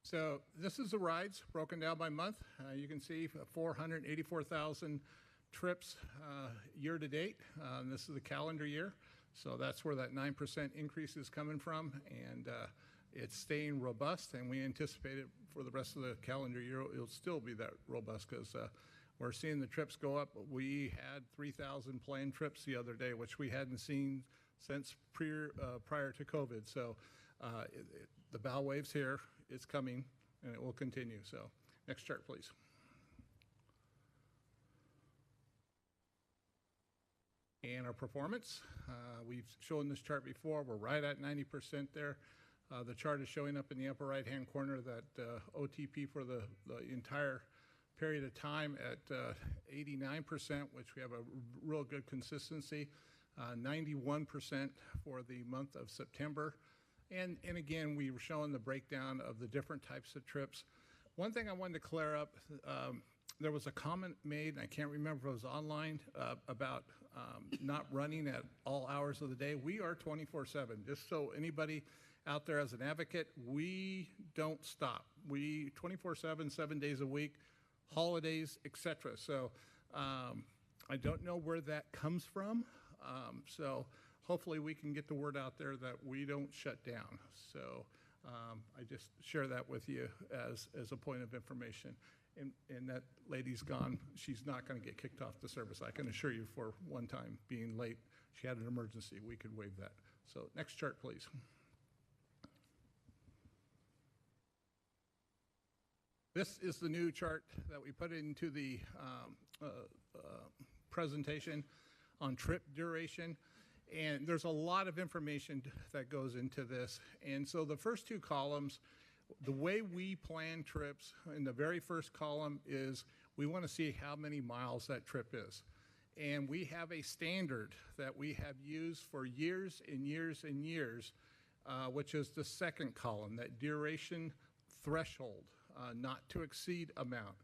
So this is the rides broken down by month. You can see 484,000 trips year to date. This is the calendar year. So that's where that 9% increase is coming from. And it's staying robust, and we anticipate it for the rest of the calendar year. It'll still be that robust because we're seeing the trips go up. We had 3,000 planned trips the other day, which we hadn't seen since prior to COVID. So the bow wave's here. It's coming, and it will continue. So next chart, please. And our performance, we've shown this chart before. We're right at 90% there. The chart is showing up in the upper right-hand corner that OTP for the entire period of time at 89%, which we have a real good consistency. 91% for the month of September. And again, we were showing the breakdown of the different types of trips. One thing I wanted to clear up, there was a comment made, and I can't remember if it was online, about not running at all hours of the day. We are 24/7. Just so anybody out there as an advocate, we don't stop. We 24/7, 7 days a week, holidays, etc. So I don't know where that comes from. So hopefully we can get the word out there that we don't shut down. So I just share that with you as a point of information. And that lady's gone. She's not going to get kicked off the service. I can assure you for one time being late, she had an emergency. We could waive that. So next chart, please. This is the new chart that we put into the presentation on trip duration. And there's a lot of information that goes into this. And so the first two columns, the way we plan trips in the very first column is we want to see how many miles that trip is. And we have a standard that we have used for years and years and years, which is the second column, that duration threshold, not to exceed amount.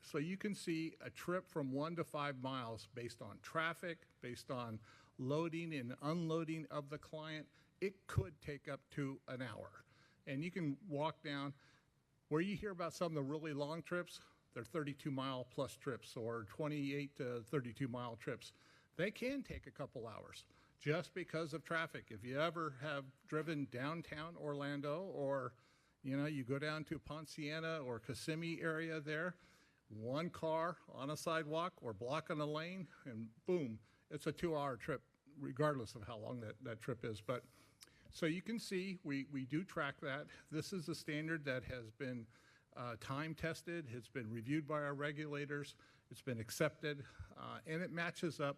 So you can see a trip from 1 to 5 miles based on traffic, based on loading and unloading of the client. It could take up to an hour. And you can walk down where you hear about some of the really long trips. They're 32-mile plus trips or 28 to 32-mile trips. They can take a couple hours just because of traffic. If you ever have driven downtown Orlando, or you go down to Ponciana or Kissimmee area there, one car on a sidewalk or blocking a lane, and boom, it's a 2-hour trip regardless of how long that trip is. But so you can see we do track that. This is a standard that has been time tested. It's been reviewed by our regulators. It's been accepted, and it matches up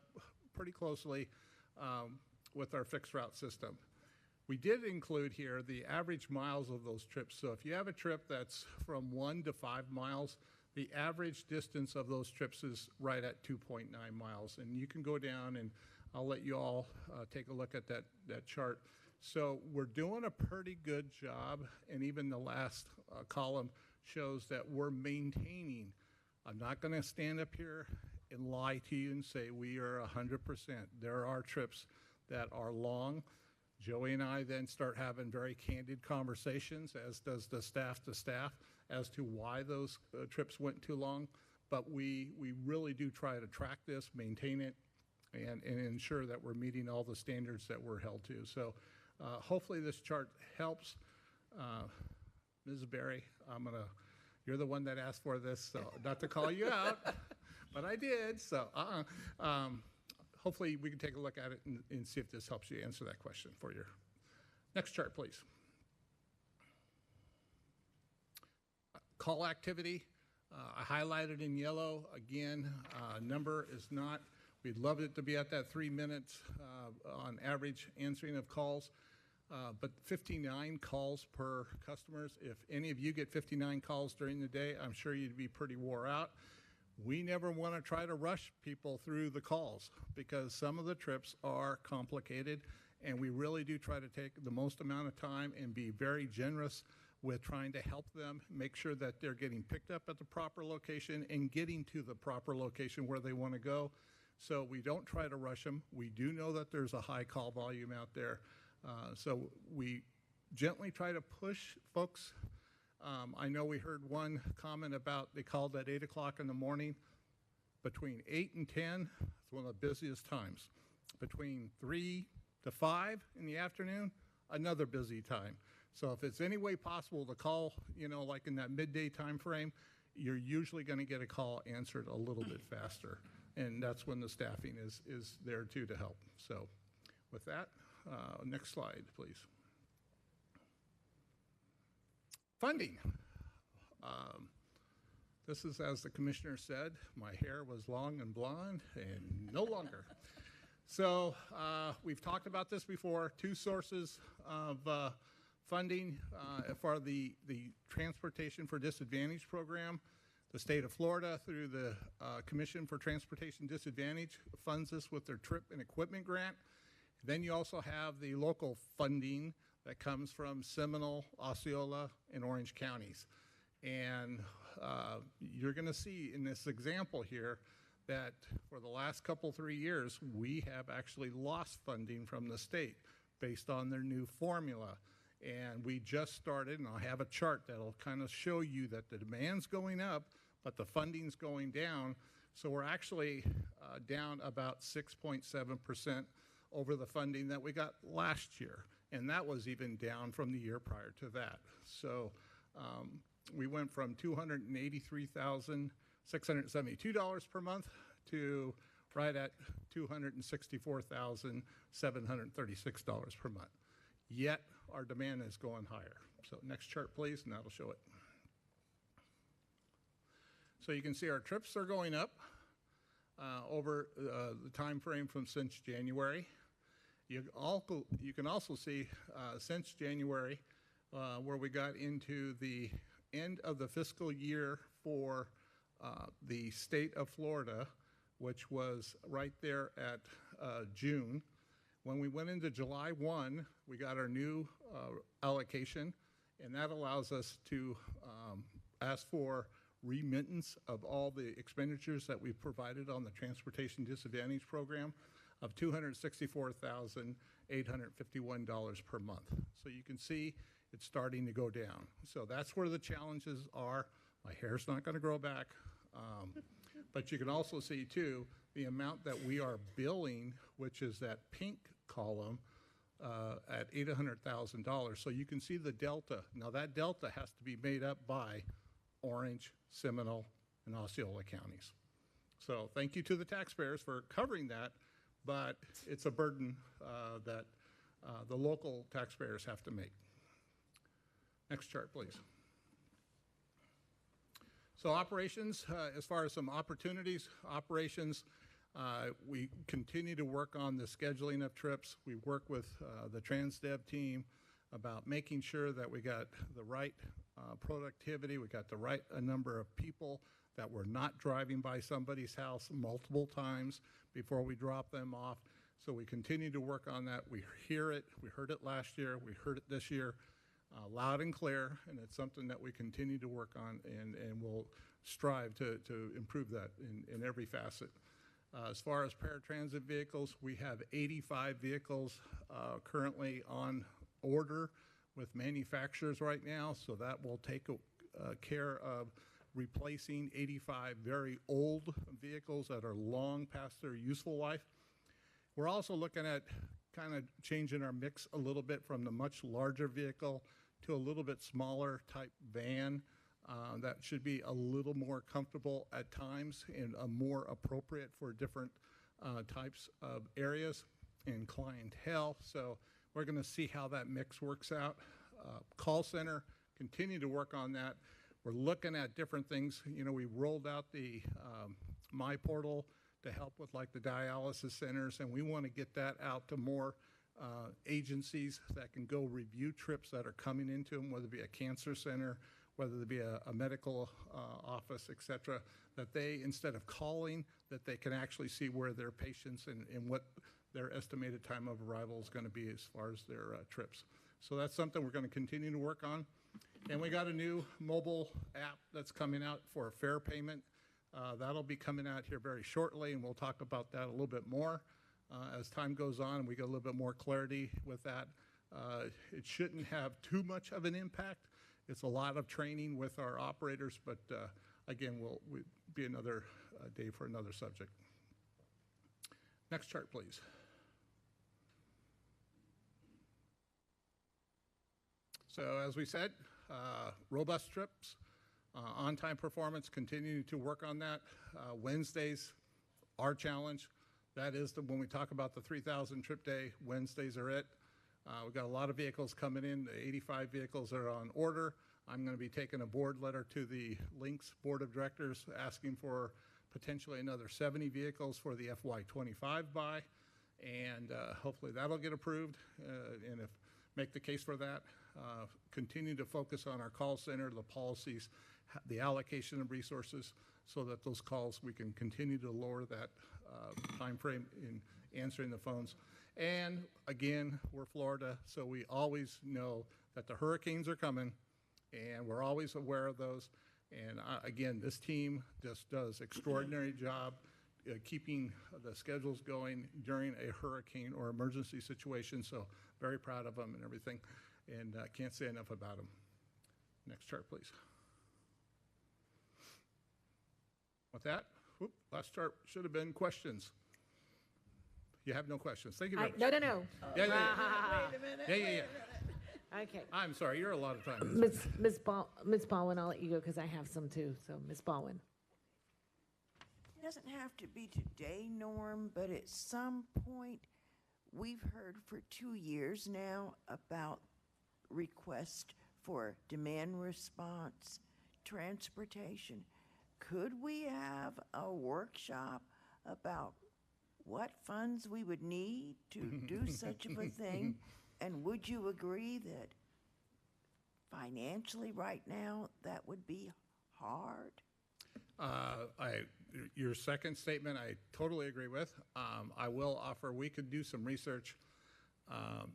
pretty closely with our fixed route system. We did include here the average miles of those trips. So if you have a trip that's from 1 to 5 miles, the average distance of those trips is right at 2.9 miles. And you can go down, and I'll let you all take a look at that chart. So we're doing a pretty good job, and even the last column shows that we're maintaining. I'm not going to stand up here and lie to you and say we are 100%. There are trips that are long. Joey and I then start having very candid conversations, as does the staff to staff, as to why those trips went too long. But we really do try to track this, maintain it, and ensure that we're meeting all the standards that we're held to. So hopefully this chart helps. Ms. Berry, you're the one that asked for this, so not to call you out, but I did. So hopefully we can take a look at it and see if this helps you answer that question for you. Next chart, please. Call activity. I highlighted in yellow. Again, number is not, we'd love it to be at that 3 minutes on average answering of calls, but 59 calls per customers. If any of you get 59 calls during the day, I'm sure you'd be pretty wore out. We never want to try to rush people through the calls because some of the trips are complicated, and we really do try to take the most amount of time and be very generous with trying to help them make sure that they're getting picked up at the proper location and getting to the proper location where they want to go. So we don't try to rush them. We do know that there's a high call volume out there. So we gently try to push folks. I know we heard one comment about they called at 8 o'clock in the morning. Between 8 and 10, it's one of the busiest times. Between 3 to 5 in the afternoon, another busy time. So if it's any way possible to call, like in that midday time frame, you're usually going to get a call answered a little bit faster. And that's when the staffing is there too to help. So with that, next slide, please. Funding. This is, as the commissioner said, my hair was long and blonde and no longer. So we've talked about this before, 2 sources of funding for the Transportation for Disadvantaged program. The state of Florida, through the Commission for Transportation Disadvantage, funds us with their trip and equipment grant. Then you also have the local funding that comes from Seminole, Osceola, and Orange counties. And you're going to see in this example here that for the last 3 years, we have actually lost funding from the state based on their new formula. And we just started, and I'll have a chart that'll kind of show you that the demand's going up, but the funding's going down. So we're actually down about 6.7% over the funding that we got last year. And that was even down from the year prior to that. So we went from $283,672 per month to right at $264,736 per month. Yet our demand is going higher. So next chart, please, and that'll show it. So you can see our trips are going up over the time frame from since January. You can also see since January where we got into the end of the fiscal year for the state of Florida, which was right there at June. When we went into July 1, we got our new allocation, and that allows us to ask for remittance of all the expenditures that we provided on the Transportation Disadvantage program of $264,851 per month. So you can see it's starting to go down. So that's where the challenges are. My hair's not going to grow back. But you can also see, too, the amount that we are billing, which is that pink column, at $800,000. So you can see the delta. Now, that delta has to be made up by Orange, Seminole, and Osceola counties. So thank you to the taxpayers for covering that, but it's a burden that the local taxpayers have to make. Next chart, please. So operations, as far as some opportunities, we continue to work on the scheduling of trips. We work with the TransDev team about making sure that we got the right productivity, we got the right number of people, that we're not driving by somebody's house multiple times before we drop them off. So we continue to work on that. We hear it. We heard it last year. We heard it this year. Loud and clear, and it's something that we continue to work on, and we'll strive to improve that in every facet. As far as paratransit vehicles, we have 85 vehicles currently on order with manufacturers right now, so that will take care of replacing 85 very old vehicles that are long past their useful life. We're also looking at kind of changing our mix a little bit from the much larger vehicle to a little bit smaller type van. that should be a little more comfortable at times and more appropriate for different types of areas and clientele. So we're going to see how that mix works out. Call center, continue to work on that. We're looking at different things. You know, we rolled out the My Portal to help with like the dialysis centers, and we want to get that out to more agencies that can go review trips that are coming into them, whether it be a cancer center, whether it be a medical office, et cetera, that they, instead of calling, that they can actually see where their patients and what their estimated time of arrival is going to be as far as their trips. So that's something we're going to continue to work on. And we got a new mobile app that's coming out for fare payment. That'll be coming out here very shortly, and we'll talk about that a little bit more as time goes on and we get a little bit more clarity with that. It shouldn't have too much of an impact. It's a lot of training with our operators, but again, we'll be another day for another subject. Next chart, please. So as we said, robust trips, on-time performance, continue to work on that. Wednesdays, our challenge. That is when we talk about the 3,000 trip day, Wednesdays are it. We've got a lot of vehicles coming in. The 85 vehicles are on order. I'm going to be taking a board letter to the Lynx Board of Directors asking for potentially another 70 vehicles for the FY25 buy, and hopefully that'll get approved, and if make the case for that. Continue to focus on our call center, the policies, the allocation of resources, so that those calls, we can continue to lower that time frame in answering the phones. And again, we're Florida, so we always know that the hurricanes are coming, and we're always aware of those. And again, this team just does extraordinary job keeping the schedules going during a hurricane or emergency situation. So very proud of them and everything, and can't say enough about them. Next chart, please. With that, last chart should have been questions. You have no questions. Thank you very much. No. Yeah. Wait a minute. Yeah. Okay. I'm sorry, you're a lot of time. Ms. Baldwin, I'll let you go because I have some too. So Ms. Baldwin. It doesn't have to be today, Norm, but at some point, we've heard for 2 years now about request for demand response transportation. Could we have a workshop about what funds we would need to do such of a thing? And would you agree that financially right now that would be hard? Your second statement, I totally agree with. I will offer, we could do some research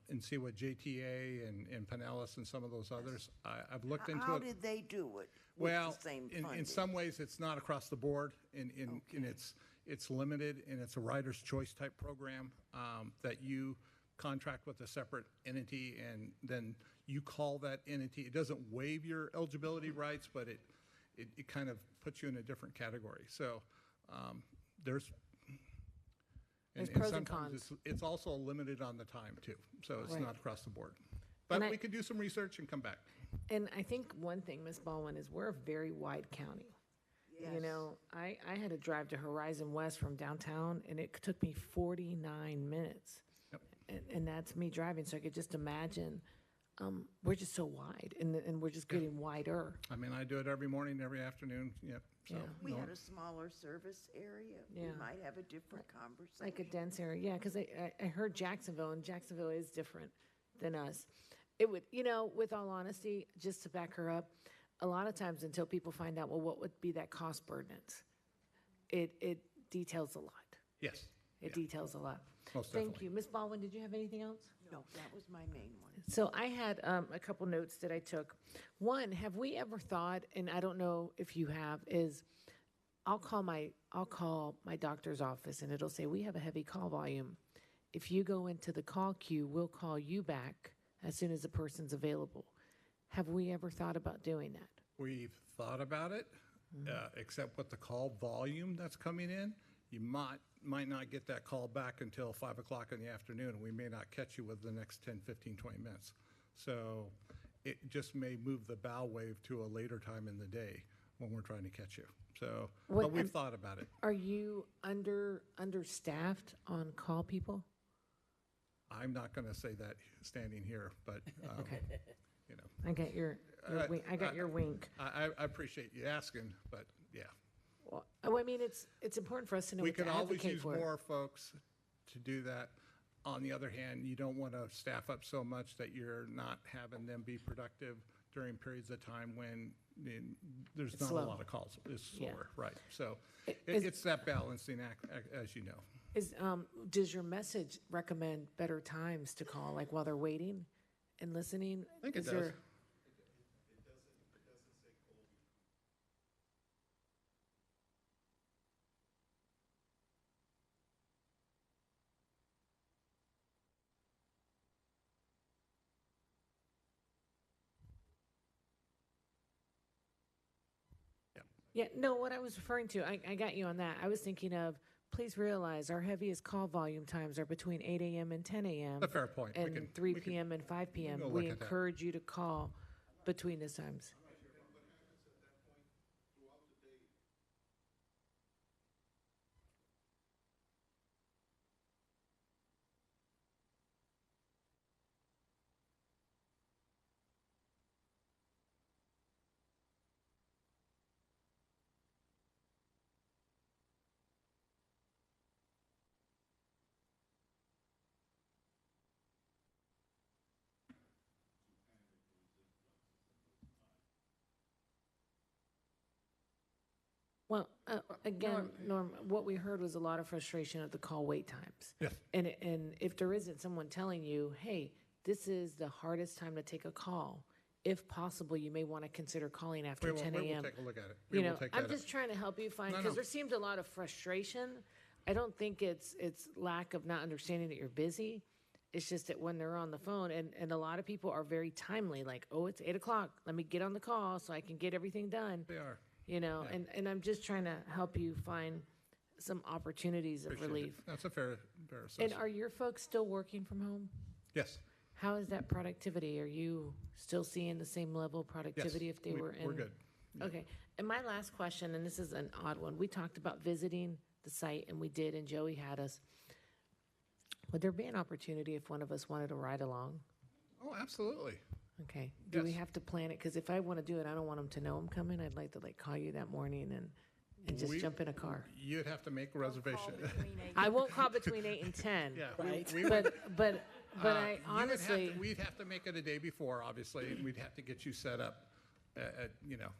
and see what JTA and Pinellas and some of those others. I've looked into it. How did they do it with Well, the same in funding? some ways, it's not across the board, and it's limited, and it's a rider's choice type program that you contract with a separate entity, and then you call that entity. It doesn't waive your eligibility rights, but it kind of puts you in a different category. So there's pros and sometimes cons. it's also limited on the time too, so it's Right. not across the board. But And we could do some research and come back. And I think one thing, Ms. Baldwin, is we're a very wide county. You know, I had to drive to Horizon West from downtown, and it took me 49 minutes. Yep. And that's me driving, so I could just imagine, we're just so wide, and we're just getting wider. I mean, I do it every morning, every afternoon. Yep. So, Yeah. We no. had a smaller service area. Yeah. We might have a different conversation. Like a dense area, yeah, because I heard Jacksonville, and Jacksonville is different than us. It would, you know, with all honesty, just to back her up, a lot of times until people find out, well, what would be that cost burden? It details a lot. Yes. It details a lot. Most Thank definitely. you. Ms. Baldwin, did you have anything else? No, that was my main one. So I had a couple notes that I took. One, have we ever thought, and I don't know if you have, is I'll call my doctor's office and it'll say, we have a heavy call volume. If you go into the call queue, we'll call you back as soon as the person's available. Have we ever thought about doing that? We've thought about it, except with the call volume that's coming in, you might not get that call back until 5 o'clock in the afternoon, and we may not catch you within the next 10, 15, 20 minutes. So it just may move the bow wave to a later time in the day when we're trying to catch you. So, but we've thought about it. Are you understaffed on call people? I'm not going to say that standing here, but Okay. you know, I got your wink. I got your wink. I appreciate you asking, but yeah, Well, I mean, it's important for us to know we what to could always advocate use for. more folks to do that. On the other hand, you don't want to staff up so much that you're not having them be productive during periods of time when there's It's not slow. a lot of calls. It's Yeah. slower, right? So Is- it's that balancing act, as you know. Does your message recommend better times to call, like while they're waiting and listening? I think it Is does. Yeah, no, what I was referring to, I got you on that. I was thinking of, please realize our heaviest call volume times are between 8 a.m. and 10 a.m. A fair point. We And can- 3 we can- p.m. and 5 p.m. go We look at that. encourage you to call between those times. Well, again, Norm, what we heard was a lot of frustration at the call wait times. Yes. And if there isn't someone telling you, hey, this is the hardest time to take a call, if possible, you may want to consider calling after 10 We will a.m. take a look at it. You We will know, take I'm that just up. trying to help you find, No, because no. there seems a lot of frustration. I don't think it's lack of not understanding that you're busy. It's just that when they're on the phone, and a lot of people are very timely, like, oh, it's 8 o'clock. Let me get on the call so I can get everything done. They are. You know, Yeah. and I'm just trying to help you find some opportunities of Appreciate it. relief. That's a fair And assessment. are your folks still working from home? Yes. How is that productivity? Are you still seeing the same level of productivity if they were in? We're good. Okay. And my last question, and this is an odd one. We talked about visiting the site, and we did, and Joey had us. Would there be an opportunity if one of us wanted to ride along? Oh, absolutely. Okay. Do we Yes. have to plan it? Because if I want to do it, I don't want them to know I'm coming. I'd like to call you that morning and just We- jump in a car. You'd have to make a reservation. I won't call between 8 and 10. Yeah, But I honestly, we'd have to make it a day before, obviously, and we'd have to get you set up, you know.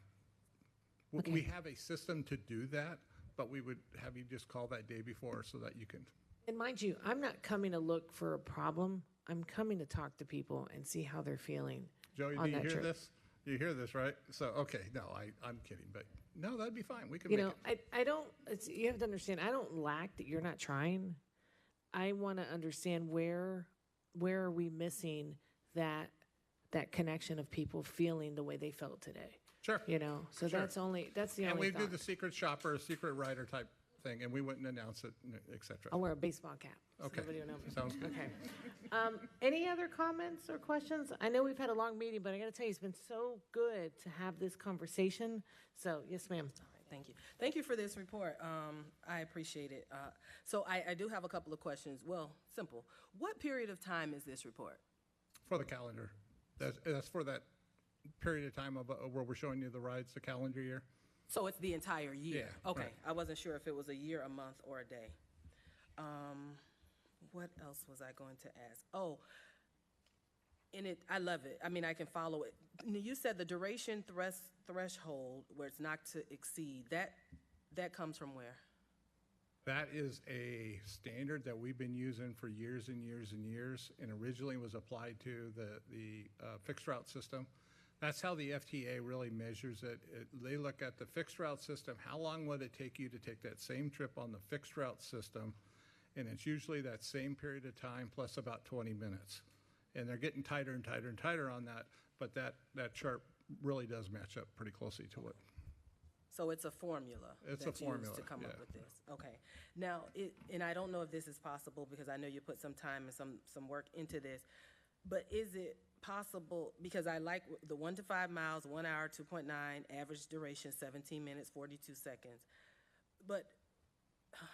We Okay. have a system to do that, but we would have you just call that day before so that you can. and mind you, I'm not coming to look for a problem. I'm coming to talk to people and see how they're feeling. Joey, on do you that hear trip. this? You hear this, right? So, okay, no, I'm kidding, but no, that'd be fine. We could You make know, it. I don't, you have to understand, I don't lack that you're not trying. I want to understand where are we missing that connection of people feeling the way they felt today. Sure. You know, so Sure. that's the only And we do thought. the secret shopper, secret rider type thing, and we wouldn't announce it, et cetera. I'll wear a baseball cap. so Okay. nobody will know me. Sounds good. Okay. Any other comments or questions? I know we've had a long meeting, but I got to tell you, it's been so good to have this conversation. So, yes, ma'am. Thank you. Thank you for this report. I appreciate it. So I do have a couple of questions. Well, simple. What period of time is this report? For the calendar. That's for that period of time of where we're showing you the rides, the calendar year. So it's the entire year? Yeah, Okay. right. I wasn't sure if it was a year, a month, or a day. What else was I going to ask? Oh, I love it. I mean, I can follow it. You said the duration threshold where it's not to exceed, that comes from where? That is a standard that we've been using for years and years and years, and originally was applied to the fixed route system. That's how the FTA really measures it. They look at the fixed route system, how long would it take you to take that same trip on the fixed route system? And it's usually that same period of time plus about 20 minutes. And they're getting tighter and tighter and tighter on that, but that chart really does match up pretty closely to it. So it's a formula It's a that's used formula, to come up yeah. with this. Okay. Now, and I don't know if this is possible because I know you put some time and some work into this, but is it possible, because I like the 1 to 5 miles, 1 hour, 2.9, average duration 17 minutes, 42 seconds. But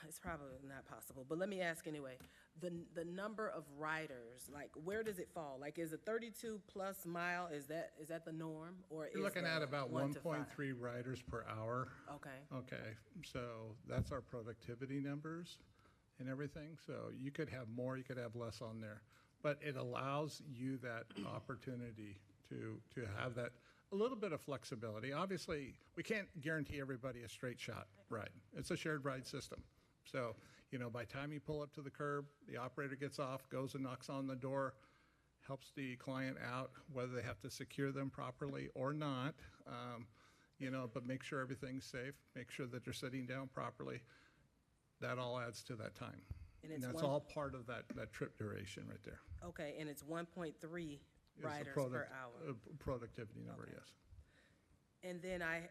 it's probably not possible, but let me ask anyway. The number of riders, like where does it fall? Like is a 32 plus mile, is that the norm? Or You're looking at about 1 to 5? 1.3 riders per hour. Okay. Okay, so that's our productivity numbers and everything. So you could have more, you could have less on there. But it allows you that opportunity to have that, a little bit of flexibility. Obviously, we can't guarantee everybody a straight shot ride. It's a shared ride system. So, by the time you pull up to the curb, the operator gets off, goes and knocks on the door, helps the client out, whether they have to secure them properly or not, but make sure everything's safe, make sure that they're sitting down properly. That all adds to that time. And that's all part of that trip duration right there. Okay, and it's 1.3 Is the riders per hour. Productivity number, Okay. yes. And then I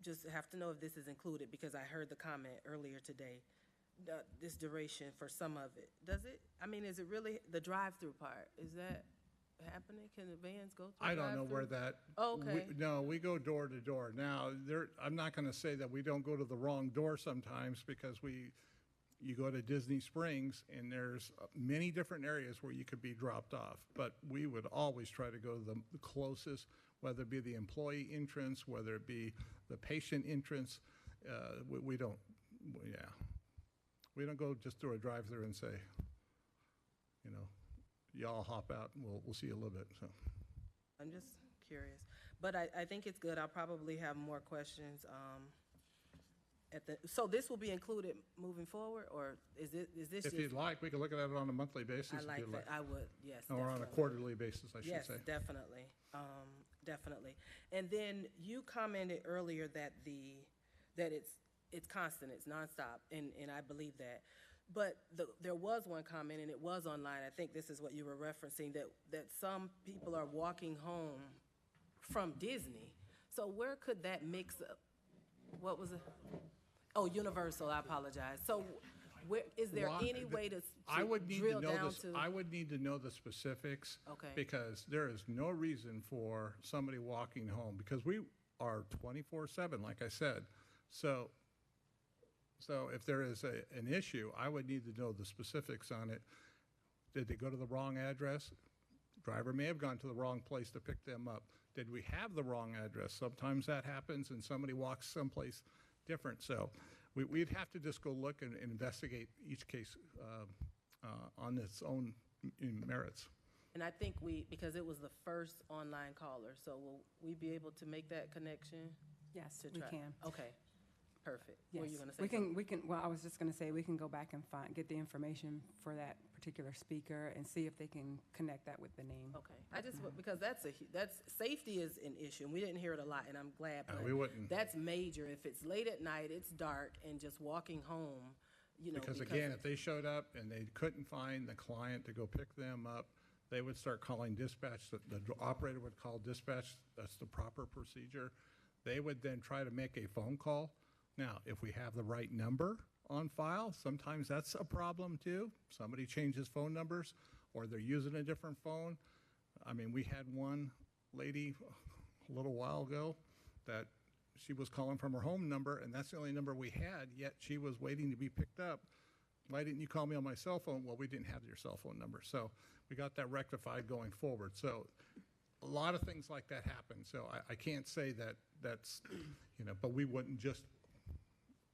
just have to know if this is included, because I heard the comment earlier today, this duration for some of it. Does it, is it really, the drive-through part, is that happening? Can the vans go through I don't know drive-through? where that. Okay. No, we go door to door. Now, I'm not going to say that we don't go to the wrong door sometimes, because you go to Disney Springs and there's many different areas where you could be dropped off. But we would always try to go to the closest, whether it be the employee entrance, whether it be the patient entrance. We don't go just through a drive-through and say, y'all hop out and we'll see you a little bit. So I'm just curious. But I think it's good. I'll probably have more questions so this will be included moving forward, or is this if just? you'd like, we can look at it on a monthly basis. I if like you'd that. I would, yes. Or on a definitely. quarterly basis, I should say. Yes, definitely, definitely. And then you commented earlier that it's constant, it's nonstop, and I believe that. But there was one comment, and it was online. I think this is what you were referencing, that some people are walking home from Disney. So where could that mix up? What was it? Oh, Universal. I apologize. So, is there any way to I would need drill to know down this. to? I would need to know the specifics. Okay. Because there is no reason for somebody walking home, because we are 24/7, like I said. So if there is an issue, I would need to know the specifics on it. Did they go to the wrong address? Driver may have gone to the wrong place to pick them up. Did we have the wrong address? Sometimes that happens, and somebody walks someplace different. So we'd have to just go look and investigate each case on its own merits. And I think because it was the first online caller, so will we be able to make that connection? Yes, to we try? can. Okay, perfect. Yes. Were you going to say We can, well, I was just going to say, we can go back and get the information for that particular speaker and see if they can connect that with the name. Okay, because that's safety is an issue, and we didn't hear it a lot, and I'm glad. But we wouldn't. That's major. If it's late at night, it's dark, and just walking home, Because again, if they showed up and they couldn't find the client to go pick them up, they would start calling dispatch. The operator would call dispatch. That's the proper procedure. They would then try to make a phone call. Now, if we have the right number on file, sometimes that's a problem too. Somebody changes phone numbers, or they're using a different phone. We had one lady a little while ago that she was calling from her home number, and that's the only number we had, yet she was waiting to be picked up. Why didn't you call me on my cell phone? Well, we didn't have your cell phone number. So we got that rectified going forward. So a lot of things like that happen. So I can't say that's, but we wouldn't just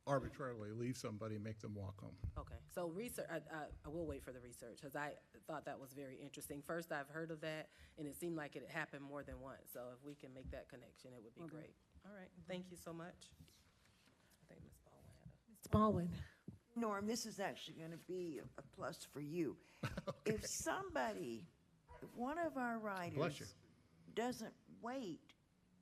arbitrarily leave somebody and make them walk home. Okay, so research, I will wait for the research, because I thought that was very interesting. First, I've heard of that, and it seemed like it had happened more than once. So if we can make that connection, it would be great. All right, thank you so much. I think Ms. Baldwin had a... Ms. Baldwin. Norm, this is actually going to be a plus for you. Okay. If one of our riders doesn't wait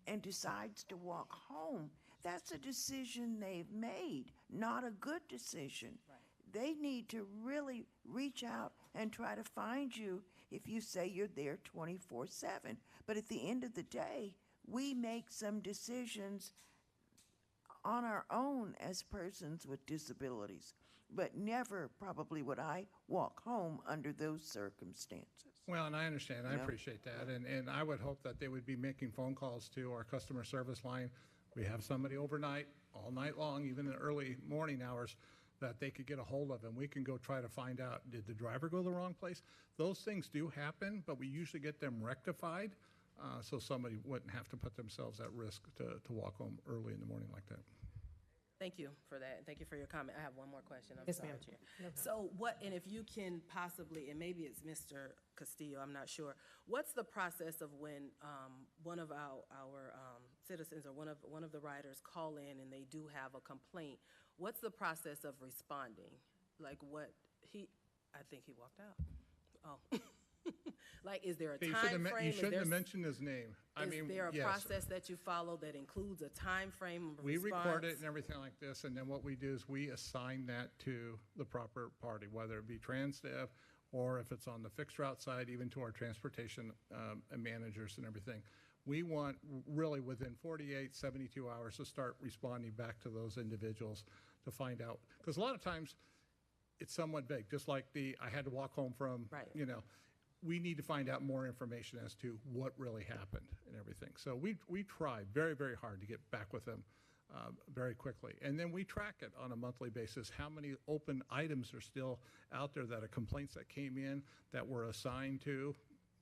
and decides to walk home, that's a decision they've made, not a good decision. Right. They need to really reach out and try to find you if you say you're there 24/7. But at the end of the day, we make some decisions on our own as persons with disabilities, but never probably would I walk home under those circumstances. Well, and I understand, I You know? appreciate that, and I would hope that they would be making phone calls to our customer service line. We have somebody overnight, all night long, even in the early morning hours, that they could get a hold of, and we can go try to find out, did the driver go the wrong place? Those things do happen, but we usually get them rectified, so somebody wouldn't have to put themselves at risk to walk home early in the morning like that. Thank you for that, and thank you for your comment. I have one more question. I'm Yes, sorry, ma'am. Chair. No So what, and if you can possibly, and maybe it's Mr. Castillo, I'm not sure, what's the process of when one of our citizens or one of the riders call in and they do have a complaint? What's the process of responding? Like I think he walked out. Oh. Like, is there a time frame? You shouldn't have mentioned his name. Is there a yes. process that you follow that includes a time frame of We response? record it and everything like this, and then what we do is we assign that to the proper party, whether it be TransDev or if it's on the fixed route side, even to our transportation managers and everything. We want really within 48, 72 hours to start responding back to those individuals to find out. Because a lot of times it's somewhat vague, just like I had to walk home from, Right. We need to find out more information as to what really happened and everything. So we try very, very hard to get back with them very quickly. And then we track it on a monthly basis, how many open items are still out there that are complaints that came in that were assigned to,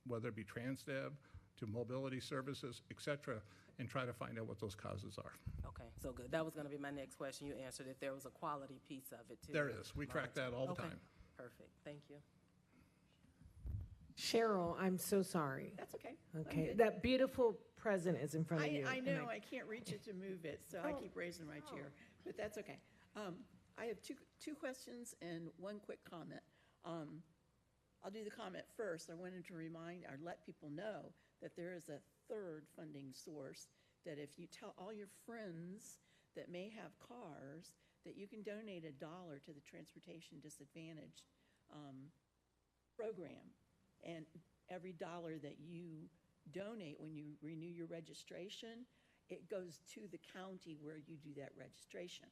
whether it be TransDev, to mobility services, et cetera, and try to find out what those causes are. Okay, so good. That was going to be my next question. You answered if there was a quality piece of it, too. There is. We track that all the Okay. time. Perfect. Thank you. Cheryl, I'm so sorry. That's okay. I'm Okay, good. that beautiful present is in front of you. I and know, I can't reach it to move it, so I keep raising my chair, but that's okay. I have two questions and one quick comment. I'll do the comment first. I wanted to remind or let people know that there is a third funding source, that if you tell all your friends that may have cars, that you can donate $1 to the Transportation Disadvantaged program. And every dollar that you donate when you renew your registration, it goes to the county where you do that registration.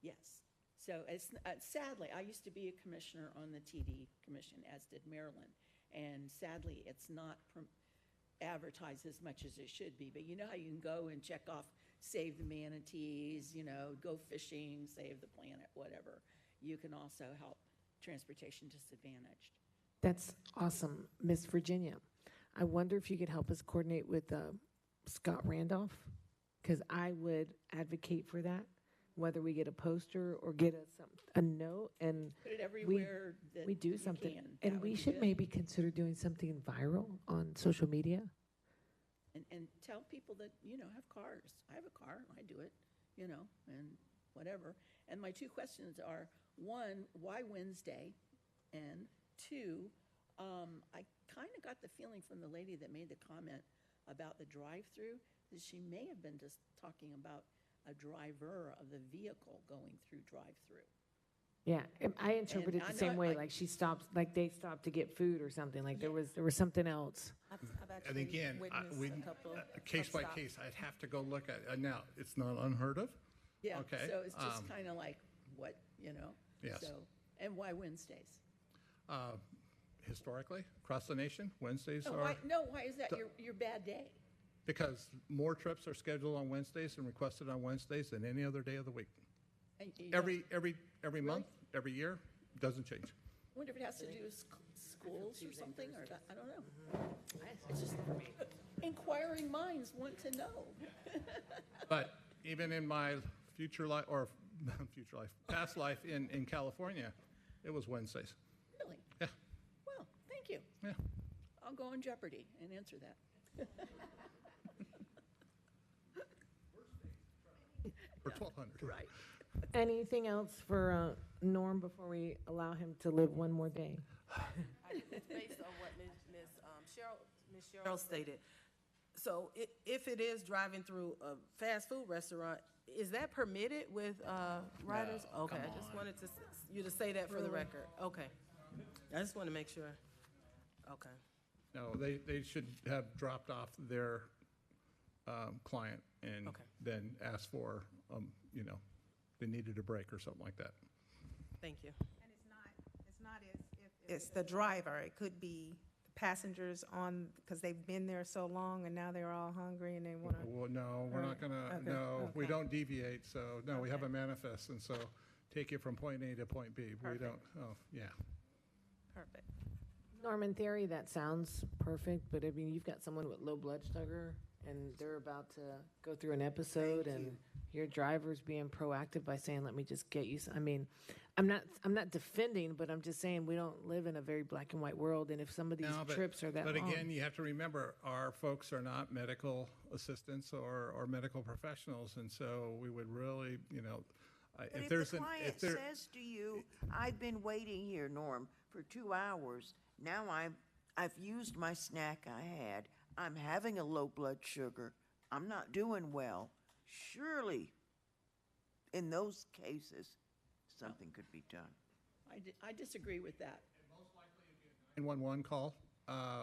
Yes. So it's sadly, I used to be a commissioner on the TD Commission, as did Maryland, and sadly, it's not advertised as much as it should be. But you know how you can go and check off, save the manatees, go fishing, save the planet, whatever. You can also help Transportation Disadvantaged. That's awesome, Miss Virginia. I wonder if you could help us coordinate with Scott Randolph, because I would advocate for that, whether we get a poster or get a note, and Put it everywhere that we do you something. can. And That we would be should good. maybe consider doing something viral on social media. And tell people that, have cars. I have a car, I do it, and whatever. And my two questions are, one, why Wednesday? And two, I kind of got the feeling from the lady that made the comment about the drive-through that she may have been just talking about a driver of the vehicle going through drive-through. Yeah, I interpret it I the know same it, way, like- like she stops, like they stopped to get food or something, like there was something else. I've And actually again, witnessed a couple case of by stops. case, I'd have to go look at it. Now, it's not unheard of. Yeah, Okay, so it's just kind of like, what, Yes. So, and why Wednesdays? Historically, across the nation, Wednesdays No, are, why is that your bad day? because more trips are scheduled on Wednesdays and requested on Wednesdays than any other day of the week. And you don't- Every month, every year, doesn't change. I wonder if it has to do with schools or something, or I don't know. It's just for me. Inquiring minds want to know. But even in my past life in California, it was Wednesdays. Really? Yeah. Well, thank you. Yeah. I'll go on Jeopardy and answer that. For 1,200. Right. Anything else for Norm before we allow him to live one more day? It's based on what Ms. Cheryl stated. So if it is driving through a fast food restaurant, is that permitted with riders? No, Okay, come I just on. wanted you to say that for the Really? record. Okay. I just want to make sure. Okay. No, they should have dropped off their client and then asked for, they needed a break or something like that. Thank you. And it's not as if it's the driver. It could be passengers on, because they've been there so long and now they're all hungry and they want to. Well, no, we're not gonna, Okay, no, we okay. don't deviate, so, no, we have a manifest, and so take it from point A to point B. We Perfect. don't, yeah. Perfect. Norm, in theory, that sounds perfect, but I mean, you've got someone with low blood sugar and they're about to go through an episode and your driver's being proactive by saying, let me just get you some. I mean, I'm not defending, but I'm just saying we don't live in a very black and white world. And if some of these No, trips are that But long. again, you have to remember, our folks are not medical assistants or medical professionals, and so we would really, But if if there's the an, client if there, says to you, I've been waiting here, Norm, for 2 hours, now I've used my snack I had, I'm having a low blood sugar, I'm not doing well, surely, in those cases, something could be done. I disagree with that. 911 call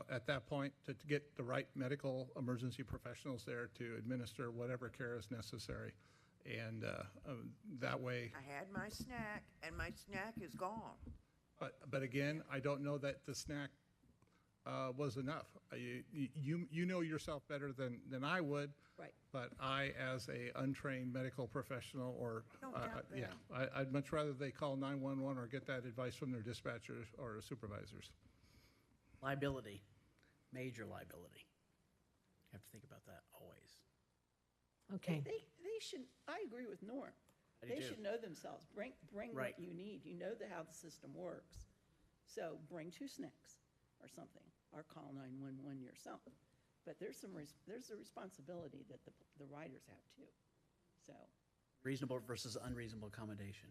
at that point to get the right medical emergency professionals there to administer whatever care is necessary. And that way, I had my snack, and my snack is gone. but again, I don't know that the snack was enough. You know yourself better than I would. Right. But I, as a untrained medical professional, or Don't doubt that. I'd much rather they call 911 or get that advice from their dispatchers or supervisors. Liability, major liability. You have to think about that always. Okay. They should, I agree with Norm. I do They too. should know themselves. Bring Right. what you need. You know how the system works. So bring 2 snacks or something, or call 911 yourself. But there's a responsibility that the riders have too. So, Reasonable versus unreasonable accommodation.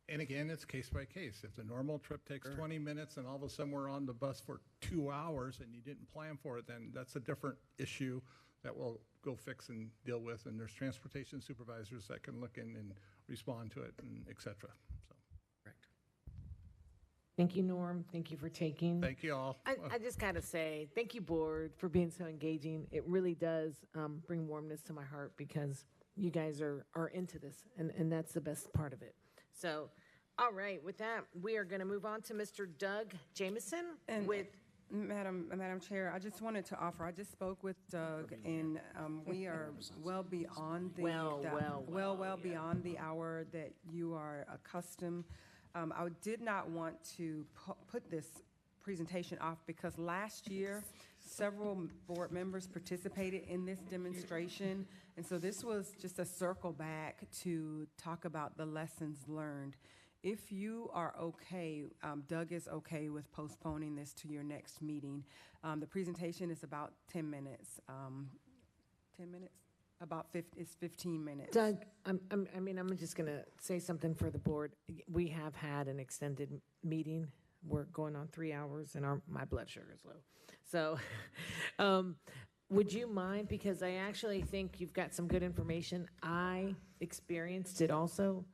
And again, it's case by case. If the normal trip takes 20 minutes and all of a sudden we're on the bus for 2 hours and you didn't plan for it, then that's a different issue that we'll go fix and deal with. And there's transportation supervisors that can look in and respond to it, and et cetera. So, Correct. Thank you, Norm. Thank you for taking. thank you all. I just got to say, thank you, board, for being so engaging. It really does bring warmness to my heart because you guys are into this, and that's the best part of it. So, all right, with that, we are going to move on to Mr. Doug Jameson And with. Madam Chair, I just wanted to offer, I just spoke with Doug, and we are well beyond the, well beyond the hour that you are accustomed. I did not want to put this presentation off because last year, several board members participated in this demonstration, and so this was just a circle back to talk about the lessons learned. If you are okay, Doug is okay with postponing this to your next meeting. The presentation is about 10 minutes. 10 minutes? It's 15 minutes. Doug, I'm just going to say something for the board. We have had an extended meeting. We're going on 3 hours, and my blood sugar is low. So would you mind, because I actually think you've got some good information. I experienced it also,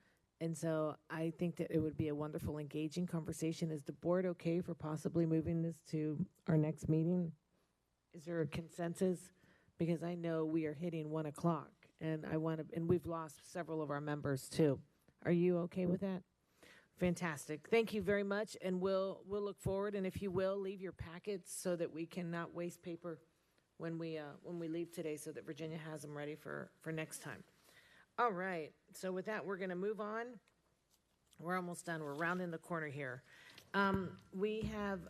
and so I think that it would be a wonderful, engaging conversation. Is the board okay for possibly moving this to our next meeting? Is there a consensus? Because I know we are hitting 1 o'clock, and and we've lost several of our members too. Are you okay with that? Fantastic. Thank you very much, and we'll look forward. And if you will, leave your packets so that we cannot waste paper when we leave today, so that Virginia has them ready for next time. All right. So with that, we're going to move on. We're almost done. We're rounding the corner here. We have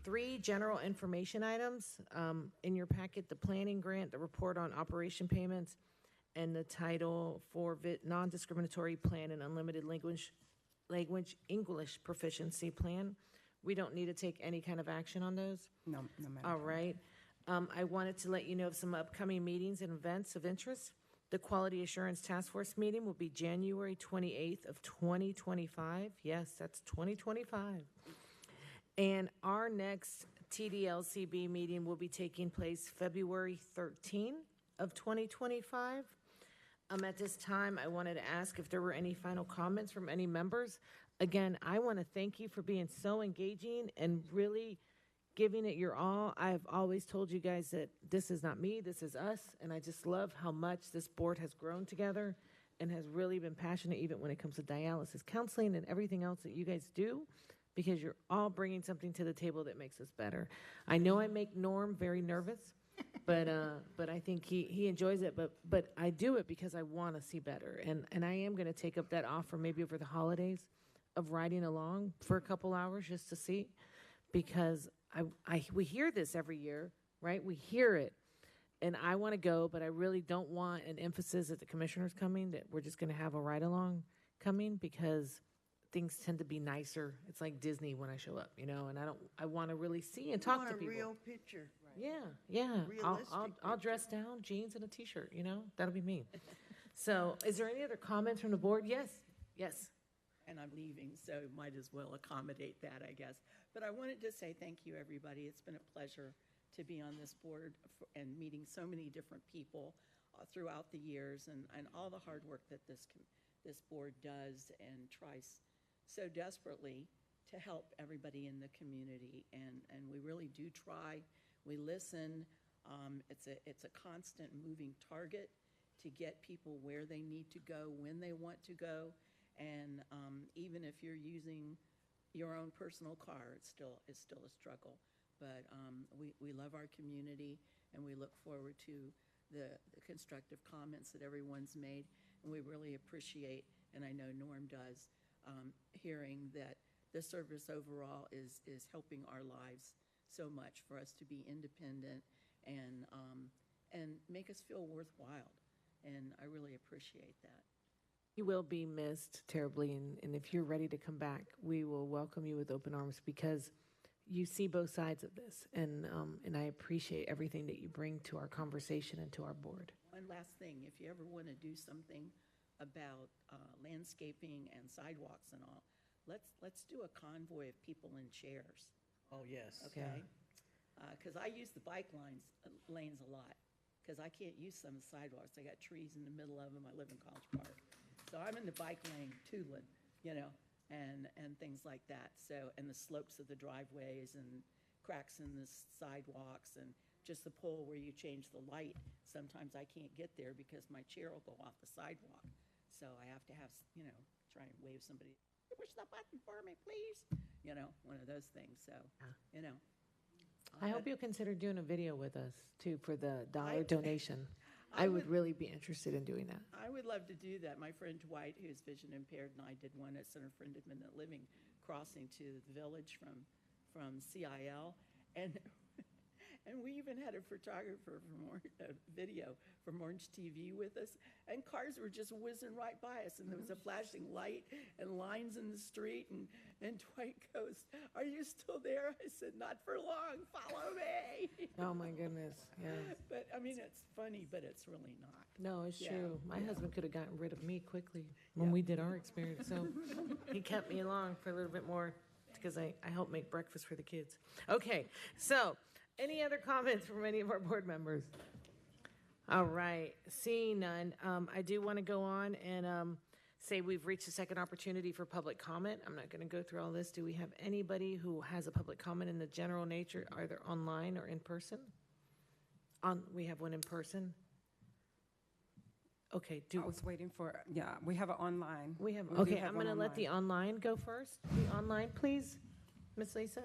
3 general information items in your packet: the planning grant, the report on operation payments, and the Title for non-discriminatory plan and unlimited language English proficiency plan. We don't need to take any kind of action on those? No, ma'am. All right. I wanted to let you know of some upcoming meetings and events of interest. The Quality Assurance Task Force meeting will be January 28th of 2025. Yes, that's 2025. And our next TDLCB meeting will be taking place February 13th of 2025. At this time, I wanted to ask if there were any final comments from any members. Again, I want to thank you for being so engaging and really giving it your all. I've always told you guys that this is not me, this is us, and I just love how much this board has grown together and has really been passionate even when it comes to dialysis counseling and everything else that you guys do, because you're all bringing something to the table that makes us better. I know I make Norm very nervous, but I think he enjoys it, but I do it because I want to see better, and I am going to take up that offer maybe over the holidays of riding along for a couple hours just to see, because we hear this every year, right? We hear it, and I want to go, but I really don't want an emphasis that the commissioner's coming, that we're just going to have a ride-along coming, because things tend to be nicer. It's like Disney when I show up, and I want to really see and talk to people. Want a real picture. Yeah. I'll dress down, jeans and a t-shirt, that'll be me. So is there any other comments from the board? Yes. And I'm leaving, so might as well accommodate that, I guess. But I wanted to say thank you, everybody. It's been a pleasure to be on this board and meeting so many different people throughout the years, and all the hard work that this board does and tries so desperately to help everybody in the community. And we really do try. We listen. It's a constant moving target to get people where they need to go, when they want to go. And even if you're using your own personal car, it's still a struggle. But we love our community, and we look forward to the constructive comments that everyone's made. And we really appreciate, and I know Norm does, hearing that the service overall is helping our lives so much, for us to be independent and make us feel worthwhile. And I really appreciate that. You will be missed terribly, and if you're ready to come back, we will welcome you with open arms, because you see both sides of this, and I appreciate everything that you bring to our conversation and to our board. One last thing, if you ever want to do something about landscaping and sidewalks and all, let's do a convoy of people in chairs. Oh, yes. Okay? Because I use the bike lanes a lot, because I can't use some of the sidewalks. I got trees in the middle of them. I live in College Park. So I'm in the bike lane tootling, and things like that. So, and the slopes of the driveways and cracks in the sidewalks, and just the pole where you change the light. Sometimes I can't get there because my chair will go off the sidewalk. So I have to have, try and wave somebody, push the button for me, please. One of those things. So, I hope you'll consider doing a video with us, too, for the dollar donation. I would really be interested in doing that. I would love to do that. My friend Dwight, who's vision impaired, and I did one at Center for Independent Living, crossing to the village from CIL, and we even had a photographer from video from Orange TV with us, and cars were just whizzing right by us, and there was a flashing light and lines in the street, and Dwight goes, "Are you still there?" I said, "Not for long, follow me." Oh, my goodness, yeah. But, I mean, it's funny, but it's really not. No, it's true. My husband could have gotten rid of me quickly when we did our experience, so he kept me along for a little bit more, because I helped make breakfast for the kids. Okay, so any other comments from any of our board members? All right, seeing none, I do want to go on and say we've reached the second opportunity for public comment. I'm not going to go through all this. Do we have anybody who has a public comment in the general nature, either online or in person? We have one in person. Okay. I was waiting for, we have it online. Okay, I'm going to let the online go first. The online, please, Miss Lisa.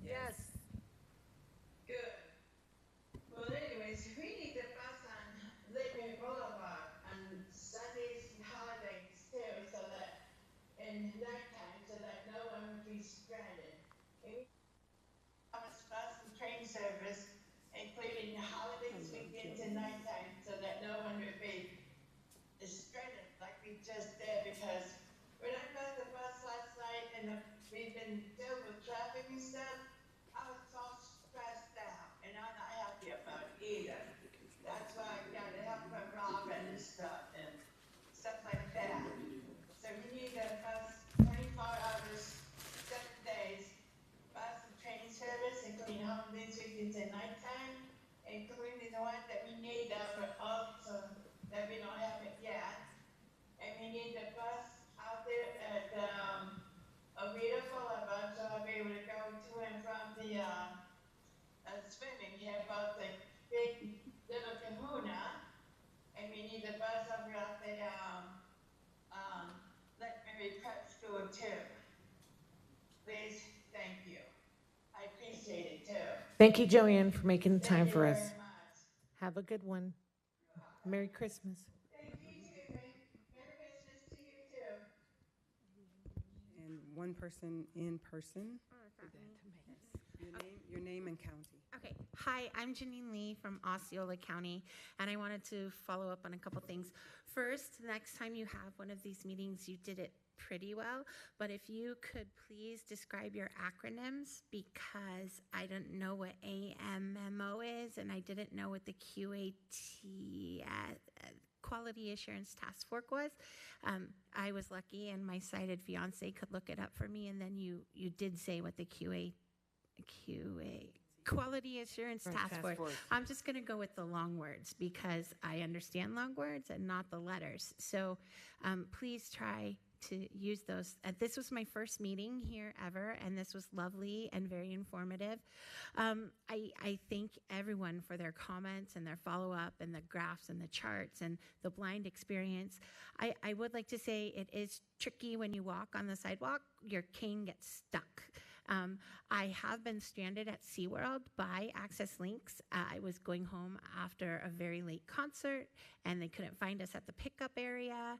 Yes. Good. Well, a bus out there at Oviedo Boulevard, so I'll be able to go to and from the swimming here, both the big little kahuna, and we need a bus over at the Let Mary Prep School too. Please, thank you. I appreciate it too. Thank you, Joanne, for making the time Thank you for us. very much. Have a good one. Merry Christmas. Thank you too. Merry Christmas to you too. And one person in person. Your name and county. Okay. Hi, I'm Janine Lee from Osceola County, and I wanted to follow up on a couple things. First, next time you have one of these meetings, you did it pretty well, but if you could please describe your acronyms, because I didn't know what AMMO is, and I didn't know what the QAT, Quality Assurance Task Force was. I was lucky, and my sighted fiance could look it up for me, and then you did say what the QA Quality Assurance Task Force. I'm just going to go with the long words because I understand long words and not the letters. So please try to use those. This was my first meeting here ever, and this was lovely and very informative. I thank everyone for their comments and their follow-up and the graphs and the charts and the blind experience. I would like to say it is tricky when you walk on the sidewalk. Your cane gets stuck. I have been stranded at SeaWorld by Access Links. I was going home after a very late concert, and they couldn't find us at the pickup area.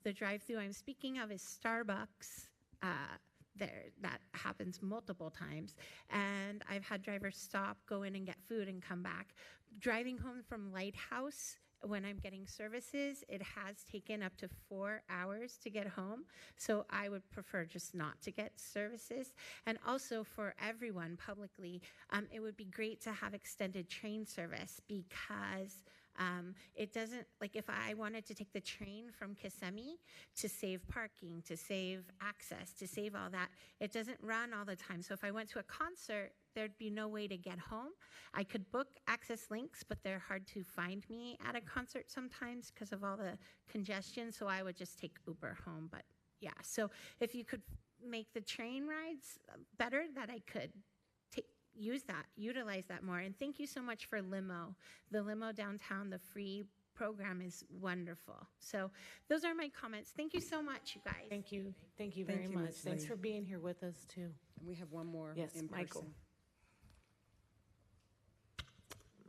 The drive-through I'm speaking of is Starbucks. That happens multiple times. And I've had drivers stop, go in and get food and come back. Driving home from Lighthouse, when I'm getting services, it has taken up to 4 hours to get home. So I would prefer just not to get services. And also for everyone publicly, it would be great to have extended train service because it doesn't, like if I wanted to take the train from Kissimmee to save parking, to save access, to save all that, it doesn't run all the time. So if I went to a concert, there'd be no way to get home. I could book Access Links, but they're hard to find me at a concert sometimes because of all the congestion. So I would just take Uber home. But yeah, so if you could make the train rides better, that I could utilize that more. And thank you so much for limo. The limo downtown, the free program is wonderful. So those are my comments. Thank you so much, you guys. Thank you. Thank you very much. Thanks for being here with us, too. And we have one more Yes, in Michael. person.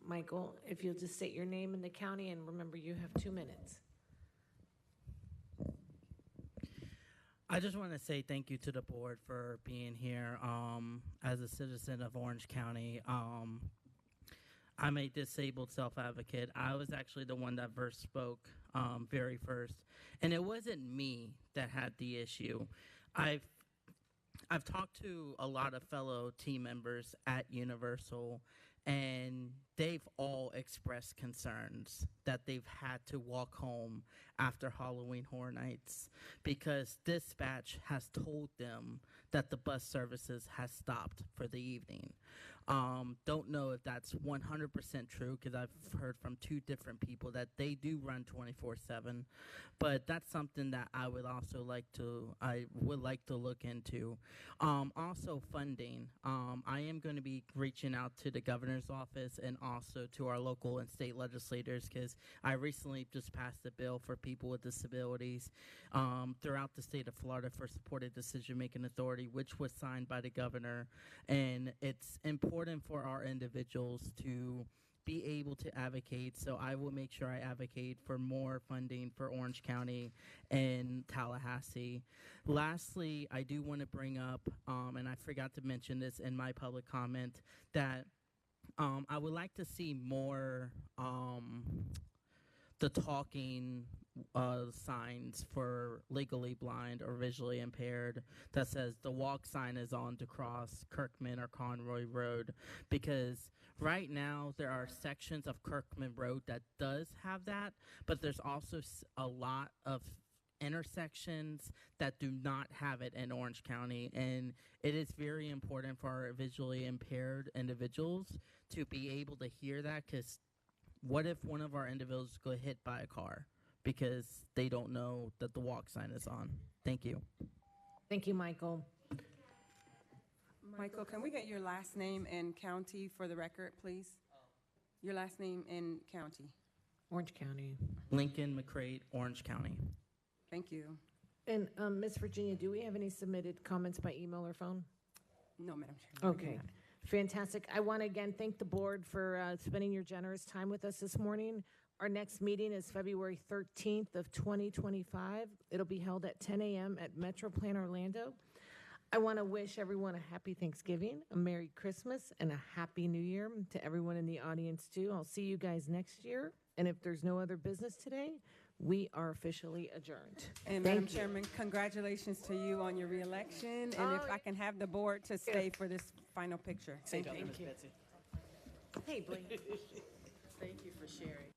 Michael, if you'll just state your name and the county, and remember you have 2 minutes. I just want to say thank you to the board for being here. As a citizen of Orange County, I'm a disabled self-advocate. I was actually the one that first spoke very first, and it wasn't me that had the issue. I've talked to a lot of fellow team members at Universal, and they've all expressed concerns that they've had to walk home after Halloween Horror Nights because dispatch has told them that the bus services has stopped for the evening. Don't know if that's 100% true because I've heard from 2 different people that they do run 24/7, but that's something that I would like to look into. Also funding. I am going to be reaching out to the governor's office and also to our local and state legislators because I recently just passed a bill for people with disabilities throughout the state of Florida for supported decision-making authority, which was signed by the governor, and it's important for our individuals to be able to advocate, so I will make sure I advocate for more funding for Orange County and Tallahassee. Lastly, I do want to bring up, and I forgot to mention this in my public comment, that I would like to see more the talking signs for legally blind or visually impaired that says the walk sign is on to cross Kirkman or Conroy Road, because right now there are sections of Kirkman Road that does have that, but there's also a lot of intersections that do not have it in Orange County, and it is very important for our visually impaired individuals to be able to hear that, because what if one of our individuals go hit by a car? because they don't know that the walk sign is on. Thank you. Thank you, Michael. Michael, can we get your last name and county for the record, please? Your last name and county. Orange County. Lincoln McCrate, Orange County. Thank you. And Ms. Virginia, do we have any submitted comments by email or phone? No, Madam Chair. Okay, fantastic. I want to again thank the board for spending your generous time with us this morning. Our next meeting is February 13th of 2025. It'll be held at 10 a.m. at MetroPlan Orlando. I want to wish everyone a happy Thanksgiving, a Merry Christmas, and a Happy New Year to everyone in the audience, too. I'll see you guys next year. And if there's no other business today, we are officially adjourned. And Madam Chairman, congratulations to you on your reelection. And if I can have the board to stay for this final picture. Thank you. Betsy. Hey, Blake. Thank you for sharing.